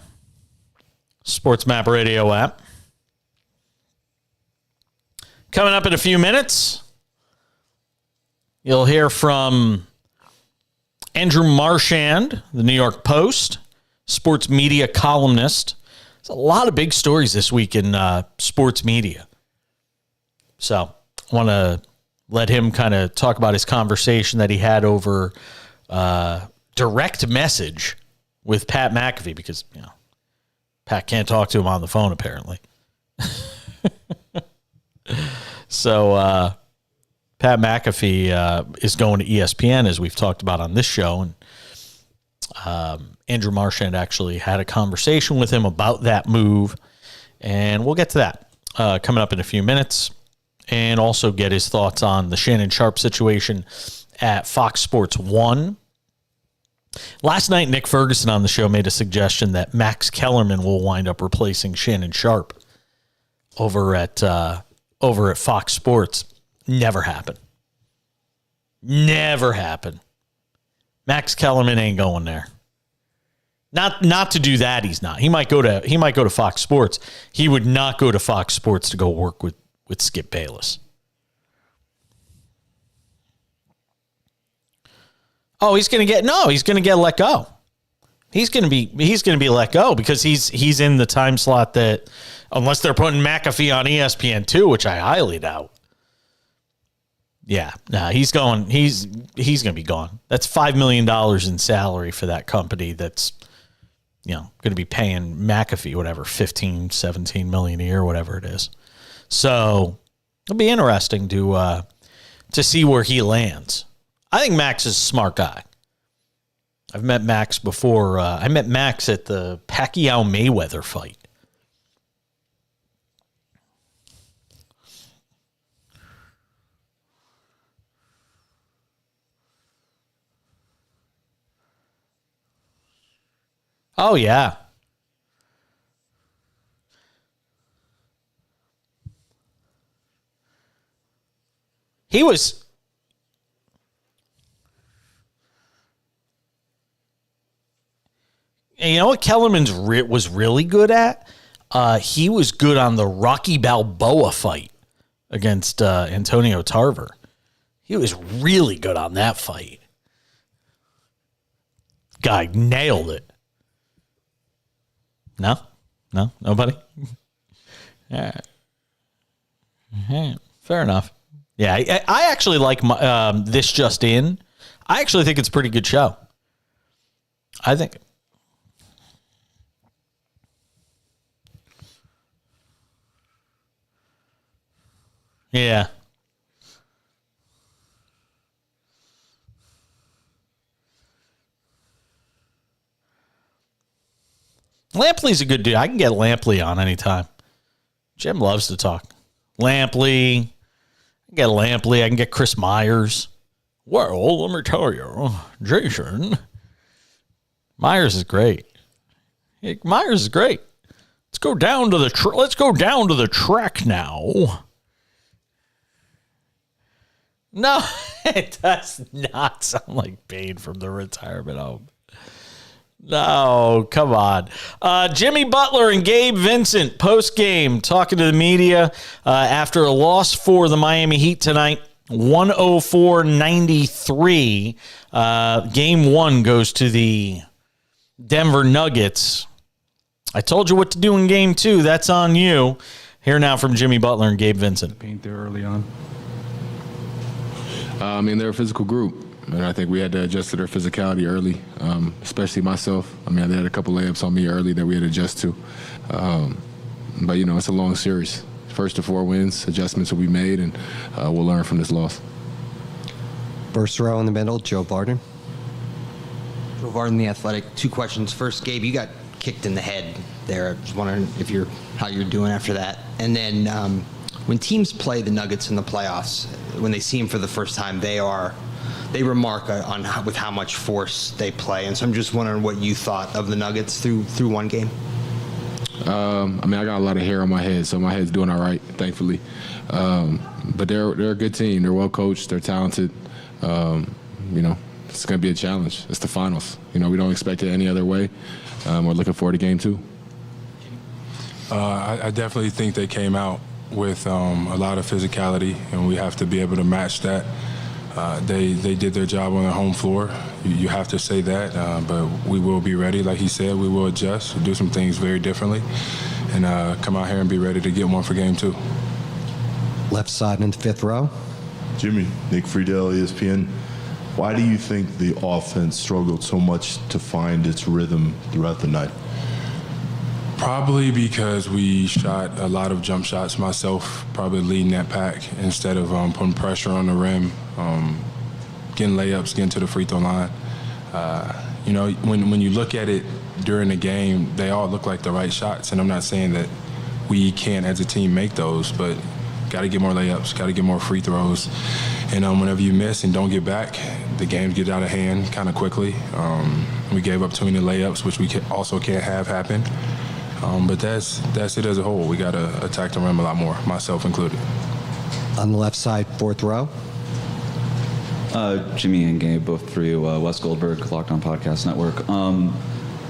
Speaker 1: SportsMap Radio app. Coming up in a few minutes, you'll hear from Andrew Marchand, the New York Post, sports media columnist. There's a lot of big stories this week in sports media. So I want to let him kind of talk about his conversation that he had over direct message with Pat McAfee, because Pat can't talk to him on the phone apparently. So Pat McAfee is going to ESPN, as we've talked about on this show, and Andrew Marchand actually had a conversation with him about that move, and we'll get to that coming up in a few minutes, and also get his thoughts on the Shannon Sharpe situation at Fox Sports 1. Last night, Nick Ferguson on the show made a suggestion that Max Kellerman will wind up replacing Shannon Sharpe over at Fox Sports. Never happened. Never happened. Max Kellerman ain't going there. Not to do that. He's not. He might go to Fox Sports. He would not go to Fox Sports to go work with Skip Bayless. Oh, he's going to get let go. He's going to be let go because he's in the time slot that, unless they're putting McAfee on ESPN2, which I highly doubt. Yeah, he's going to be gone. That's $5 million in salary for that company that's going to be paying McAfee whatever 15, 17 million a year, whatever it is. So it'll be interesting to see where he lands. I think Max is a smart guy. I've met Max before. I met Max at the Pacquiao-Mayweather fight. Oh, yeah. He was... You know what Kellerman's was really good at? He was good on the Rocky Balboa fight against Antonio Tarver. He was really good on that fight. Guy nailed it. No? Nobody? All right. Fair enough. Yeah, I actually like This Just In. I actually think it's a pretty good show. I think... Yeah. Lampley's a good dude. I can get Lampley on anytime. Jim loves to talk. Lampley. I can get Lampley. I can get Chris Myers. Well, let me tell you, Jason. Myers is great. Myers is great. Let's go down to the track now. No, it does not sound like Bane from the retirement home. No, come on. Jimmy Butler and Gabe Vincent post-game talking to the media after a loss for the Miami Heat tonight, 104-93. Game 1 goes to the Denver Nuggets. I told you what to do in Game 2. That's on you. Here now from Jimmy Butler and Gabe Vincent.
Speaker 11: Paint there early on.
Speaker 4: They're a physical group, and I think we had to adjust to their physicality early, especially myself. They had a couple layups on me early that we had to adjust to. But, it's a long series. First to 4 wins, adjustments will be made, and we'll learn from this loss.
Speaker 6: First row in the middle, Joe Barden.
Speaker 5: Joe Barden, The Athletic. 2 questions. First, Gabe, you got kicked in the head there. I was wondering how you're doing after that. And then when teams play the Nuggets in the playoffs, when they see them for the first time, they remark with how much force they play. And so I'm just wondering what you thought of the Nuggets through one game.
Speaker 4: I got a lot of hair on my head, so my head's doing all right, thankfully. But they're a good team. They're well coached. They're talented. It's going to be a challenge. It's the finals. We don't expect it any other way. We're looking forward to Game 2.
Speaker 11: I definitely think they came out with a lot of physicality, and we have to be able to match that. They did their job on their home floor. You have to say that, but we will be ready. Like he said, we will adjust, do some things very differently, and come out here and be ready to get one for Game 2.
Speaker 6: Left side in the 5th row.
Speaker 9: Jimmy, Nick Friedel, ESPN. Why do you think the offense struggled so much to find its rhythm throughout the night?
Speaker 11: Probably because we shot a lot of jump shots, myself probably leading that pack instead of putting pressure on the rim, getting layups, getting to the free throw line. When you look at it during the game, they all look like the right shots, and I'm not saying that we can't as a team make those, but got to get more layups, got to get more free throws. And whenever you miss and don't get back, the games get out of hand kind of quickly. We gave up too many layups, which we also can't have happen. But that's it as a whole. We got to attack the rim a lot more, myself included.
Speaker 6: On the left side, 4th row.
Speaker 23: Jimmy and Gabe, both for you. Wes Goldberg, Locked On Podcast Network.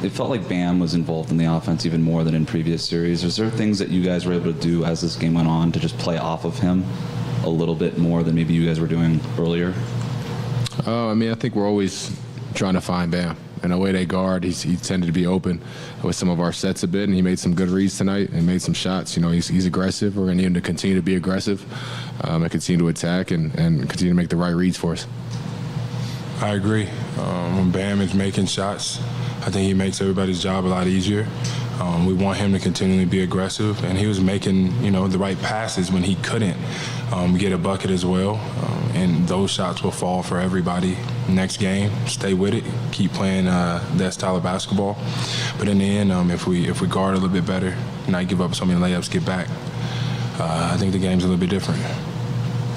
Speaker 23: It felt like Bam was involved in the offense even more than in previous series. Was there things that you guys were able to do as this game went on to just play off of him a little bit more than maybe you guys were doing earlier?
Speaker 4: I think we're always trying to find Bam. And the way they guard, he tended to be open with some of our sets a bit, and he made some good reads tonight and made some shots. He's aggressive. We're going to need him to continue to be aggressive and continue to attack and continue to make the right reads for us.
Speaker 11: I agree. When Bam is making shots, I think he makes everybody's job a lot easier. We want him to continually be aggressive, and he was making, the right passes when he couldn't get a bucket as well. And those shots will fall for everybody next game. Stay with it. Keep playing that style of basketball. But in the end, if we guard a little bit better, not give up so many layups, get back, I think the game's a little bit different.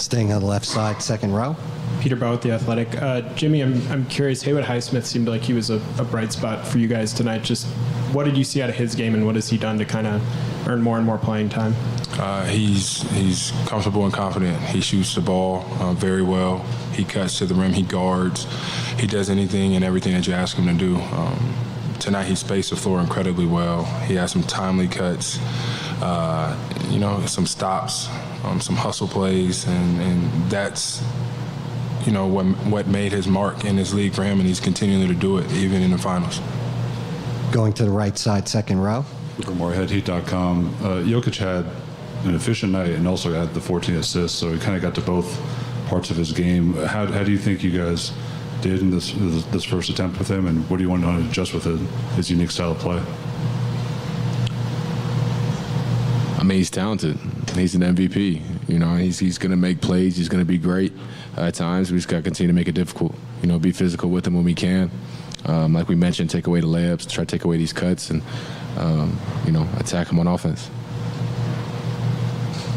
Speaker 6: Staying on the left side, second row.
Speaker 15: Peter Bow with The Athletic. Jimmy, I'm curious, Haywood Highsmith seemed like he was a bright spot for you guys tonight. Just what did you see out of his game, and what has he done to kind of earn more and more playing time?
Speaker 11: He's comfortable and confident. He shoots the ball very well. He cuts to the rim. He guards. He does anything and everything that you ask him to do. Tonight he spaced the floor incredibly well. He had some timely cuts, some stops, some hustle plays, and that's what made his mark in this league for him, and he's continuing to do it even in the finals.
Speaker 6: Going to the right side, second row.
Speaker 2: More headheat.com. Jokic had an efficient night and also had the 14 assists, so he kind of got to both parts of his game. How do you think you guys did in this first attempt with him, and what do you want to adjust with his unique style of play?
Speaker 4: I mean, he's talented. He's an MVP. He's going to make plays. He's going to be great at times. We just got to continue to make it difficult. Be physical with him when we can. Like we mentioned, take away the layups, try to take away these cuts, and attack him on offense.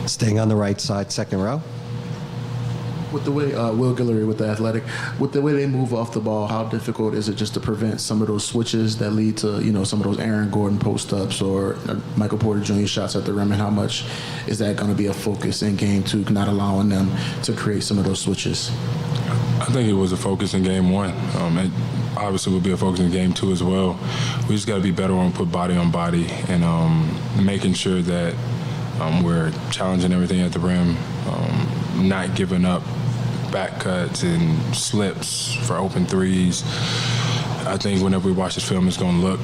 Speaker 6: Staying on the right side, second row.
Speaker 8: With the way Will Guillory with The Athletic, with the way they move off the ball, how difficult is it just to prevent some of those switches that lead to some of those Aaron Gordon post-ups or Michael Porter Jr. shots at the rim, and how much is that going to be a focus in game two, not allowing them to create some of those switches?
Speaker 11: I think it was a focus in game one. It obviously will be a focus in game two as well. We just got to be better on put body on body and making sure that we're challenging everything at the rim, not giving up back cuts and slips for open threes. I think whenever we watch this film, it's going to look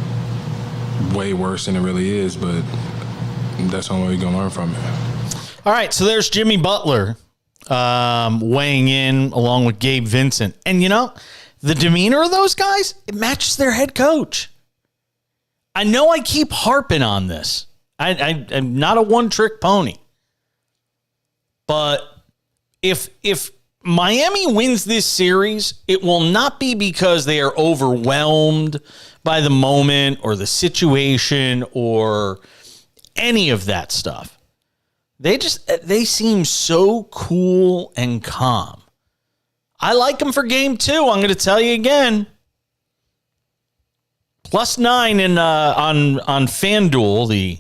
Speaker 11: way worse than it really is, but that's the only way we're going to learn from it.
Speaker 1: All right, so there's Jimmy Butler weighing in along with Gabe Vincent. And, the demeanor of those guys, it matches their head coach. I know I keep harping on this. I'm not a one-trick pony. But if Miami wins this series, it will not be because they are overwhelmed by the moment or the situation or any of that stuff. They seem so cool and calm. I like them for game two. I'm going to tell you again. +9 on FanDuel, the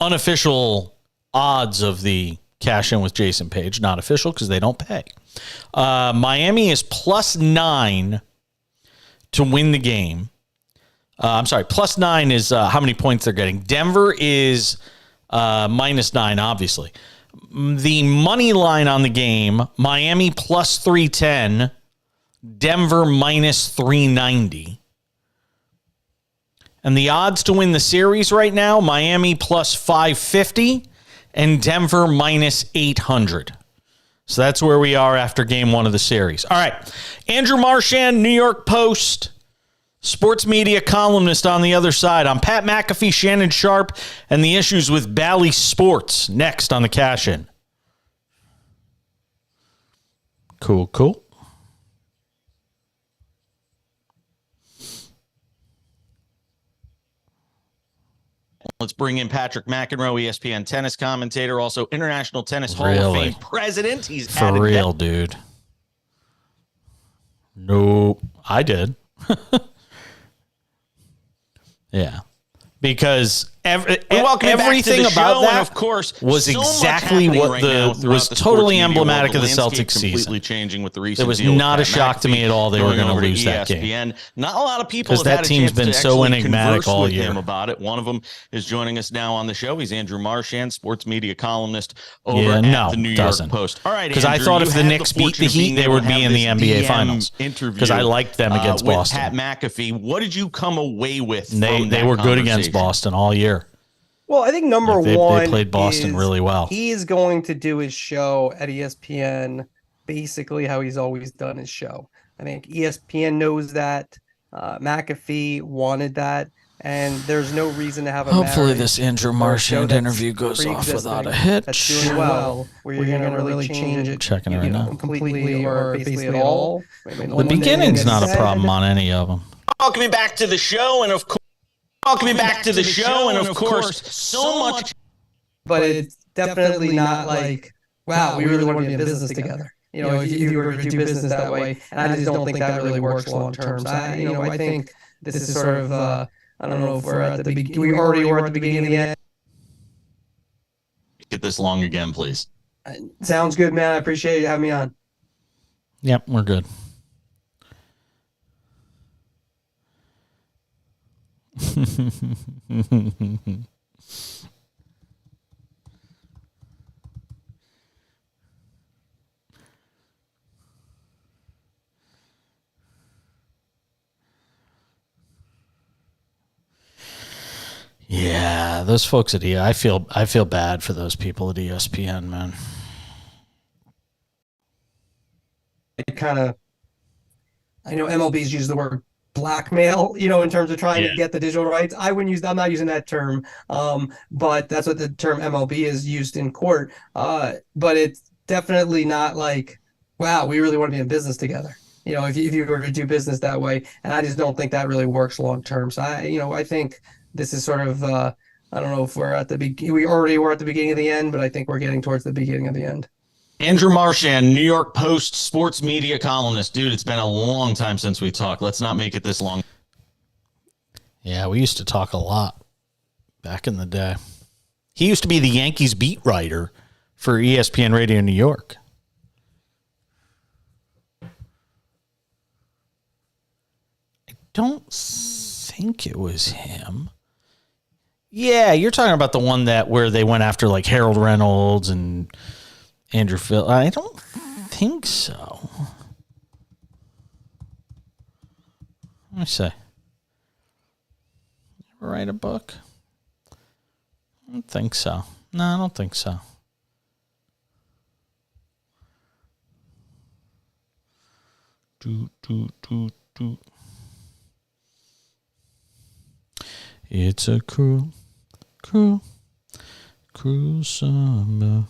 Speaker 1: unofficial odds of the cash in with Jason Page, not official because they don't pay. Miami is +9 to win the game. I'm sorry, +9 is how many points they're getting. Denver is -9, obviously. The money line on the game, Miami +310, Denver -390. And the odds to win the series right now, Miami +550 and Denver -800. So that's where we are after game one of the series. All right. Andrew Marchand, New York Post, sports media columnist on the other side. I'm Pat McAfee, Shannon Sharp, and the issues with Bally Sports next on the Cash In. Cool. Let's bring in Patrick McEnroe, ESPN tennis commentator, also International Tennis Hall of Fame president. He's for real, dude. Nope, I did. Yeah, because everything about that, of course, was so exactly what was totally emblematic of the Celtics season. Completely changing with the recent. It was not a shock to me at all. They were going to lose that game. Not a lot of people because that team's been so enigmatic all year. About it. One of them is joining us now on the show. He's Andrew Marchand, sports media columnist over at the New York Post. All right,
Speaker 10: because I thought if the Knicks beat the Heat, they would be in the NBA Finals.
Speaker 1: Because
Speaker 10: I liked them against Boston.
Speaker 1: Pat McAfee, what did you come away with?
Speaker 10: They were good against Boston all year.
Speaker 24: Well, I think number one,
Speaker 10: they played Boston really well.
Speaker 24: He is going to do his show at ESPN basically how he's always done his show. I think ESPN knows that. McAfee wanted that. and there's no reason to have a
Speaker 1: Hopefully
Speaker 24: marriage
Speaker 1: this Andrew
Speaker 24: or a show
Speaker 1: Marchand
Speaker 24: that's
Speaker 1: interview goes off without a
Speaker 24: pre-existing,
Speaker 1: hitch.
Speaker 24: that's doing well, where you're going to really change it,
Speaker 1: Checking it right now.
Speaker 24: completely or basically at all. I mean,
Speaker 1: The beginning's not a problem on any of them.
Speaker 10: Welcome back to the show, and of course, so much.
Speaker 24: But it's definitely not like, wow, we really want to be in business together. If you were to do business that way, and I just don't think that really works long term. So I think this is sort of, I don't know if we're at the beginning. We already were at the beginning of the end.
Speaker 10: Get this long again, please.
Speaker 24: Sounds good, man. I appreciate you having me on.
Speaker 1: Yep, we're good. Yeah, those folks at I feel bad for those people at ESPN, man.
Speaker 24: I know MLB's used the word blackmail, in terms of trying to get the digital rights. I'm not using that term, but that's what the term MLB is used in court. But it's definitely not like, wow, we really want to be in business together. If you were to do business that way, and I just don't think that really works long term. So I think this is sort of, I don't know if we're at the beginning. We already were at the beginning of the end, but I think we're getting towards the beginning of the end.
Speaker 10: Andrew Marchand, New York Post sports media columnist. Dude, it's been a long time since we talked. Let's not make it this long.
Speaker 1: Yeah, we used to talk a lot back in the day. He used to be the Yankees beat writer for ESPN Radio New York. I don't think it was him. Yeah, you're talking about the one where they went after like Harold Reynolds and Andrew Phil. I don't think so. Let me say. Ever write a book? I don't think so. No, I don't think so. It's a cruel, cruel, cruel summer.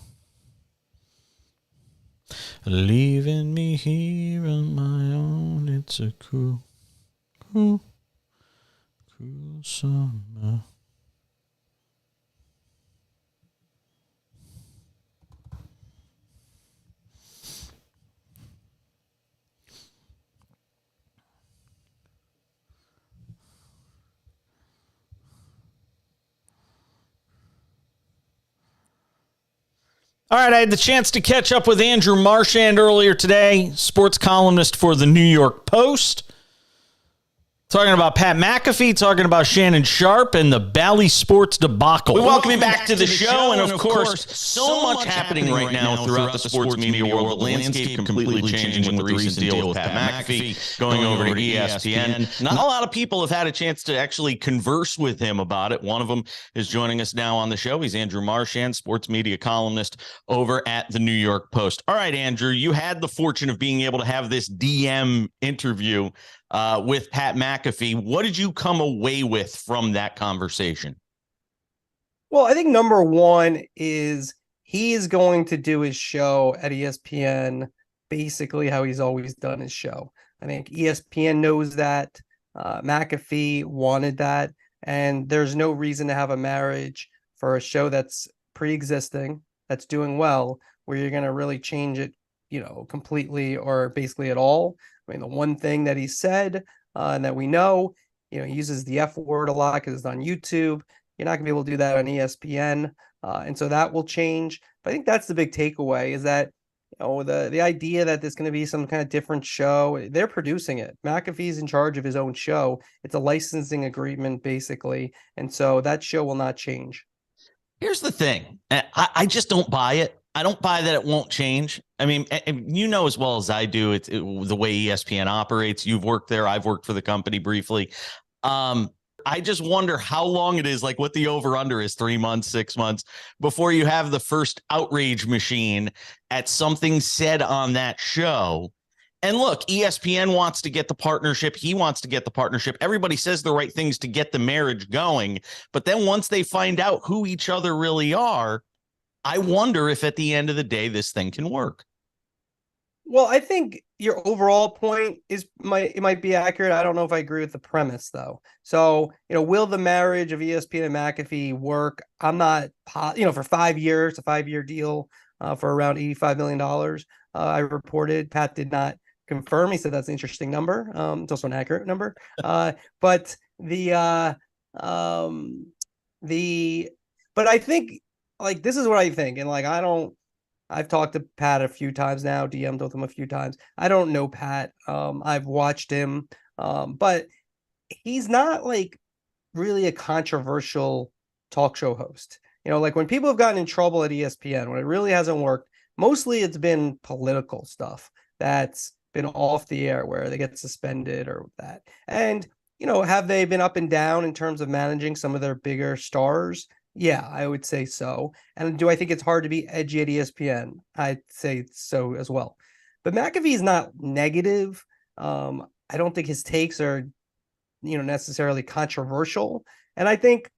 Speaker 1: Leaving me here on my own. It's a cruel, cruel, cruel summer. All right, I had the chance to catch up with Andrew Marchand earlier today, sports columnist for the New York Post. Talking about Pat McAfee, talking about Shannon Sharp, and the Bally Sports debacle.
Speaker 10: We welcome you back to the show, and of course, so much happening right now throughout the sports media world. The landscape completely changing with the recent deal with Pat McAfee going over to ESPN. Not a lot of people have had a chance to actually converse with him about it. One of them is joining us now on the show. He's Andrew Marchand, sports media columnist over at the New York Post. All right, Andrew, you had the fortune of being able to have this DM interview with Pat McAfee. What did you come away with from that conversation?
Speaker 24: Well, I think number one is he is going to do his show at ESPN basically how he's always done his show. I think ESPN knows that. McAfee wanted that. And there's no reason to have a marriage for a show that's pre-existing, that's doing well, where you're going to really change it, completely or basically at all. I mean, the one thing that he said and that we know, he uses the F word a lot because it's on YouTube. You're not going to be able to do that on ESPN. And so that will change. But I think that's the big takeaway is that, the idea that there's going to be some kind of different show, they're producing it. McAfee's in charge of his own show. It's a licensing agreement, basically. And so that show will not change.
Speaker 10: Here's the thing. I just don't buy it. I don't buy that it won't change. I mean, as well as I do, the way ESPN operates. You've worked there. I've worked for the company briefly. I just wonder how long it is, like what the over-under is, 3 months, 6 months, before you have the first outrage machine at something said on that show. And look, ESPN wants to get the partnership. He wants to get the partnership. Everybody says the right things to get the marriage going. But then once they find out who each other really are, I wonder if at the end of the day, this thing can work.
Speaker 24: Well, I think your overall point might be accurate. I don't know if I agree with the premise though. So, will the marriage of ESPN and McAfee work? I'm not, for 5 years, a 5-year deal for around $85 million. I reported. Pat did not confirm. He said that's an interesting number. It's also an accurate number. But I think this is what I think, and I've talked to Pat a few times now, DM'd with him a few times. I don't know Pat. I've watched him, but he's not really a controversial talk show host. When people have gotten in trouble at ESPN, when it really hasn't worked, mostly it's been political stuff that's been off the air where they get suspended or that. And, have they been up and down in terms of managing some of their bigger stars? Yeah, I would say so. And do I think it's hard to be edgy at ESPN? I'd say so as well. But McAfee's not negative. I don't think his takes are, necessarily controversial. And I think,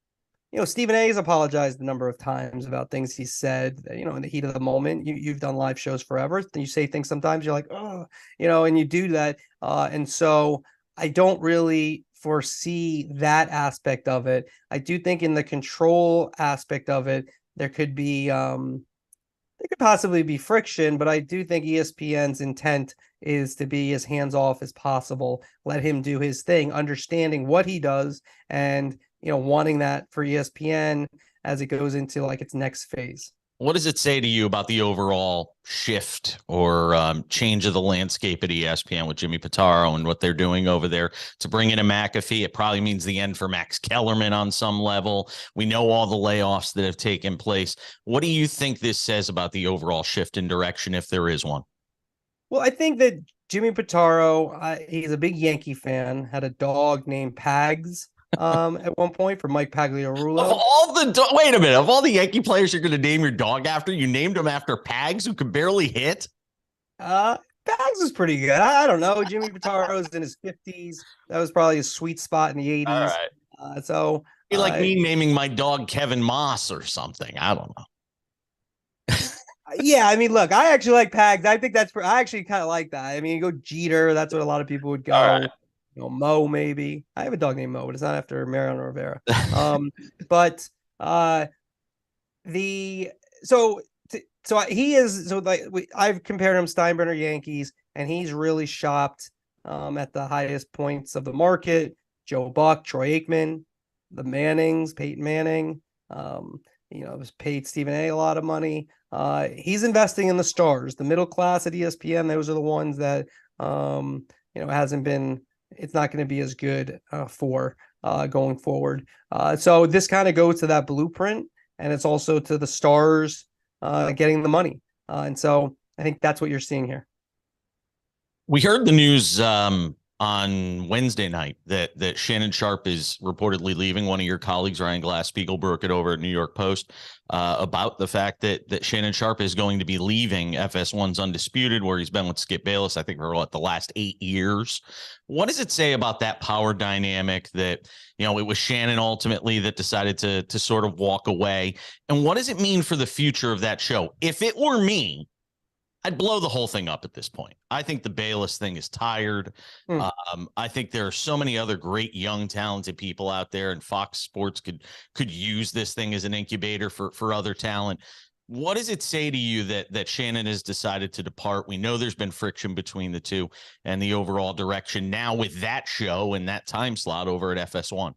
Speaker 24: Stephen A. has apologized a number of times about things he said, in the heat of the moment. You've done live shows forever. And you say things sometimes you're like, oh, and you do that. And so I don't really foresee that aspect of it. I do think in the control aspect of it, there could possibly be friction, but I do think ESPN's intent is to be as hands-off as possible, let him do his thing, understanding what he does and, wanting that for ESPN as it goes into its next phase.
Speaker 10: What does it say to you about the overall shift or change of the landscape at ESPN with Jimmy Pitaro and what they're doing over there to bring in a McAfee? It probably means the end for Max Kellerman on some level. We know all the layoffs that have taken place. What do you think this says about the overall shift in direction, if there is one?
Speaker 24: Well, I think that Jimmy Pitaro, he's a big Yankee fan, had a dog named Pags. At one point for Mike Pagliarulo.
Speaker 10: Wait a minute. Of all the Yankee players you're going to name your dog after, you named him after Pags, who can barely hit?
Speaker 24: Pags is pretty good. I don't know. Jimmy Pitaro's in his 50s. That was probably a sweet spot in the 80s.
Speaker 10: All right.
Speaker 24: So
Speaker 10: be like me naming my dog Kevin Moss or something. I don't know.
Speaker 24: Yeah, I mean, look, I actually like Pags. I think I actually kind of like that. I mean, you go Jeter. That's what a lot of people would go. All right. Mo, maybe. I have a dog named Mo, but it's not after Mariano Rivera. I've compared him Steinbrenner Yankees, and he's really shopped at the highest points of the market. Joe Buck, Troy Aikman, the Mannings, Peyton Manning, was paid Stephen A. a lot of money. He's investing in the stars, the middle class at ESPN. Those are the ones that hasn't been. It's not going to be as good for going forward. So this kind of goes to that blueprint, and it's also to the stars getting the money. And so I think that's what you're seeing here.
Speaker 10: We heard the news on Wednesday night that Shannon Sharpe is reportedly leaving. One of your colleagues, Ryan Glass-Steagall, broke it over at New York Post about the fact that Shannon Sharpe is going to be leaving FS1's Undisputed, where he's been with Skip Bayless, I think, for the last 8 years. What does it say about that power dynamic that, it was Shannon ultimately that decided to sort of walk away? And what does it mean for the future of that show? If it were me, I'd blow the whole thing up at this point. I think the Bayless thing is tired. I think there are so many other great young talented people out there, and Fox Sports could use this thing as an incubator for other talent. What does it say to you that Shannon has decided to depart? We know there's been friction between the two and the overall direction now with that show and that time slot over at FS1.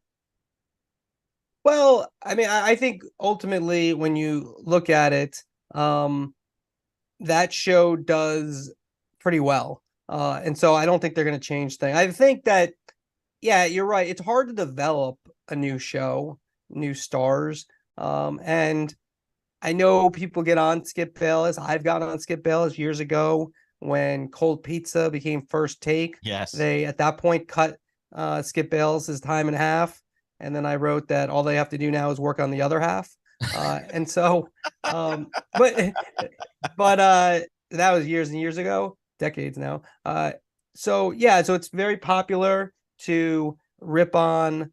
Speaker 24: Well, I mean, I think ultimately when you look at it, that show does pretty well. And so I don't think they're going to change things. I think that, yeah, you're right. It's hard to develop a new show, new stars. And I know people get on Skip Bayless. I've gotten on Skip Bayless years ago when Cold Pizza became First Take.
Speaker 10: Yes.
Speaker 24: They, at that point, cut Skip Bayless's time in half. And then I wrote that all they have to do now is work on the other half. And so, but that was years and years ago. decades now. So it's very popular to rip on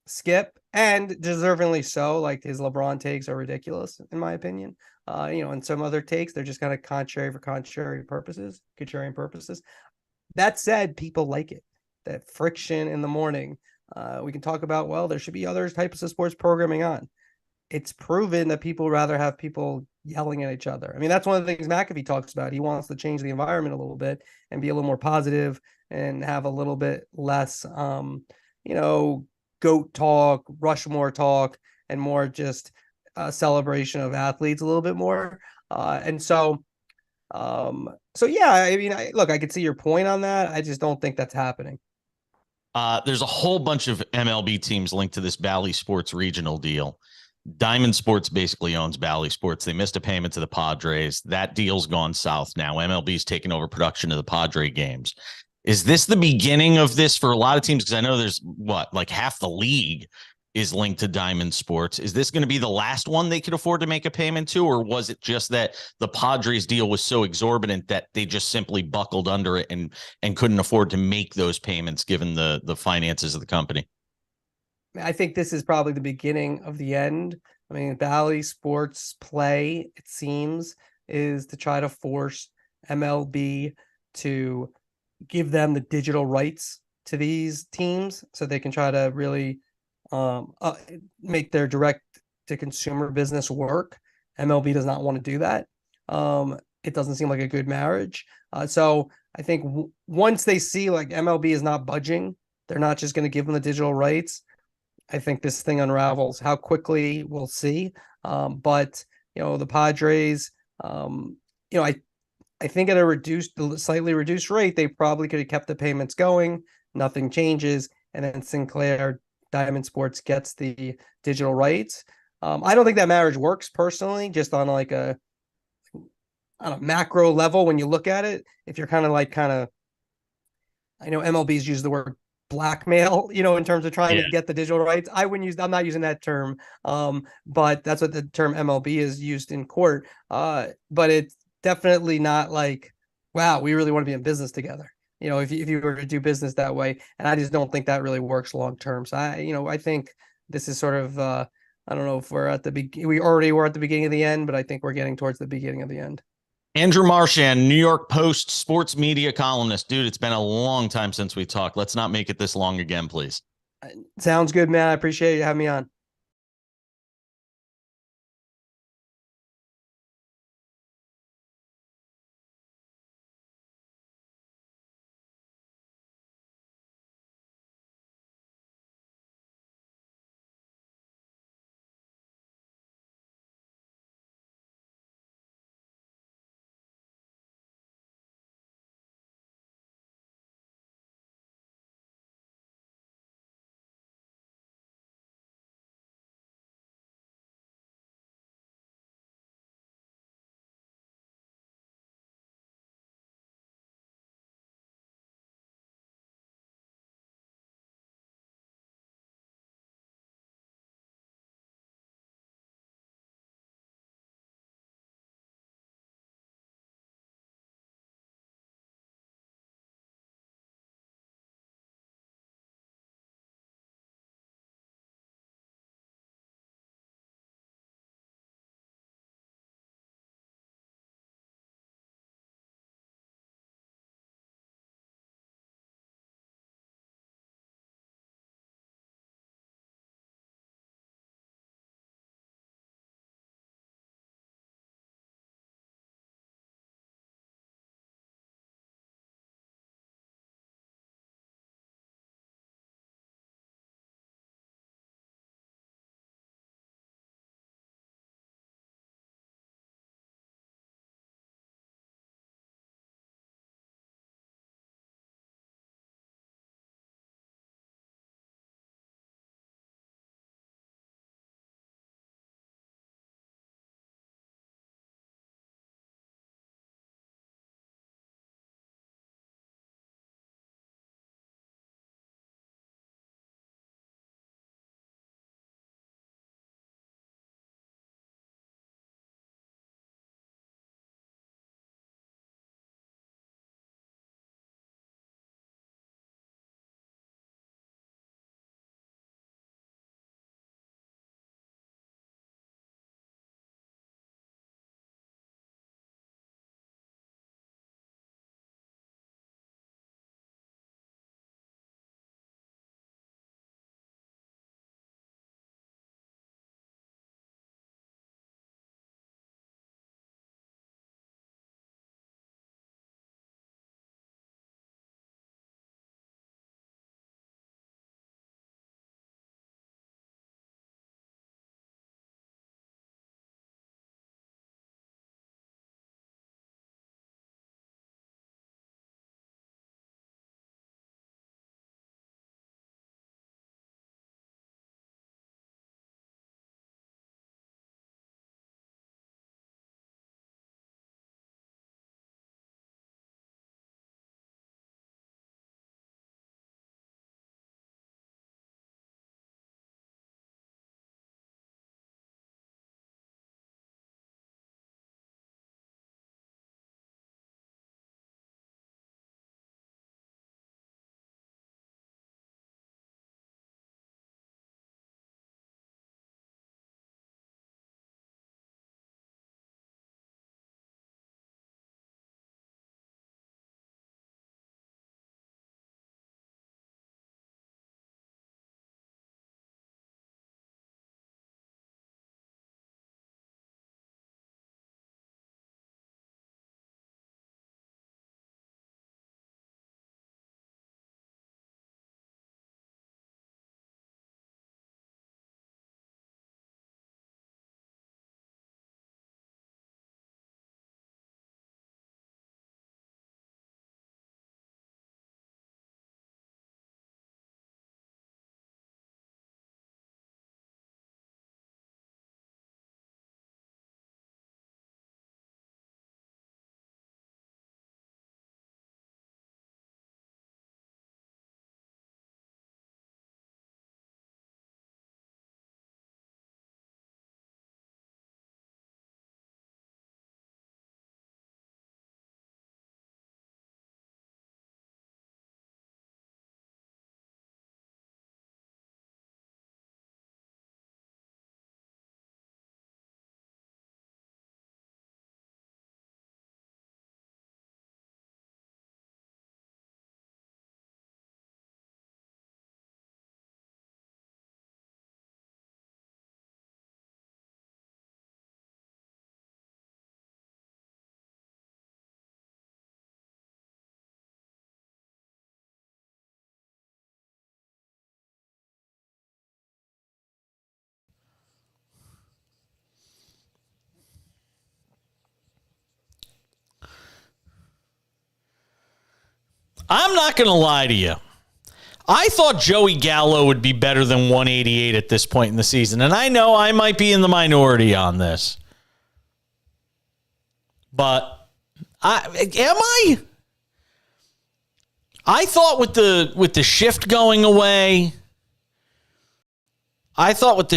Speaker 24: Skip, and deservingly so. Like his LeBron takes are ridiculous, in my opinion. And some other takes, they're just kind of contrarian purposes. That said, people like it. That friction in the morning. We can talk about, well, there should be other types of sports programming on. It's proven that people rather have people yelling at each other. I mean, that's one of the things McAfee talks about. He wants to change the environment a little bit and be a little more positive and have a little bit less, GOAT talk, Rushmore talk, and more just a celebration of athletes a little bit more. Yeah, I mean, I could see your point on that. I just don't think that's happening.
Speaker 10: There's a whole bunch of MLB teams linked to this Bally Sports regional deal. Diamond Sports basically owns Bally Sports. They missed a payment to the Padres. That deal's gone south now. MLB's taken over production of the Padre games. Is this the beginning of this for a lot of teams? Because I know there's like half the league is linked to Diamond Sports. Is this going to be the last one they could afford to make a payment to? Or was it just that the Padres deal was so exorbitant that they just simply buckled under it and couldn't afford to make those payments given the finances of the company?
Speaker 24: I think this is probably the beginning of the end. I mean, Bally Sports play, it seems, is to try to force MLB to give them the digital rights to these teams so they can try to really make their direct to consumer business work. MLB does not want to do that. It doesn't seem like a good marriage. So I think once they see like MLB is not budging, they're not just going to give them the digital rights. I think this thing unravels. How quickly, we'll see. But the Padres, I think at a slightly reduced rate, they probably could have kept the payments going. Nothing changes, and then Sinclair Diamond Sports gets the digital rights. I don't think that marriage works personally, just on like on a macro level when you look at it. If you're I know MLB's used the word blackmail, in terms of trying to get the digital rights. I'm not using that term. But that's what the term MLB is used in court. But it's definitely not like, wow, we really want to be in business together. If you were to do business that way, and I just don't think that really works long term. So I think this is sort of, I don't know if we're at the we already were at the beginning of the end, but I think we're getting towards the beginning of the end.
Speaker 10: Andrew Marchand, New York Post sports media columnist. Dude, it's been a long time since we talked. Let's not make it this long again, please.
Speaker 24: Sounds good, man. I appreciate you having me on.
Speaker 1: not going to lie to you. I thought Joey Gallo would be better than 188 at this point in the season. And I know I might be in the minority on this. But am I? I thought with the shift going away, I thought,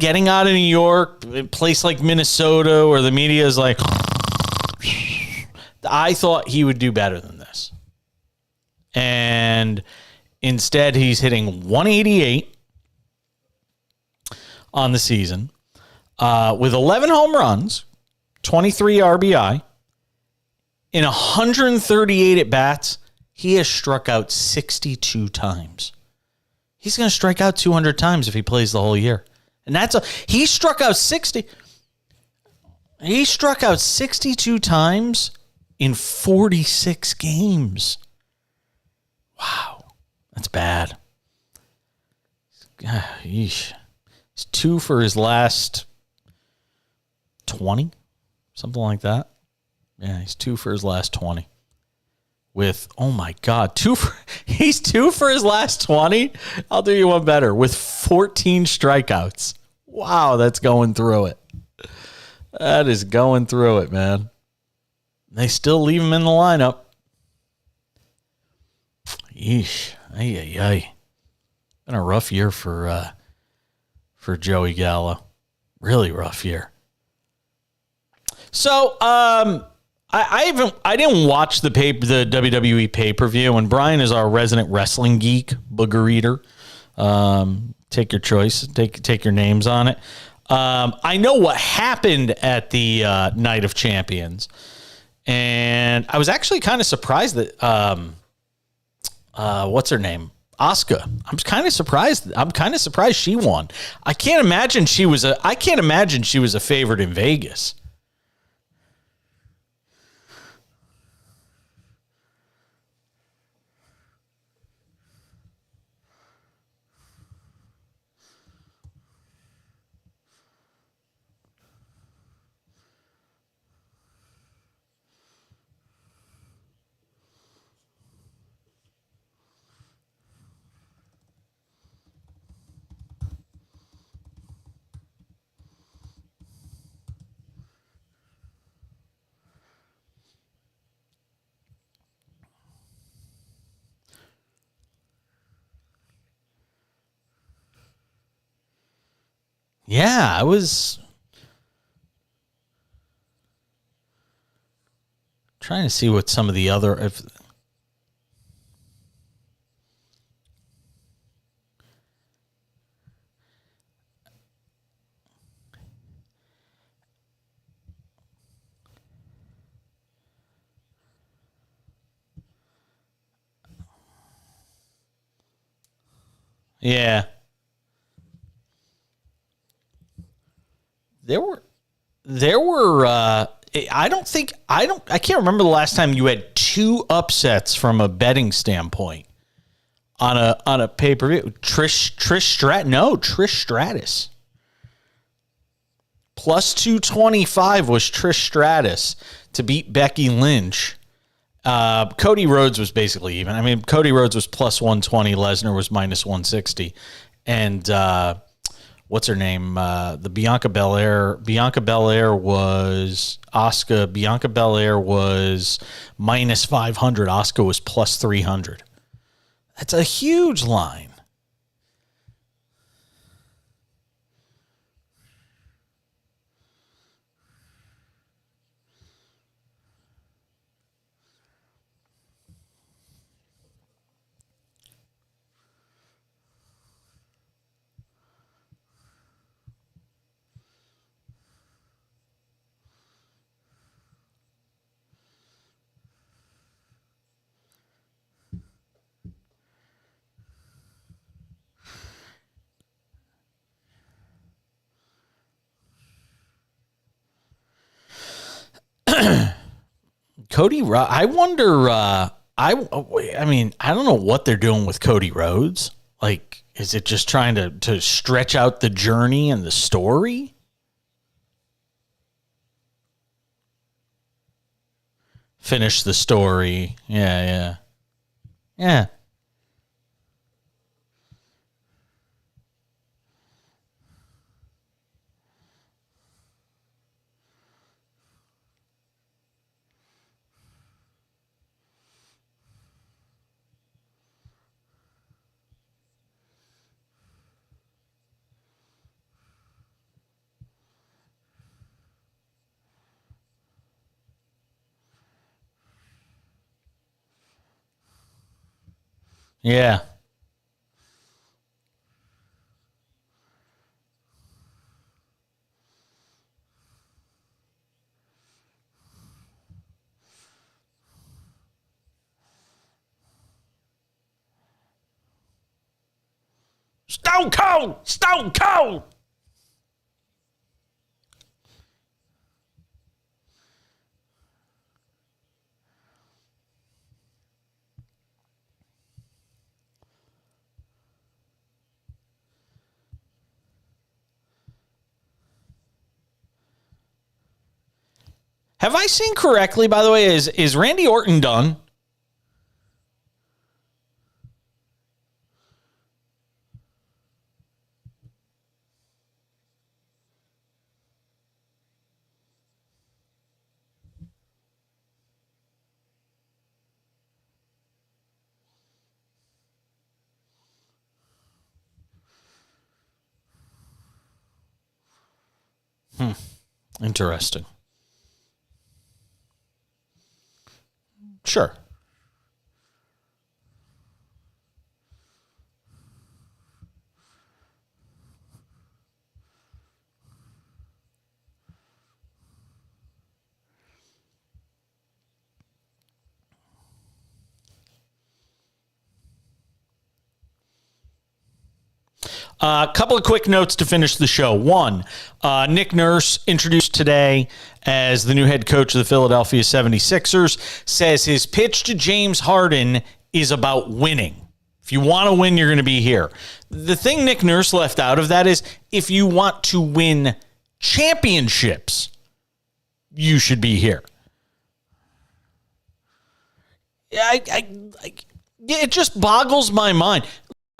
Speaker 1: getting out of New York, a place like Minnesota where the media is like, I thought he would do better than this. And instead, he's hitting 188 on the season with 11 home runs, 23 RBI. In 138 at-bats, he has struck out 62 times. He's going to strike out 200 times if he plays the whole year. And he struck out 60. He struck out 62 times in 46 games. Wow. That's bad. He's 2 for his last 20, something like that. Yeah, he's 2 for his last 20. With, oh my God, he's 2 for his last 20? I'll do you one better. With 14 strikeouts. Wow, that's going through it. That is going through it, man. They still leave him in the lineup. Yeesh. Ay. Been a rough year for Joey Gallo. Really rough year. So, I didn't watch the WWE pay-per-view, and Brian is our resident wrestling geek, booger eater. Take your choice. Take your names on it. I know what happened at the Night of Champions, and I was actually kind of surprised that what's her name? Asuka. I'm kind of surprised she won. I can't imagine she was a favorite in Vegas. Yeah, I was trying to see what some of the other. Yeah. There were I can't remember the last time you had 2 upsets from a betting standpoint on a pay-per-view. Trish Stratus. Plus 225 was Trish Stratus to beat Becky Lynch. Cody Rhodes was basically even. I mean, Cody Rhodes was plus 120. Lesnar was minus 160. And what's her name? The Bianca Belair. Bianca Belair was Asuka. Bianca Belair was minus 500. Asuka was plus 300. That's a huge line. Cody, I wonder. I mean, I don't know what they're doing with Cody Rhodes. Like, is it just trying to stretch out the journey and the story? finish the story. Yeah. Yeah. Stone Cold! Stone Cold! Have I seen correctly, by the way, is Randy Orton done? Interesting. Sure. A couple of quick notes to finish the show. One, Nick Nurse, introduced today as the new head coach of the Philadelphia 76ers, says his pitch to James Harden is about winning. If you want to win, you're going to be here. The thing Nick Nurse left out of that is if you want to win championships, you should be here. It just boggles my mind.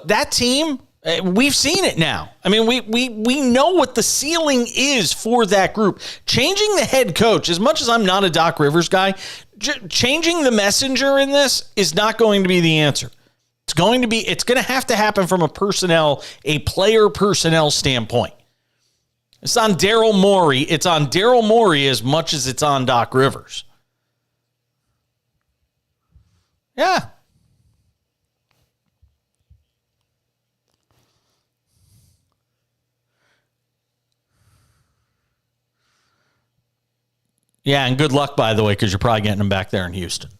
Speaker 1: That team, we've seen it now. I mean, we know what the ceiling is for that group. Changing the head coach, as much as I'm not a Doc Rivers guy, changing the messenger in this is not going to be the answer. It's going to have to happen from a player personnel standpoint. It's on Daryl Morey. It's on Daryl Morey as much as it's on Doc Rivers. Yeah. Yeah, and good luck, by the way, because you're probably getting them back there in Houston.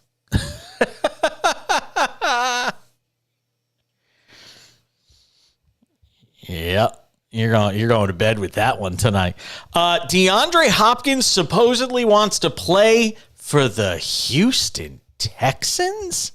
Speaker 1: Yep. You're going to bed with that one tonight. DeAndre Hopkins supposedly wants to play for the Houston Texans?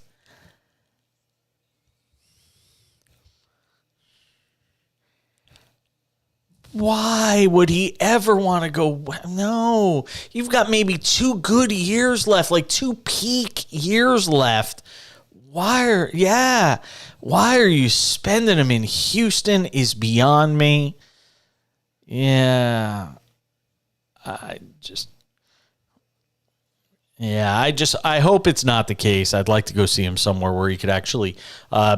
Speaker 1: Why would he ever want to go? No, you've got maybe 2 good years left, like 2 peak years left. Why are you spending them in Houston is beyond me. Yeah. I hope it's not the case. I'd like to go see him somewhere where he could actually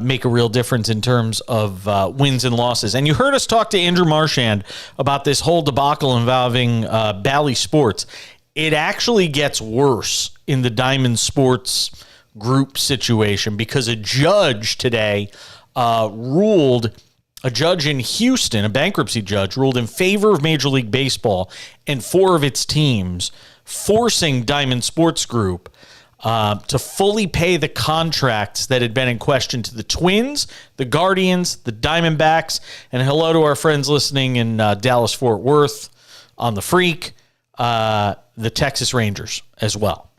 Speaker 1: make a real difference in terms of wins and losses. And you heard us talk to Andrew Marchand about this whole debacle involving Bally Sports. It actually gets worse in the Diamond Sports Group situation because a judge today a judge in Houston, a bankruptcy judge, ruled in favor of Major League Baseball and 4 of its teams, forcing Diamond Sports Group to fully pay the contracts that had been in question to the Twins, the Guardians, the Diamondbacks, and hello to our friends listening in Dallas-Fort Worth on the Freak, the Texas Rangers as well.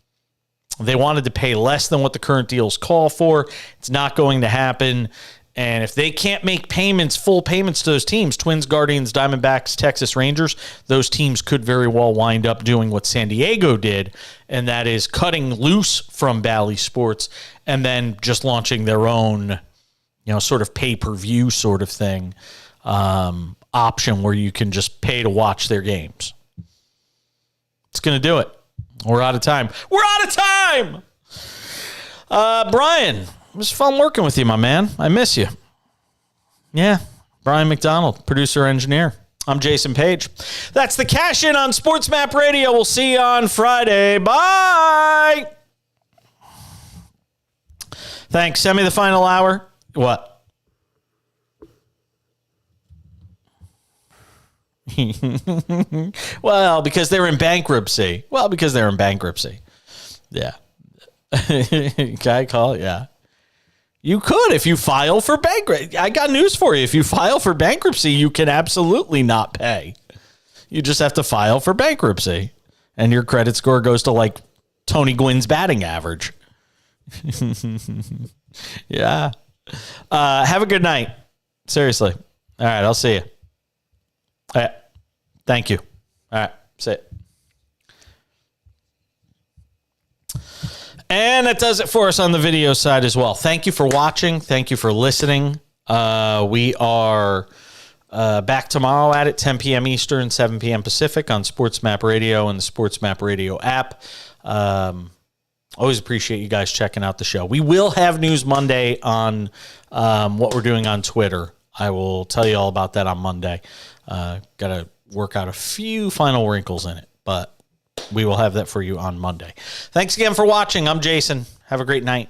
Speaker 1: They wanted to pay less than what the current deals call for. It's not going to happen. And if they can't make full payments to those teams, Twins, Guardians, Diamondbacks, Texas Rangers, those teams could very well wind up doing what San Diego did, and that is cutting loose from Bally Sports and then just launching their own, sort of pay-per-view sort of thing, option where you can just pay to watch their games. It's going to do it. We're out of time. Brian, it was fun working with you, my man. I miss you. Yeah, Brian McDonald, producer, engineer. I'm Jason Page. That's the Cash In on SportsMap Radio. We'll see you on Friday. Bye. Thanks. Send me the final hour. What? Well, because they're in bankruptcy. Yeah. Can I call it? Yeah. You could if you file for bankruptcy. I got news for you. If you file for bankruptcy, you can absolutely not pay. You just have to file for bankruptcy. And your credit score goes to like Tony Gwynn's batting average. Yeah. Have a good night. Seriously. All right. I'll see you. All right. Thank you. All right. See it. And that does it for us on the video side as well. Thank you for watching. Thank you for listening. We are back tomorrow at 10 p.m. Eastern, 7 p.m. Pacific on SportsMap Radio and the SportsMap Radio app. Always appreciate you guys checking out the show. We will have news Monday on what we're doing on Twitter. I will tell you all about that on Monday. Got to work out a few final wrinkles in it, but we will have that for you on Monday. Thanks again for watching. I'm Jason. Have a great night.